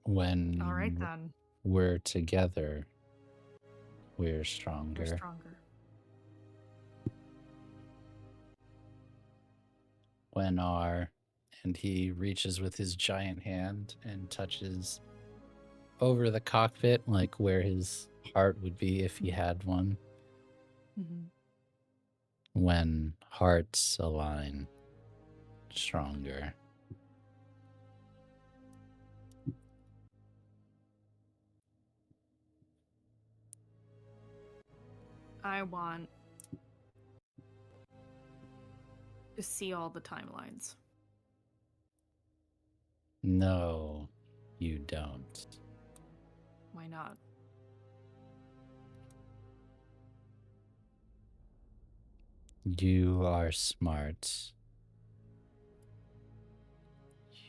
When All right, then. we're together, we're stronger. You're stronger. When and he reaches with his giant hand and touches over the cockpit, like where his heart would be if he had one. Mm-hmm. When hearts align, stronger. I want to see all the timelines. No, you don't. Why not? You are smart.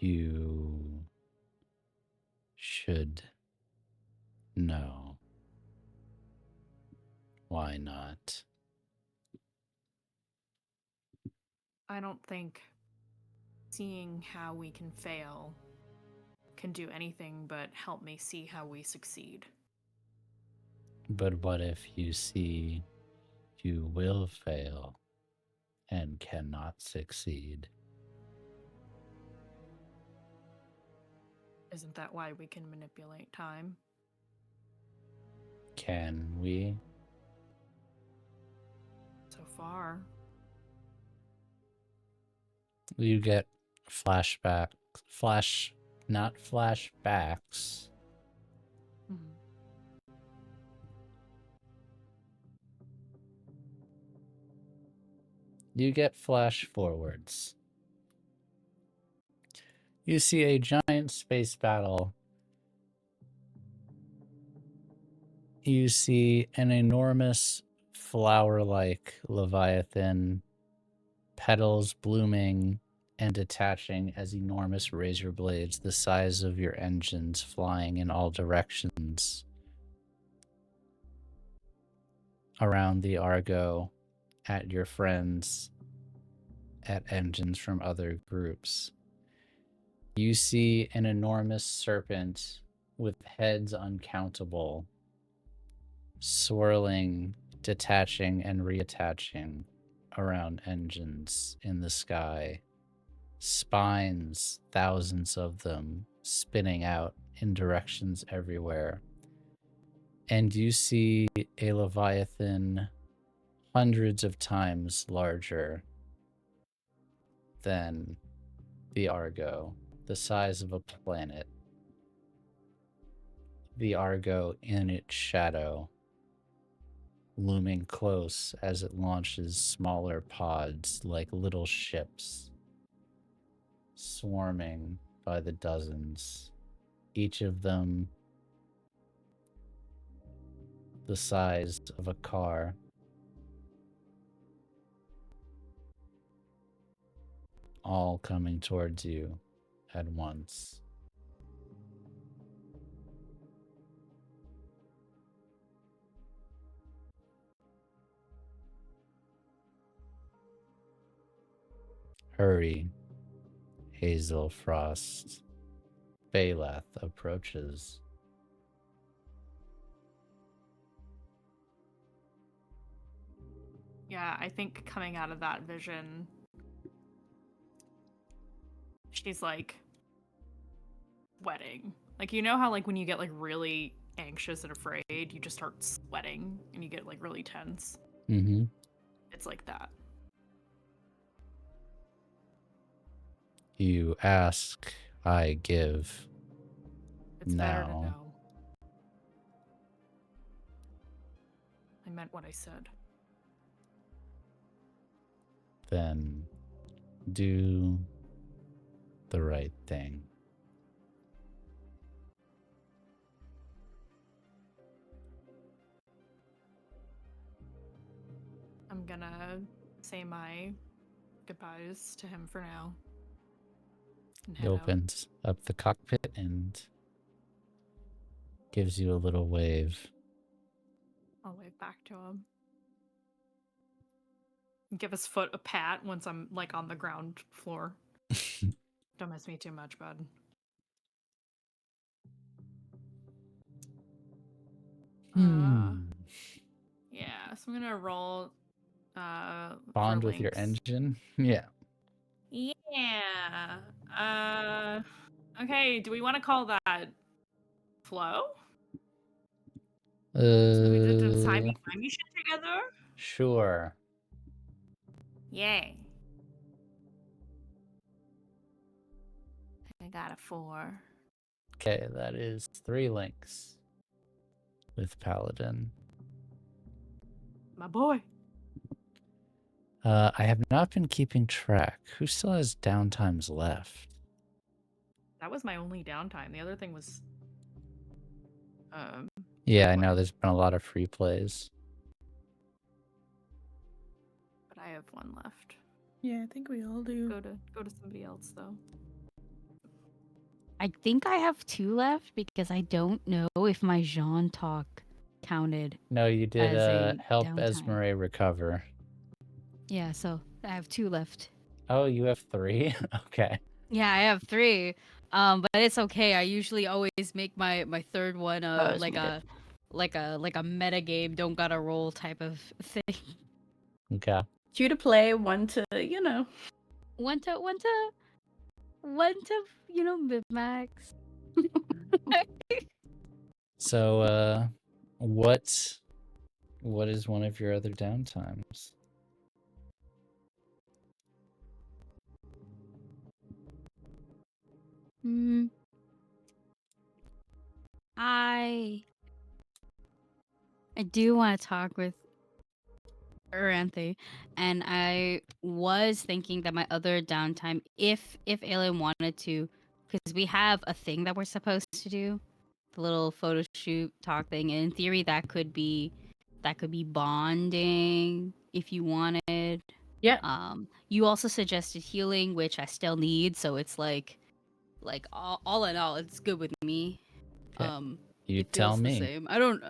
You should know. Why not? I don't think seeing how we can fail can do anything but help me see how we succeed. But what if you see you will fail and cannot succeed? Isn't that why we can manipulate time? Can we? So far. You get not flashbacks. Mm-hmm. You get flash forwards. You see a giant space battle. You see an enormous flower-like Leviathan petals blooming and detaching as enormous razor blades the size of your engines flying in all directions around the Argo, at your friends, at engines from other groups. You see an enormous serpent with heads uncountable, swirling, detaching, and reattaching around engines in the sky. Spines, thousands of them, spinning out in directions everywhere. And you see a Leviathan hundreds of times larger than the Argo, the size of a planet. The Argo in its shadow, looming close as it launches smaller pods like little ships, swarming by the dozens, each of them the size of a car. All coming towards you at once. Hurry, Hazel Frost. Balath approaches. Yeah, I think coming out of that vision, she's like sweating. Like, you know how like when you get like really anxious and afraid, you just start sweating and you get like really tense? Mm-hmm. It's like that. You ask, I give. It's better to Now. know. I meant what I said. Then do the right thing. I'm gonna say my goodbyes to him for now. And He head out. opens up the cockpit and gives you a little wave. I'll wave back to him. Give his foot a pat once I'm like on the ground floor. Don't miss me too much, bud. Yeah, so I'm gonna roll Bond for with your links. engine? Yeah. Yeah. Okay, do we want to call that flow? So we did the timey-wimey shit together? Sure. Yay. I got a 4. Okay, that is 3 links with Paladin. My boy. I have not been keeping track. Who still has downtimes left? That was my only downtime. The other thing was Yeah, I know what? there's been a lot of free plays. But I have 1 left. Yeah, I think we all do. Go to somebody else though. I think I have 2 left because I don't know if my Jean talk counted. No, you did As a help downtime. Esmeray recover. Yeah, so I have 2 left. Oh, you have 3? Okay. Yeah, I have 3. But it's okay. I usually always make my third one it's like a meta game, don't gotta roll type of thing. Okay. 2 to play, 1 to, you know. One to mid-max. So, what is one of your other downtimes? I do want to talk with Aranthe, and I was thinking that my other downtime, if Aylin wanted to, because we have a thing that we're supposed to do, the little photo shoot talk thing. And in theory, that could be bonding if you wanted. Yeah. You also suggested healing, which I still need, so it's like all in all, it's good with me. Okay. You It tell feels the me. same. I don't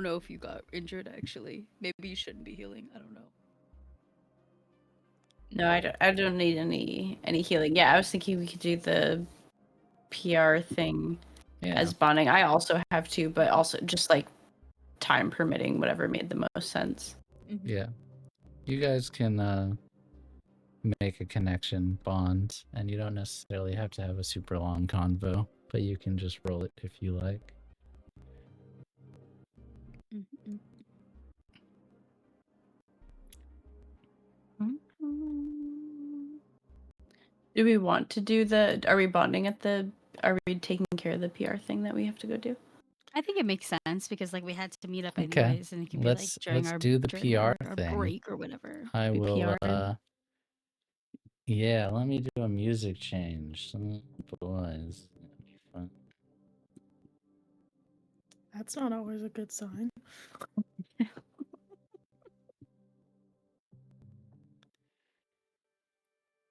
know if you got injured actually. Maybe you shouldn't be healing. I don't know. No, I don't need any healing. Yeah, I was thinking we could do the PR thing Yeah. as bonding. I also have to, but also just like time permitting, whatever made the most sense. Yeah. You guys can make a connection bond, and you don't necessarily have to have a super long convo, but you can just roll it if you like. Mhm. Do we want to do the? Are we bonding at the? Are we taking care of the PR thing that we have to go do? I think it makes sense because like we had to meet up Okay. anyways, and it can be like Let's during our do the during PR our thing. break or whatever. I We will PR. yeah, let me do a music change. Boys. That'd be fun. That's not always a good sign.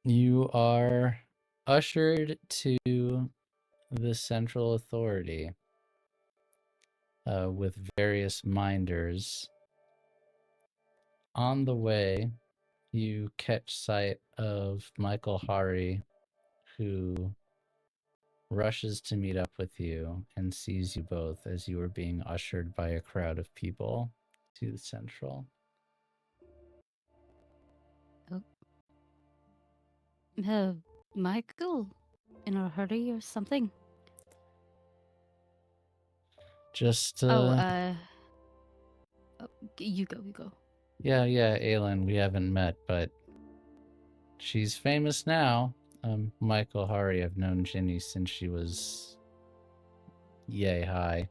You are ushered to the central authority with various minders. On the way, you catch sight of Michael Hari, who rushes to meet up with you and sees you both as you are being ushered by a crowd of people to the central. Michael, in a hurry or something? Just You go. yeah, Aylin, we haven't met, but she's famous now. Michael Hari, I've known Jini since she was yay high.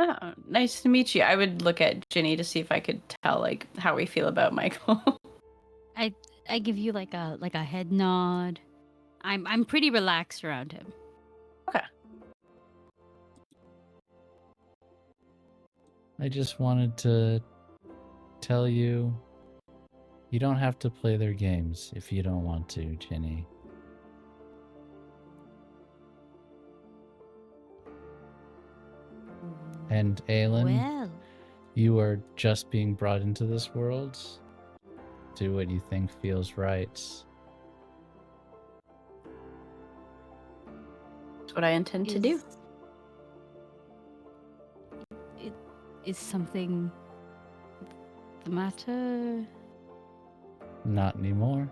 Oh, nice to meet you. I would look at Jini to see if I could tell like how we feel about Michael. I give you like a head nod. I'm pretty relaxed around him. Okay. I just wanted to tell you, you don't have to play their games if you don't want to, Jini. And Aylin, Well, you are just being brought into this world. Do what you think feels right. That's what I intend to do. Is something the matter? Not anymore.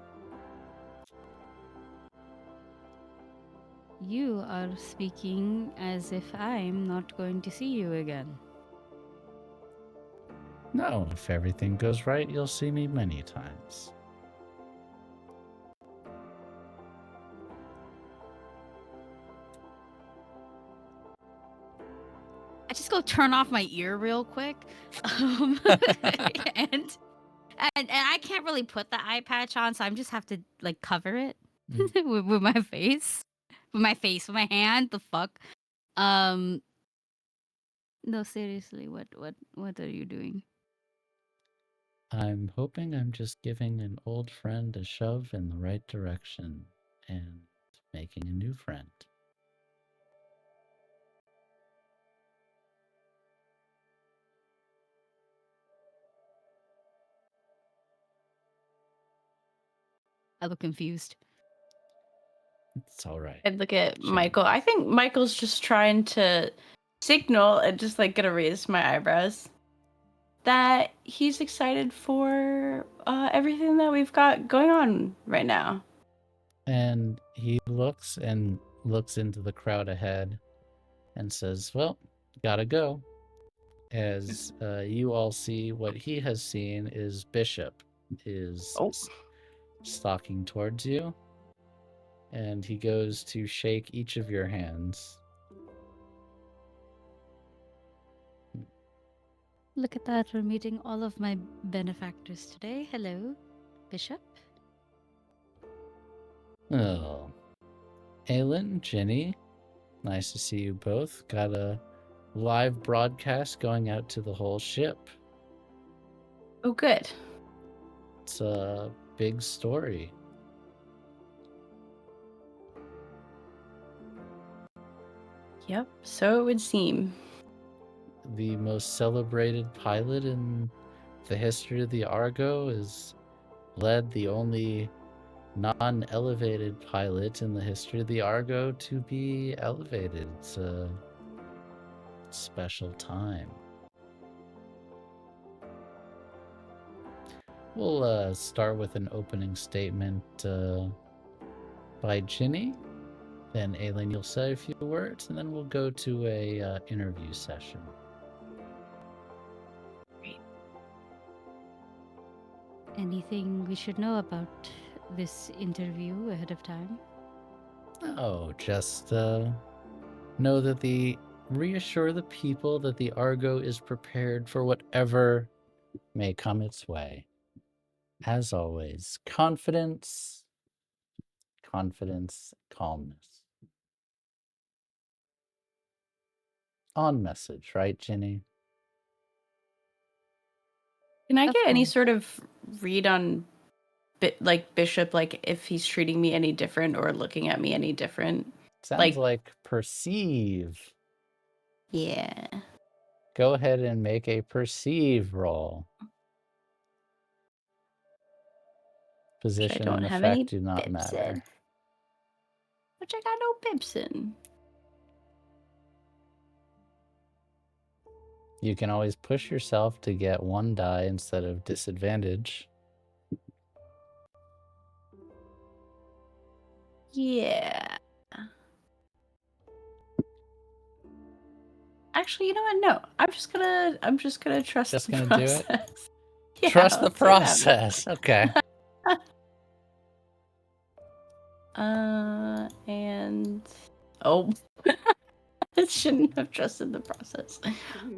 You are speaking as if I'm not going to see you again. No, if everything goes right, you'll see me many times. I just go turn off my ear real quick, and I can't really put the eye patch on, so I just have to like cover it with my face, with my hand. The fuck. No, seriously, what are you doing? I'm hoping I'm just giving an old friend a shove in the right direction and making a new friend. I look confused. It's all right. I'd look at Sure. Michael. I think Michael's just trying to signal and just like gonna raise my eyebrows that he's excited for everything that we've got going on right now. And he looks into the crowd ahead and says, well, gotta go. As you all see, what he has seen is Bishop is stalking towards you. And he goes to shake each of your hands. Look at that, we're meeting all of my benefactors today. Hello, Bishop. Oh. Aylin, Jini, nice to see you both. Got a live broadcast going out to the whole ship. Oh, good. big story. Yep, so it would seem. The most celebrated pilot in the history of the Argo has led the only non-elevated pilot in the history of the Argo to be elevated. It's a special time. We'll start with an opening statement by Jini. Then Aylin, you'll say a few words, and then we'll go to a interview session. Anything we should know about this interview ahead of time? Oh, just know that reassure the people that the Argo is prepared for whatever may come its way. As always, confidence, calmness. On message, right, Jini? Can I Of get any course. sort of read on Bishop, like if he's treating me any different or looking at me any different? Sounds like perceive. Yeah. Go ahead and make a perceive roll. Position don't and have any effect do not bibs matter. in. Which I got no bibs in. You can always push yourself to get 1 die instead of disadvantage. Yeah. Actually, you know what? No, I'm just gonna trust Just the gonna do process. it? Yeah, Trust the I'll say that. process. Okay. And oh, I shouldn't have trusted the process.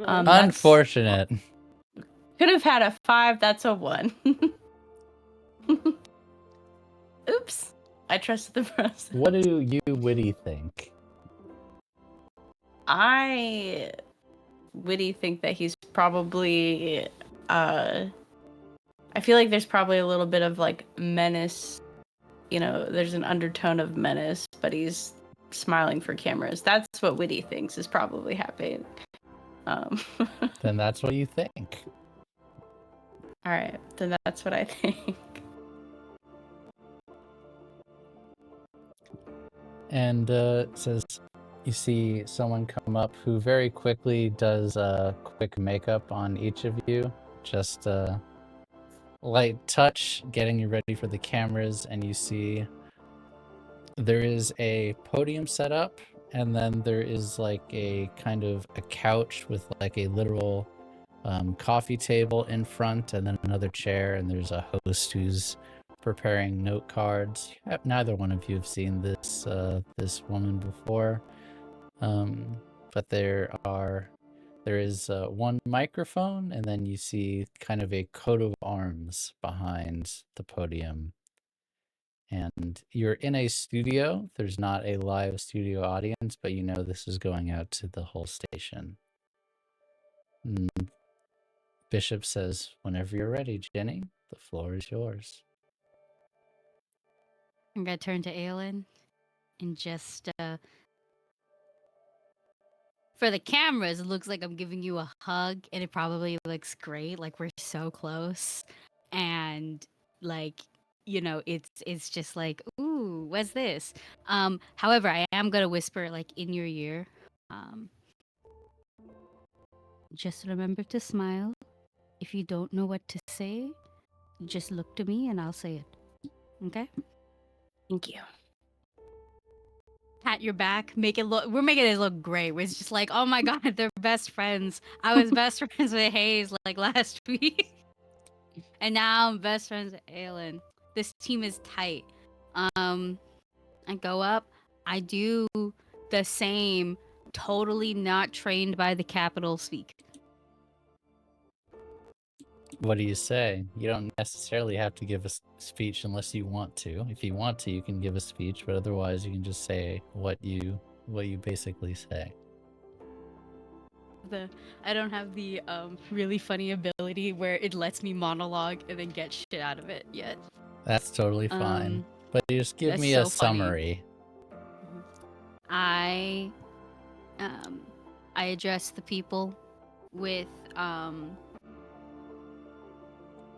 Unfortunate. Could have had a 5. That's a 1. Oops. I trusted the process. What do you, Witty, think? I think that he's probably I feel like there's probably a little bit of like menace, you know, there's an undertone of menace, but he's smiling for cameras. That's what Witty thinks is probably happening. Then that's what you think. All right, then that's what I think. And it says you see someone come up who very quickly does a quick makeup on each of you. Just a light touch, getting you ready for the cameras, and you see there is a podium set up, and then there is like a kind of a couch with like a literal coffee table in front, and then another chair, and there's a host who's preparing note cards. Neither one of you have seen this this woman before, but there is one microphone, and then you see kind of a coat of arms behind the podium. And you're in a studio. There's not a live studio audience, but you know this is going out to the whole station. Bishop says, whenever you're ready, Jenny, the floor is yours. I'm gonna turn to Aylin and just for the cameras, it looks like I'm giving you a hug, and it probably looks great. Like we're so close, and like you know, it's just like, ooh, what's this? However, I am gonna whisper like in your ear. Just remember to smile. If you don't know what to say, just look to me and I'll say it. Okay? Thank you. Pat your back, we're making it look great. It's just like, oh my god, they're best friends. I was best friends with Haze like last week. And now I'm best friends with Aylin. This team is tight. I go up, I do the same, totally not trained by the capital speak. What do you say? You don't necessarily have to give a speech unless you want to. If you want to, you can give a speech, but otherwise you can just say what you basically say. I don't have the really funny ability ability where it lets me monologue and then get shit out of it yet. That's totally fine. But you just give that's me a so funny. summary. I address the people with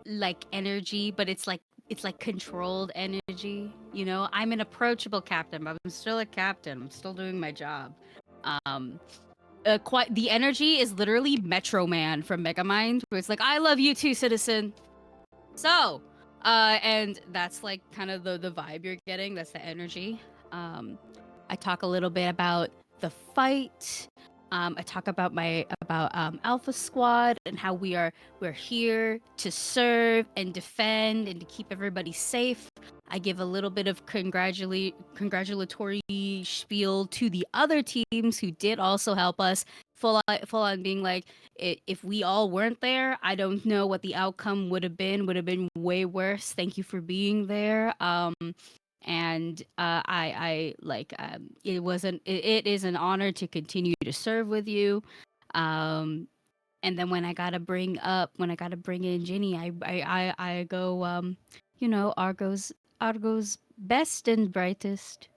like energy, but it's like controlled energy. You know, I'm an approachable captain, but I'm still a captain. I'm still doing my job. Quite the energy is literally Metro Man from Megamind, where it's like, I love you too, citizen. So, and that's like kind of the vibe you're getting. That's the energy. I talk a little bit about the fight. I talk about Alpha Squad and how we're here to serve and defend and to keep everybody safe. I give a little bit of congratulatory spiel to the other teams who did also help us. Full on being like, if we all weren't there, I don't know what the outcome would have been. Would have been way worse. Thank you for being there. And it is an honor to continue to serve with you. And then when I gotta bring in Jini, I go Argo's best and brightest.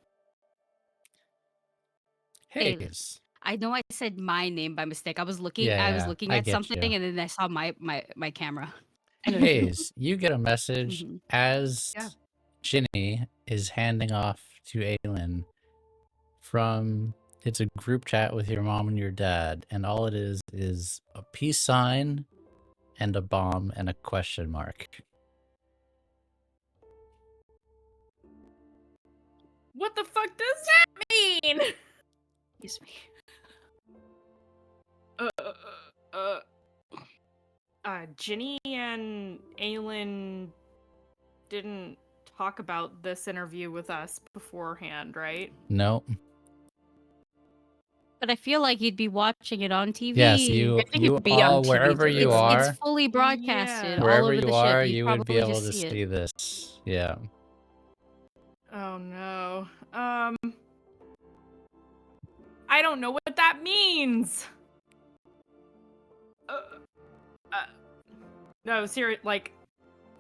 Aylin. Haze. I know I said my name by mistake. I was looking Yeah, I at get something you. and then I saw my camera. Haze, you get a message Mhm. as Yeah. Jini is handing off to Aylin from it's a group chat with your mom and your dad, and all it is a peace sign and a bomb and a question mark. What the fuck does that mean? Excuse me. Jini and Aylin didn't talk about this interview with us beforehand, right? Nope. But I feel like you'd be watching it on TV. Yes, I you think it'd be on all TV wherever too. you It's are, fully broadcasted all wherever over you the are, ship. you would be probably able just to see it. see this. Yeah. Oh no. I don't know what that means. No, seriously, like,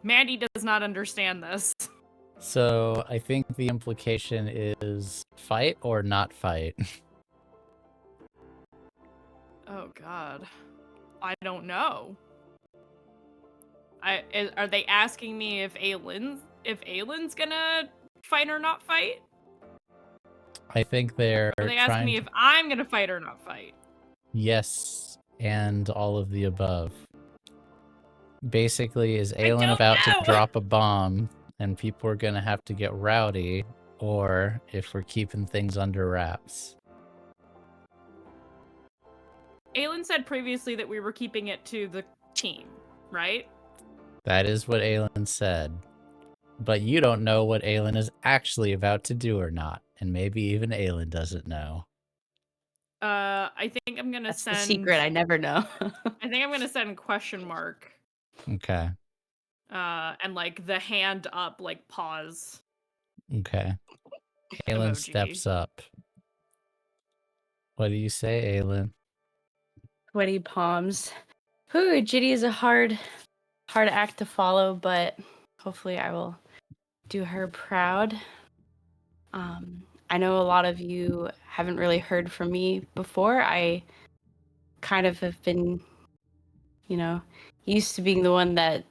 Mandy does not understand this. So I think the implication is fight or not fight. Oh god. I don't know. Are they asking me if Aylin's gonna fight or not fight? I think they're Are they asking trying me to... if I'm gonna fight or not fight? Yes, and all of the above. Basically, is I Aylin don't about know! to drop a bomb and people are gonna have to get rowdy, or if we're keeping things under wraps? Aylin said previously that we were keeping it to the team, right? That is what Aylin said. But you don't know what Aylin is actually about to do or not, and maybe even Aylin doesn't know. I think I'm gonna That's send... the secret. I never know. I think I'm gonna send question mark. Okay. And like the hand up, like pause. Okay. Aylin Emoji. steps up. What do you say, Aylin? Sweaty palms. Whew, Jini is a hard act to follow, but hopefully I will do her proud. I know a lot of you haven't really heard from me before. I kind of have been, used to being the one that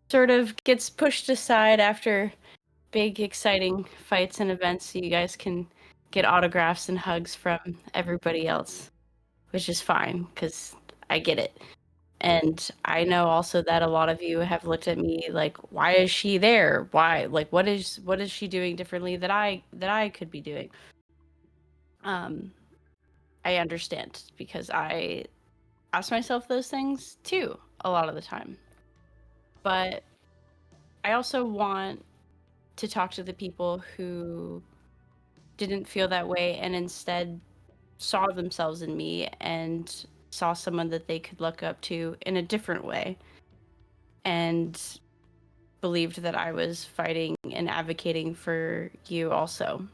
sort of gets pushed aside after big, exciting fights and events so you guys can get autographs and hugs from everybody else, which is fine because I get it. And I know also that a lot of you have looked at me like, why is she there? Why? Like, what is she doing differently that I could be doing? I understand because I ask myself those things too a lot of the time. But I also want to talk to the people who didn't feel that way and instead saw themselves in me and saw someone that they could look up to in a different way and believed that I was fighting and advocating for you also,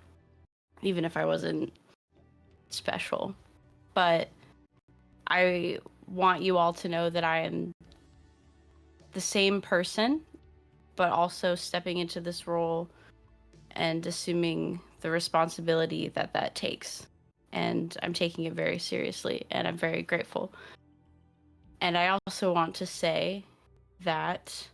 even if I wasn't special. But I want you all to know that I am the same person, but also stepping into this role and assuming the responsibility that that takes. And I'm taking it very seriously, and I'm very grateful. And I also want to say that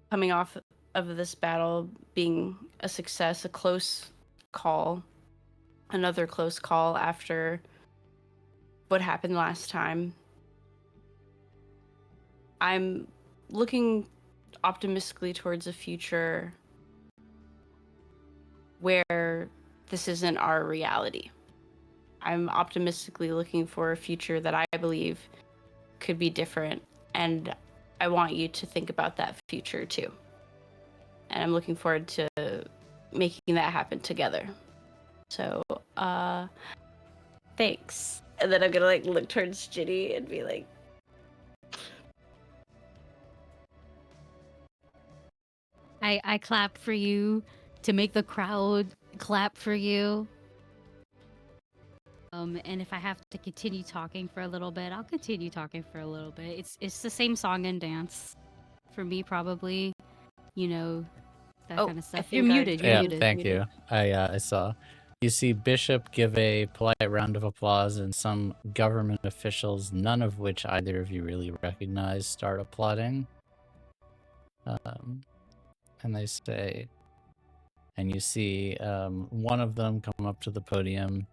coming off of this battle being a success, a close call, another close call after what happened last time, I'm looking optimistically towards a future where this isn't our reality. I'm optimistically looking for a future that I believe could be different, and I want you to think about that future too. And I'm looking forward to making that happen together. So, thanks. And then I'm gonna like look towards Jini and be like, I clap for you to make the crowd clap for you. And if I have to continue talking for a little bit, I'll continue talking for a little bit. It's the same song and dance for me, probably. You know, that Oh, kind of I stuff. think You're I- muted. You're Yeah, muted. thank you. I saw. You see Bishop give a polite round of applause, and some government officials, none of which either of you really recognize, start applauding. And they say, and you see one of them come up to the podium.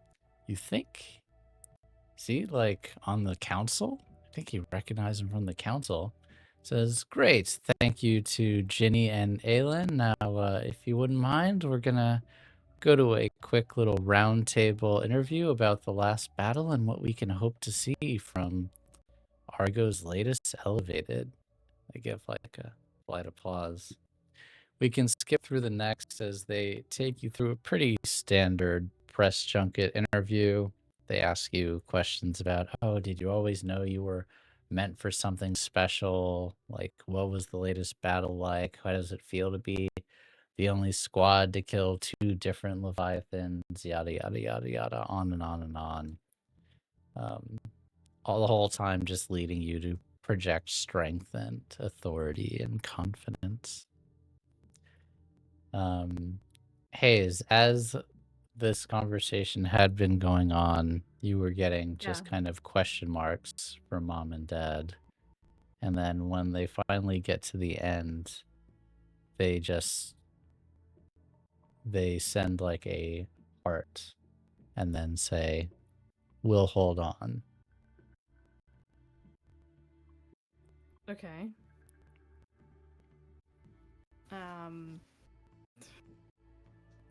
You think, see, like on the council? I think you recognize him from the council. Says, great, thank you to Jini and Aylin. Now, if you wouldn't mind, we're gonna go to a quick little roundtable interview about the last battle and what we can hope to see from Argo's latest elevated. They give like a polite applause. We can skip through the next as they take you through a pretty standard press junket interview. They ask you questions about, oh, did you always know you were meant for something special? Like, what was the latest battle like? How does it feel to be the only squad to kill 2 different Leviathans? Yada, yada, yada, yada, on and on and on. All the whole time just leading you to project strength and authority and confidence. Haze, as this conversation had been going on, you were getting just kind of question marks from mom and dad. And then when they finally get to the end, they send like a heart and then say, we'll hold on. Okay.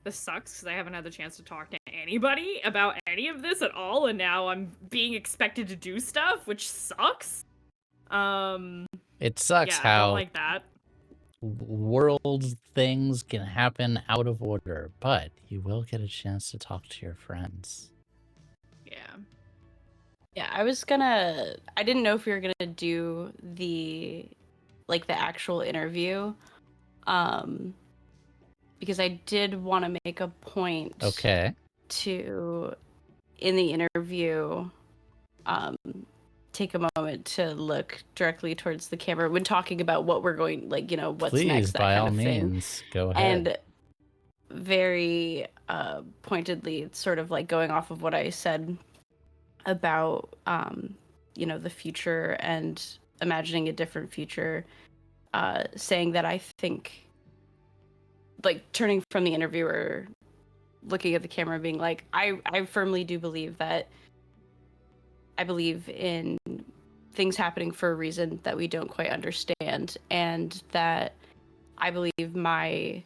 This sucks because I haven't had the chance to talk to anybody about any of this at all, and now I'm being expected to do stuff, which sucks. It sucks Yeah, how don't like that. world things can happen out of order, but you will get a chance to talk to your friends. Yeah. yeah, I didn't know if we were gonna do the actual interview. Because I did want to make a point Okay. to, in the interview, take a moment to look directly towards the camera when talking about what we're going, like, you know, what's Please, next, that by kind all of thing. means, go ahead. And very pointedly, sort of like going off of what I said about, you know, the future and imagining a different future, saying that I think, like, turning from the interviewer, looking at the camera, being like, I firmly do believe that I believe in things happening for a reason that we don't quite understand, and that I believe my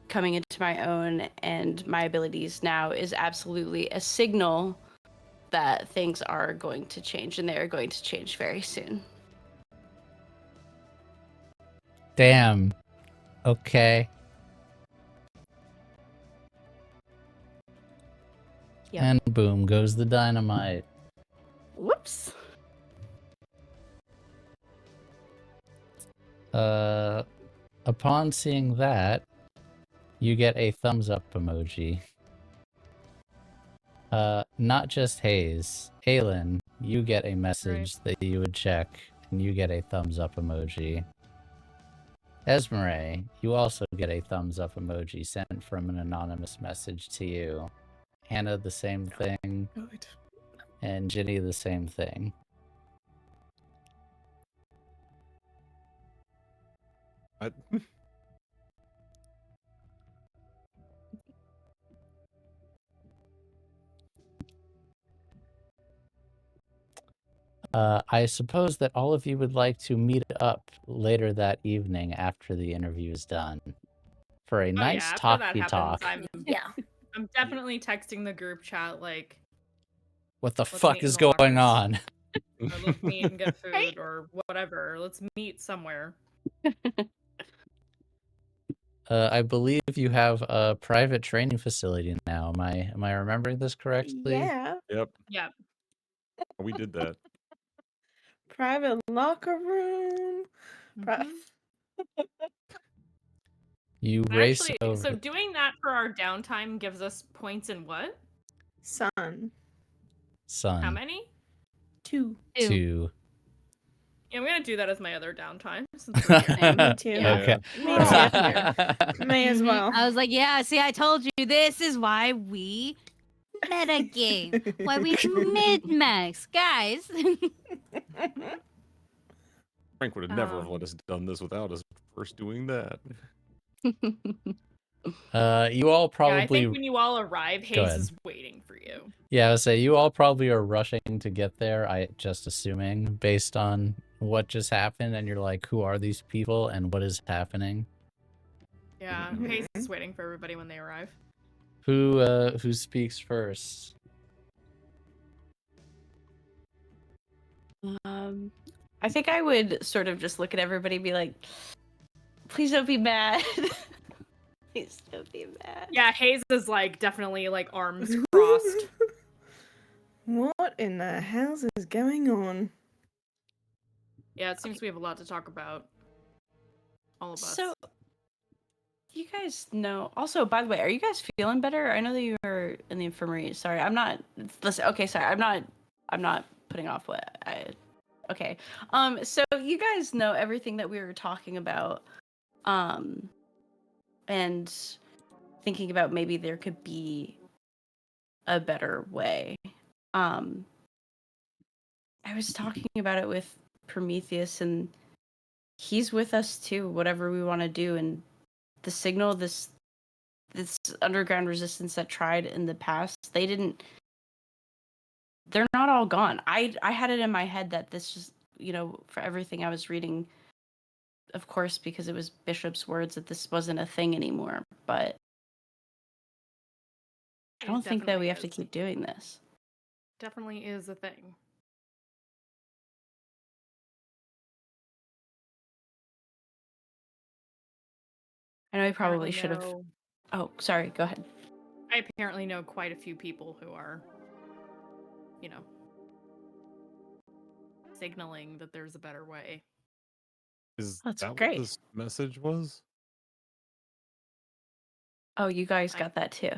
coming into my own and my abilities now is absolutely a signal that things are going to change, and they are going to change very soon. Damn. Okay. Yep. And boom goes the dynamite. Whoops. Upon seeing that, you get a thumbs up emoji. Not just Haze. Aylin, you get a message that you would check, and you get a thumbs up emoji. Esmeray, you also get a thumbs up emoji sent from an anonymous message to you. Hannah, the same thing. Good. And Jini, the same thing. I, I suppose that all of you would like to meet up later that evening after the interview is done for a nice after that talky happens, talk. I'm definitely texting the group chat like, What the let's fuck meet in is the going lockers. on? Or let's meet and get food or whatever. Let's meet somewhere. I believe you have a private training facility now. Am I remembering this correctly? Yeah. yep, Yeah. we did that. Private locker room. Mhm. You And race actually, over. so doing that for our downtime gives us points in what? Sun. Sun. How many? 2. 2. Yeah, I'm gonna do that as my other downtime. Since we're here. Hey, me too. Yeah. Okay. Me too. May as well. I was like, yeah, see, I told you, this is why we metagame. Why we mid-max, guys. Frank would have never have let us done this without us first doing that. You all Yeah, probably. I think when you all arrive, Go Haze ahead. is waiting for you. Yeah, I would say you all probably are rushing to get there. I just assuming based on what just happened, and you're like, who are these people and what is happening? Yeah, Mhm. Haze is waiting for everybody when they arrive. Who speaks first? I think I would sort of just look at everybody and be like, please don't be mad. Please don't be mad. Yeah, Haze is like definitely like arms crossed. What in the hell is going on? Yeah, it seems we have a lot to talk about. All of us. So, you guys know. Also, by the way, are you guys feeling better? I know that you were in the infirmary. Sorry, I'm not. Listen, okay, sorry, I'm not putting off what I. Okay. So you guys know everything that we were talking about, and thinking about maybe there could be a better way. I was talking about it with Prometheus, and he's with us too. Whatever we want to do, and the signal, this underground resistance that tried in the past, they're not all gone. I had it in my head that this just, for everything I was reading, of course, because it was Bishop's words, that this wasn't a thing anymore, but I don't think that we have to keep doing this. Definitely is a thing. I know I probably should have. know- Oh, sorry, go ahead. I apparently know quite a few people who are, signaling that there's a better way. Is That's that great. what this message was? Oh, you guys got that too.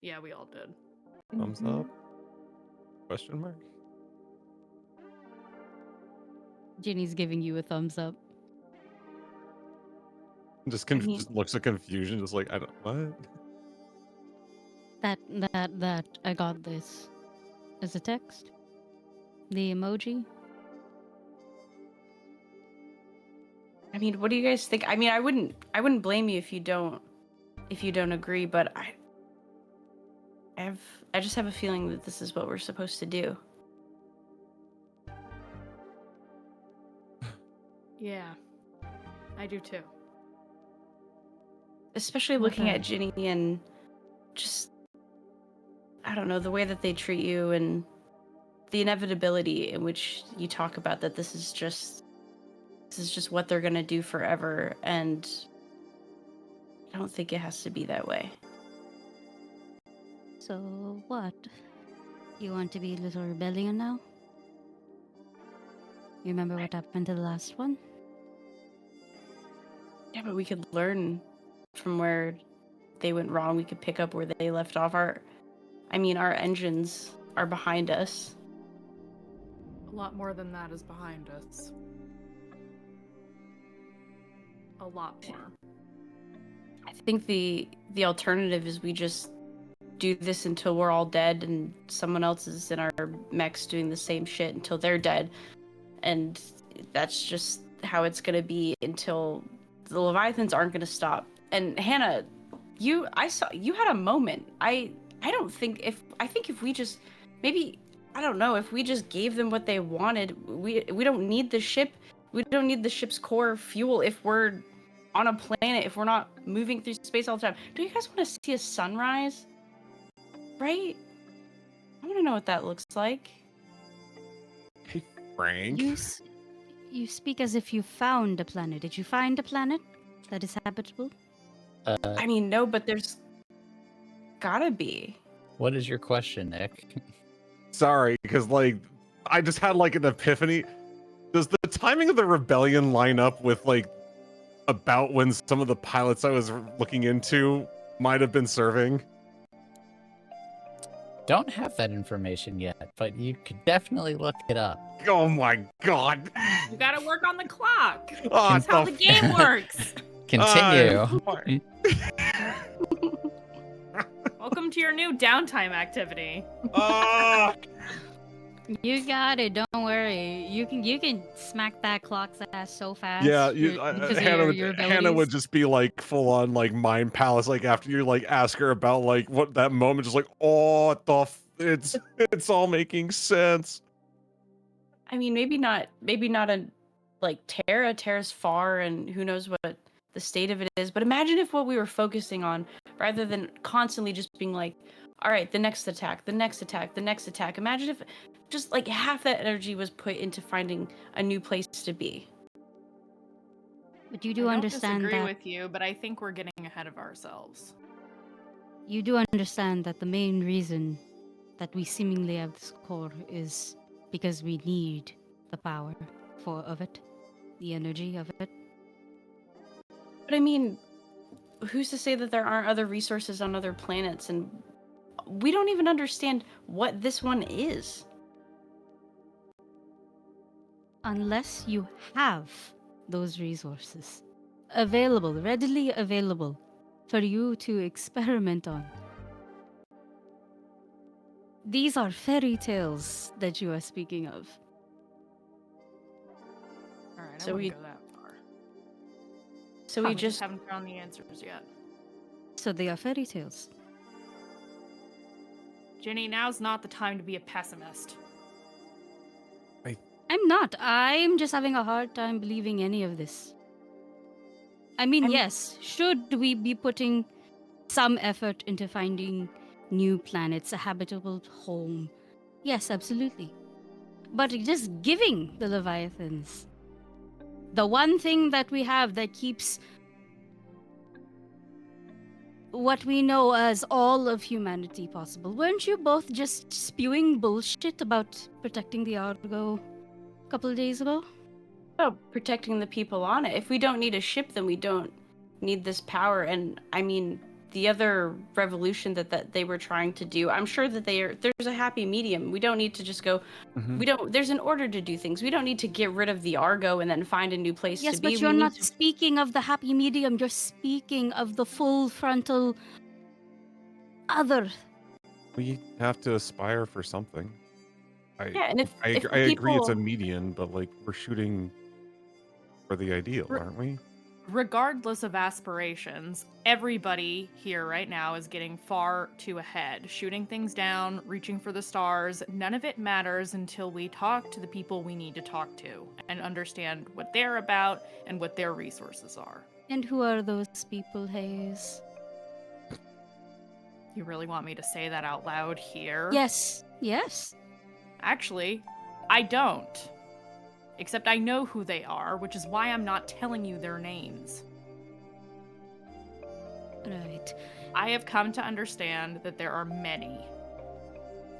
Yeah, we all did. Thumbs Mhm. up? Question mark? Ginny's giving you a thumbs up. Just, I mean- just looks of confusion, just like, I don't, what? That, I got this. As a text? The emoji? I mean, what do you guys think? I mean, I wouldn't blame you if you don't agree, but I just have a feeling that this is what we're supposed to do. Yeah, I do too. Especially looking Okay. at Jini and just, I don't know, the way that they treat you and the inevitability in which you talk about that this is just what they're gonna do forever, and I don't think it has to be that way. So what? You want to be a little rebellion now? You remember what happened to the last one? Yeah, but we could learn from where they went wrong. We could pick up where they left off. Our engines are behind us. lot more than that is behind us. A lot more. I think the alternative is we just do this until we're all dead and someone else is in our mechs doing the same shit until they're dead. And that's just how it's going to be until the Leviathans aren't going to stop. And Hannah, I saw you had a moment. I think if we just maybe, I don't know, if we just gave them what they wanted, we don't need the ship. We don't need the ship's core fuel if we're on a planet, if we're not moving through space all the time. Do you guys want to see a sunrise? Right? I want to know what that looks like. Hey, Frank. You speak as if you found a planet. Did you find a planet that is habitable? I mean, no, but there's gotta be. What is your question, Nick? Sorry, because like I just had like an epiphany. Does the timing of the rebellion line up with like about when some of the pilots I was looking into might have been serving? Don't have that information yet, but you could definitely look it up. Oh my god! You gotta work on the clock. Oh, That's how the game works. Continue. Welcome to your new downtime activity. You got it. Don't worry. You can smack that clock's ass so fast. Yeah, because of Hannah, your Hannah would abilities. just be like full on like mind palace. Like after you like ask her about like what that moment, just like what the it's all making sense. I mean, maybe not a like Terra. Terra's far, and who knows what the state of it is. But imagine if what we were focusing on, rather than constantly just being like, all right, the next attack, the next attack, the next attack. Imagine if just like half that energy was put into finding a new place to be. But you do understand I don't disagree that with you, but I think we're getting ahead of ourselves. you do understand that the main reason that we seemingly have this core is because we need the power of it, the energy of it. But I mean, who's to say that there aren't other resources on other planets, and we don't even understand what this one is. Unless you have those resources available, readily available for you to experiment on. These are fairy tales that you are speaking of. All right, So I we- wouldn't go that far. So We we just just haven't found the answers yet. So they are fairy tales. Jini, now's not the time to be a pessimist. I'm not. I'm just having a hard time believing any of this. I mean, yes, should we be putting some effort into finding new planets, a habitable home? Yes, absolutely. But just giving the Leviathans the one thing that we have that keeps what we know as all of humanity possible. Weren't you both just spewing bullshit about protecting the Argo a couple of days ago? about protecting the people on it. If we don't need a ship, then we don't need this power. And I mean, the other revolution that they were trying to do, I'm sure that there's a happy medium. We don't need to just go. There's an order to do things. We don't need to get rid of the Argo and then find a new place Yes, to be. but you're not speaking of the happy medium. You're speaking of the full frontal other. We have to aspire for something. Yeah, and if I the agree it's a people- median, but like we're shooting for the ideal, aren't we? Regardless of aspirations, everybody here right now is getting far too ahead, shooting things down, reaching for the stars. None of it matters until we talk to the people we need to talk to and understand what they're about and what their resources are. And who are those people, Haze? You really want me to say that out loud here? Yes, yes. Actually, I don't. Except I know who they are, which is why I'm not telling you their names. Right. I have come to understand that there are many,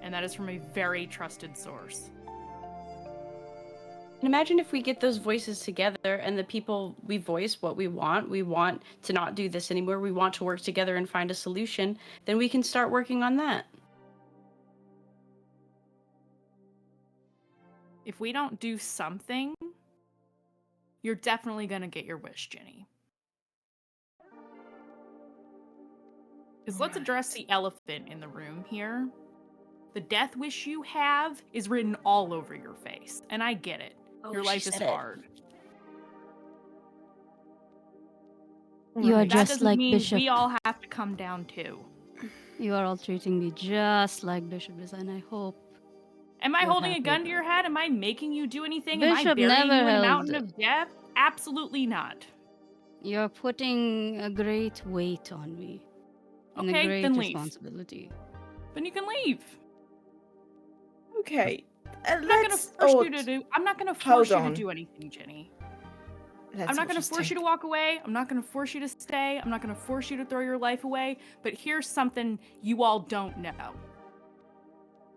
and that is from a very trusted source. And imagine if we get those voices together and the people we voice what we want to not do this anymore, we want to work together and find a solution, then we can start working on that. if we don't do something, you're definitely going to get your wish, Jini. Because let's address the elephant in the room here. The death wish you have is written all over your face. And I get it. Your life is hard. You are That just doesn't like mean Bishop. we all have to come down too. You are all treating me just like Bishop is, and I hope. Am I You're holding a happy gun to your about head? Am I making you do anything? Am I Bishop burying never you in a held- mountain of death? Absolutely not. You're putting a great weight on me. And Okay, a great then leave. responsibility. Then you can leave. Okay. I'm not gonna force you to do. I'm not gonna force Hold you to on. do anything, Jini. Let's I'm not all gonna just force you take- to walk away. I'm not gonna force you to stay. I'm not gonna force you to throw your life away. But here's something you all don't know.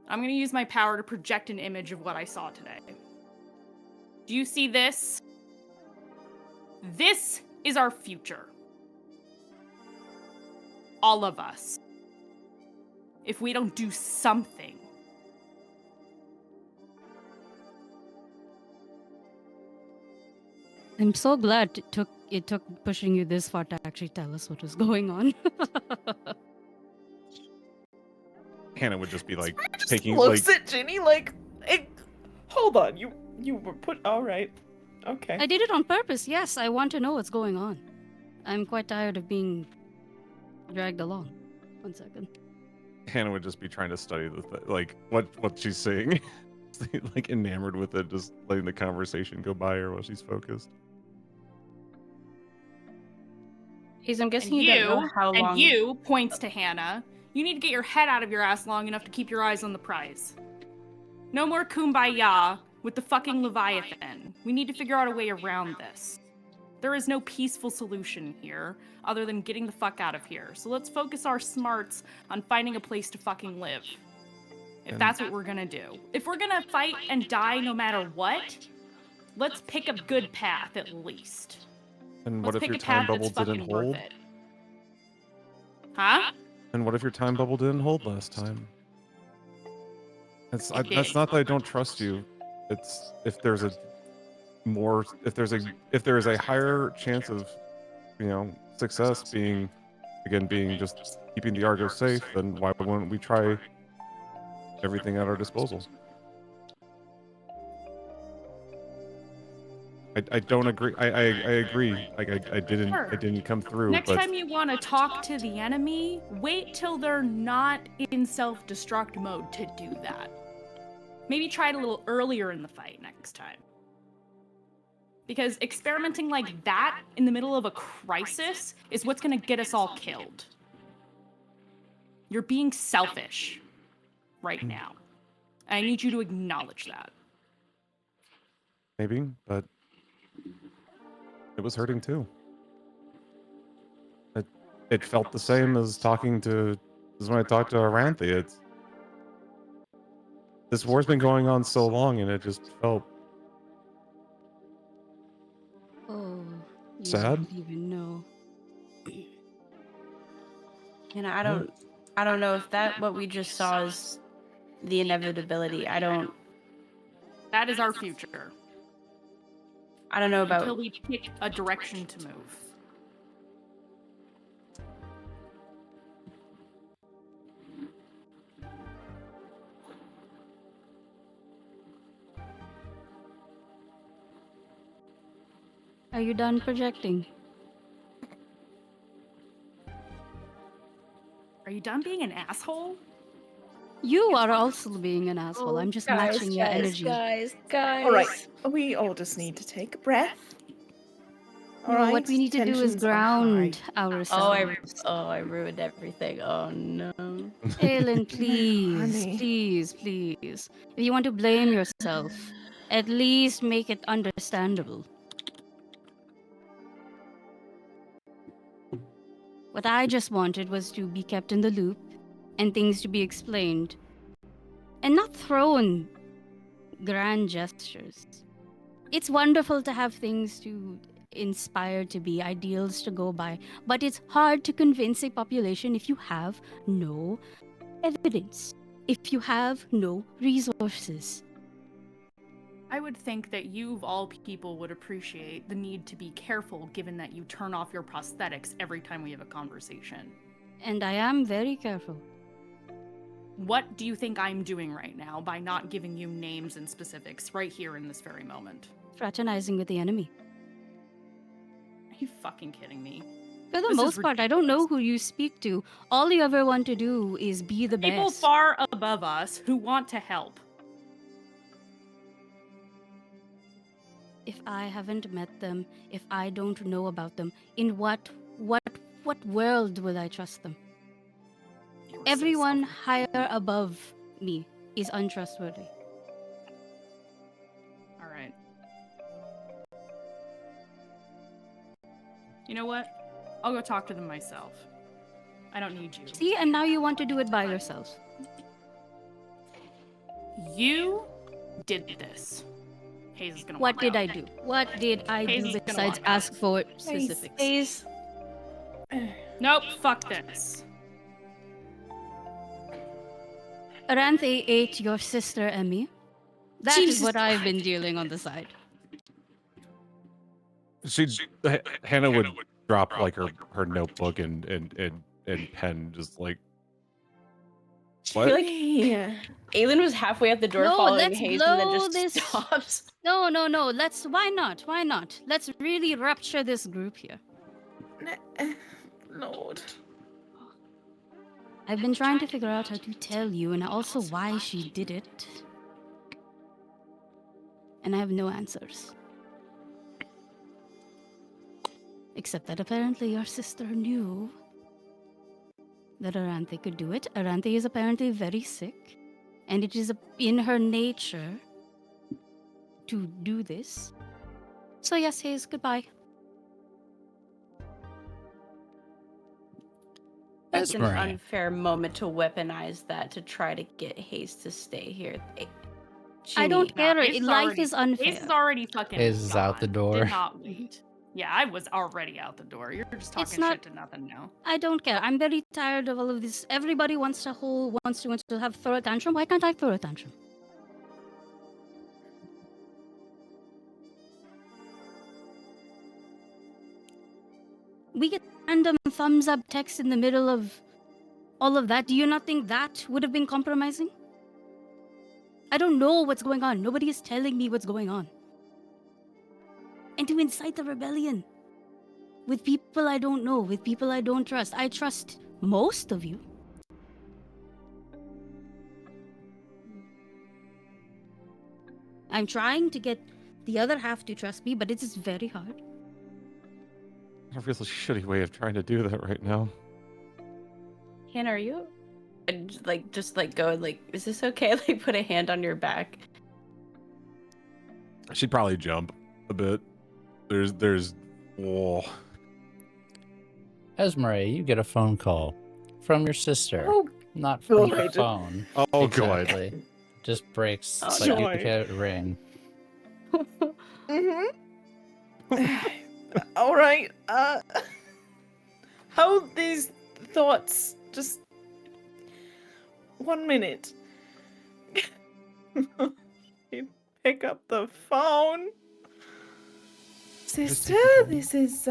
I'm gonna use my power to project an image of what I saw today. Do you see this? This is our future. All of us. If we don't do something. I'm so glad it took pushing you this far to actually tell us what was going on. Hannah would just be like Just taking looks like at Ginny like, hold on, you were put. All right, okay. I did it on purpose. Yes, I want to know what's going on. I'm quite tired of being dragged along. 1 second. Hannah would just be trying to study like what she's saying, like enamored with it, just letting the conversation go by her while she's focused. Haze, I'm guessing And you don't know how long. and you points to Hannah. You need to get your head out of your ass long enough to keep your eyes on the prize. No more kumbaya with the fucking Leviathan. We need to figure out a way around this. There is no peaceful solution here other than getting the fuck out of here. So let's focus our smarts on finding a place to fucking live. If that's what we're gonna do. If we're gonna fight and die no matter what, let's pick a good path at least. And Let's what if pick your a time path bubble that's fucking didn't worth hold? it. Huh? And what if your time bubble didn't hold last time? That's It that's did. not that I don't trust you. It's if there is a higher chance of, success being just keeping the Argo safe, then why wouldn't we try everything at our disposal? I don't agree. I agree. Like I didn't come through. Next but time you want to talk to the enemy, wait till they're not in self-destruct mode to do that. Maybe try it a little earlier in the fight next time. Because experimenting like that in the middle of a crisis is what's going to get us all killed. You're being selfish right now. And I need you to acknowledge that. maybe, but it was hurting too. It felt the same as when I talked to Aranthe. This war's been going on so long, and it just felt Oh, you sad. don't even know. And I don't know if what we just saw is the inevitability. That is our future. I don't know Until about. we pick a direction to move. Are you done projecting? Are you done being an asshole? You are also being an asshole. I'm just matching your energy. Guys. All right, we all just need to take a breath. All No, right. what we need to do is Tensions are ground high. ourselves. I ruined everything. Oh no. Aylin, please, Honey. please. If you want to blame yourself, at least make it understandable. What I just wanted was to be kept in the loop and things to be explained and not thrown grand gestures. It's wonderful to have things to inspire to be, ideals to go by, but it's hard to convince a population if you have no evidence, if you have no resources. I would think that you, of all people, would appreciate the need to be careful given that you turn off your prosthetics every time we have a conversation. And I am very careful. What do you think I'm doing right now by not giving you names and specifics right here in this very moment? Fraternizing with the enemy. Are you fucking kidding me? For the This is most part, I don't know ridiculous. who you speak to. All you ever want to do is be the People best. far above us who want to help. If I haven't met them, if I don't know about them, in what world will I trust them? You are so Everyone selfish. higher above me is untrustworthy. All right. You know what? I'll go talk to them myself. I don't need you. See, and now you want to do it by yourself. You did this. Haze is gonna What walk did out. I do? What did I Haze do is gonna besides walk out. ask for specifics? Haze. Nope, fuck this. Aranthe ate your sister, Emmy. That is Jesus what I've been dealing on the side. Hannah would drop like her notebook and pen, just like, I feel like Yeah. Aylin was halfway out the door No, following let's Haze and then blow just this- stops. No. Why not? Let's really rupture this group here. Lord. I've been trying to figure out how to tell you and also why she did it. And I have no answers. Except that apparently your sister knew that Aranthe could do it. Aranthe is apparently very sick, and it is in her nature to do this. So yes, Haze, goodbye. That's an Esmeray. unfair moment to weaponize that to try to get Haze to stay here. I don't Jini, care. Haze is Life already- is unfair. Haze is already fucking Haze is out the gone. door. Did not wait. Yeah, I was already out the door. You're just talking not- shit to nothing now. I don't care. I'm very tired of all of this. Everybody wants to throw a tantrum. Why can't I throw a tantrum? We get random thumbs up text in the middle of all of that. Do you not think that would have been compromising? I don't know what's going on. Nobody is telling me what's going on. And to incite the rebellion with people I don't know, with people I don't trust. I trust most of you. I'm trying to get the other half to trust me, but it is very hard. a really shitty way of trying to do that right now. Hannah, are you? And just go and is this okay? Like put a hand on your back. She'd probably jump a bit. Whoa. Esmeray, you get a phone call from your sister. Oh, Not from your good. phone. Oh, Exactly. Just breaks, Oh, but you joy. get a ring. All right. Hold these thoughts. Just 1 minute. You pick up the phone. Sister, this is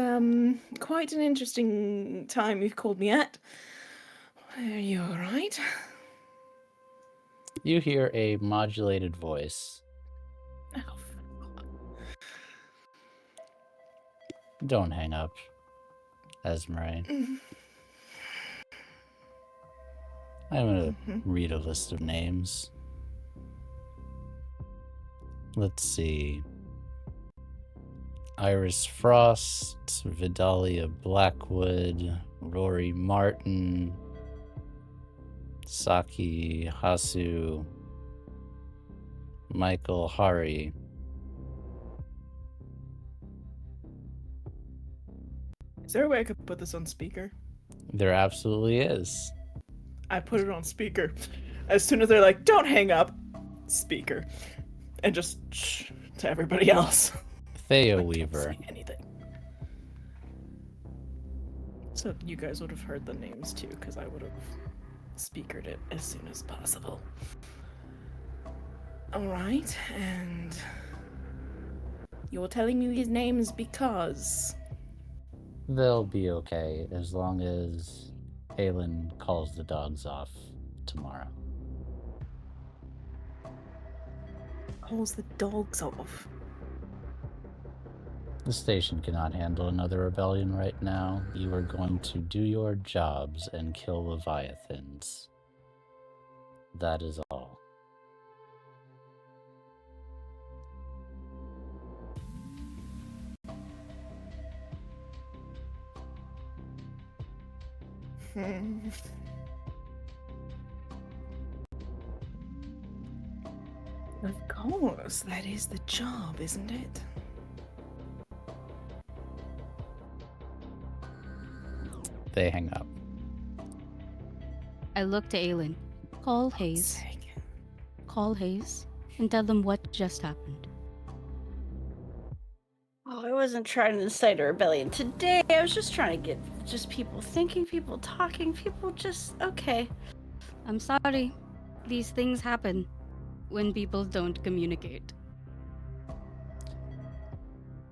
quite an interesting time you've called me at. Are you all right? You hear a modulated voice. Oh, Don't hang up, Esmeray. I'm gonna read a list of names. Let's see. Iris Frost, Vidalia Blackwood, Rory Martin, Saki Hasu, Michael Hari. Is there a way I could put this on speaker? There absolutely is. I put it on speaker. As soon as they're like, don't hang up, speaker. And just shh to everybody else. Thea I can't Weaver. say anything. So you guys would have heard the names too, because I would have speakered it as soon as possible. Alright, and You're telling me these names because... They'll be okay as long as Aylin calls the dogs off tomorrow. Calls the dogs off. The station cannot handle another rebellion right now. You are going to do your jobs and kill Leviathans. That is all. Of course, that is the job, isn't it? They hang up. I look to Aylin. Call Haze. Call Haze and tell them what just happened. Oh, I wasn't trying to incite a rebellion today. I was just trying to get just people thinking, people talking, people just okay. I'm sorry. These things happen when people don't communicate.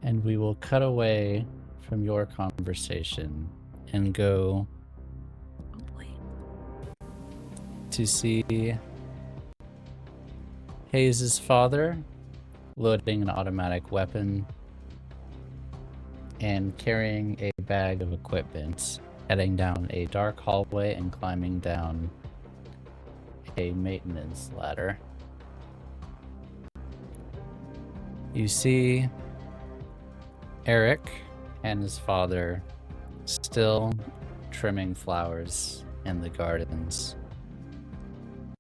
And we will cut away from your conversation and go to see Haze's father loading an automatic weapon and carrying a bag of equipment, heading down a dark hallway and climbing down a maintenance ladder. You see Eric and his father still trimming flowers in the gardens.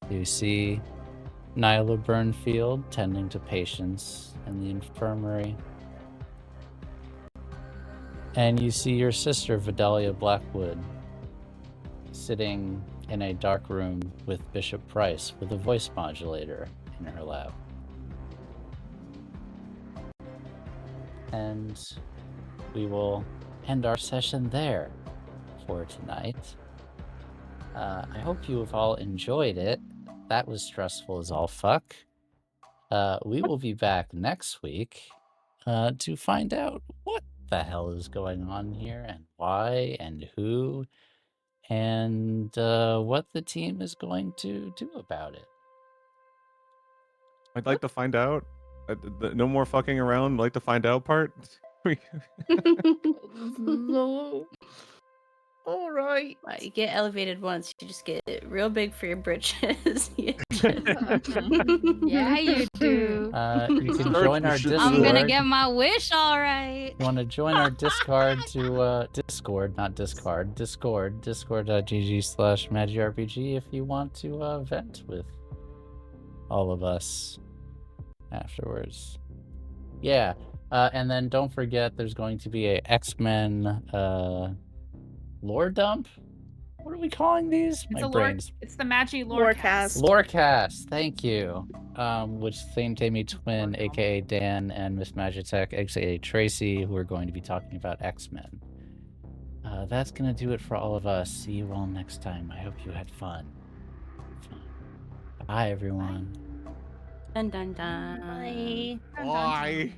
You see Nyla Burnfield tending to patients in the infirmary. And you see your sister, Vidalia Blackwood, sitting in a dark room with Bishop Price with a voice modulator in her lap. And we will end our session there for tonight. I hope you have all enjoyed it. That was stressful as all fuck. We will be back next week to find out what the hell is going on here and why and who and what the team is going to do about it. I'd like to find out. No more fucking around. I'd like to find out part. No. All right. You get elevated once, you just get real big for your britches. Yeah, you do. You can join our Discord. I'm gonna get my wish, all right. You want to join our Discord to Discord, not discard, Discord, discord.gg/MandiRPG if you want to vent with all of us afterwards. Yeah, and then don't forget there's going to be a X-Men lore dump. What are we calling these? It's it's the Magi Lorecast. Lorecast, thank you. Which Thane Tammy Twin, aka Dan, and Miss Magitech, aka Tracy, who are going to be talking about X-Men. That's gonna do it for all of us. See you all next time. I hope you had fun. Bye, everyone. Dun dun dun. Bye. Bye.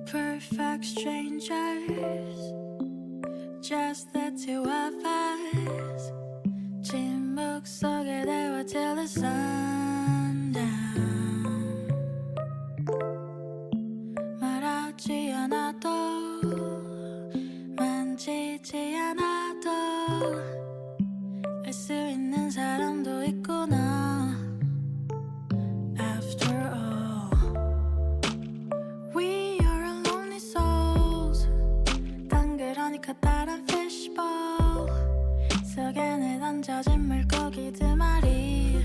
Perfect strangers, just the two of us. 침묵 속에 대화 till the sun down. 말하지 않아도 만지지 않아도 알 수 있는 사람도 있구나. After all, we are lonely souls. 덩그러니까 다른 fishbowl 속에 던져진 물고기들 말이처럼.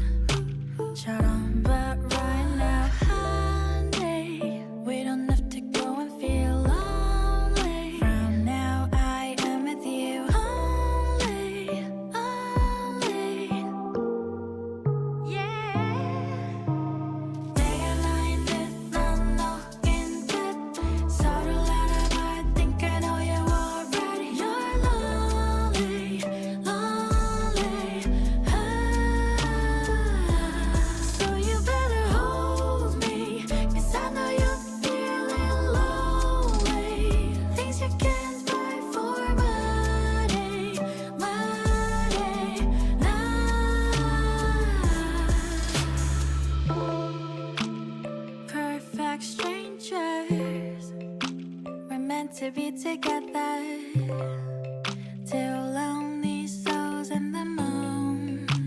But right now, honey, we don't have to go and feel lonely. From now I am with you only. together. Two lonely souls in the moonlight.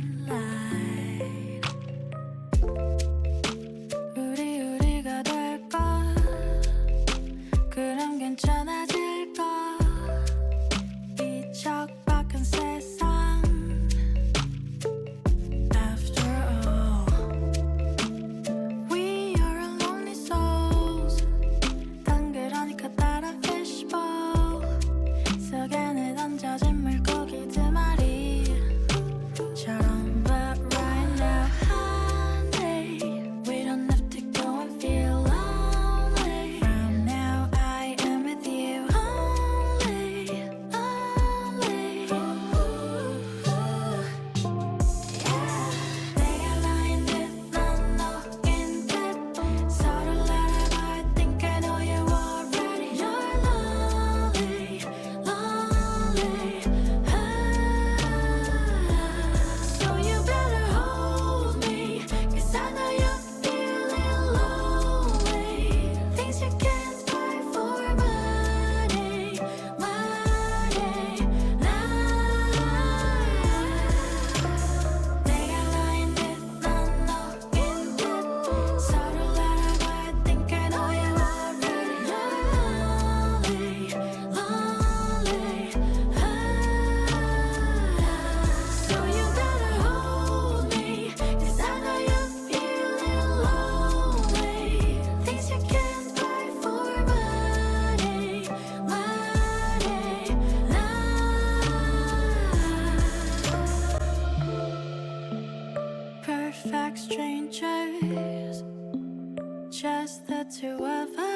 우리가 될까? 그럼 괜찮아질까? 이 척박한 세상. After all, we are lonely souls. 덩그러니까 따라 fishbowl 속안에 던져진 물고기 두 마리처럼. But right now, honey, we don't have to go and feel lonely. From now, I am with you only, only. 내가 나인 듯 넌 너인 듯 서로를 알아봐. I think I know you already. You're lonely, lonely. So you better hold me, 'cause I know you're feeling lonely. Things you can't buy for money, money. 내가 나인 듯 넌 너인 듯 서로를 알아봐. I think I know you already. You're lonely, lonely. So you better hold me, 'cause I know you're feeling lonely. Things you can't buy for money, money. Perfect strangers, just the two of us.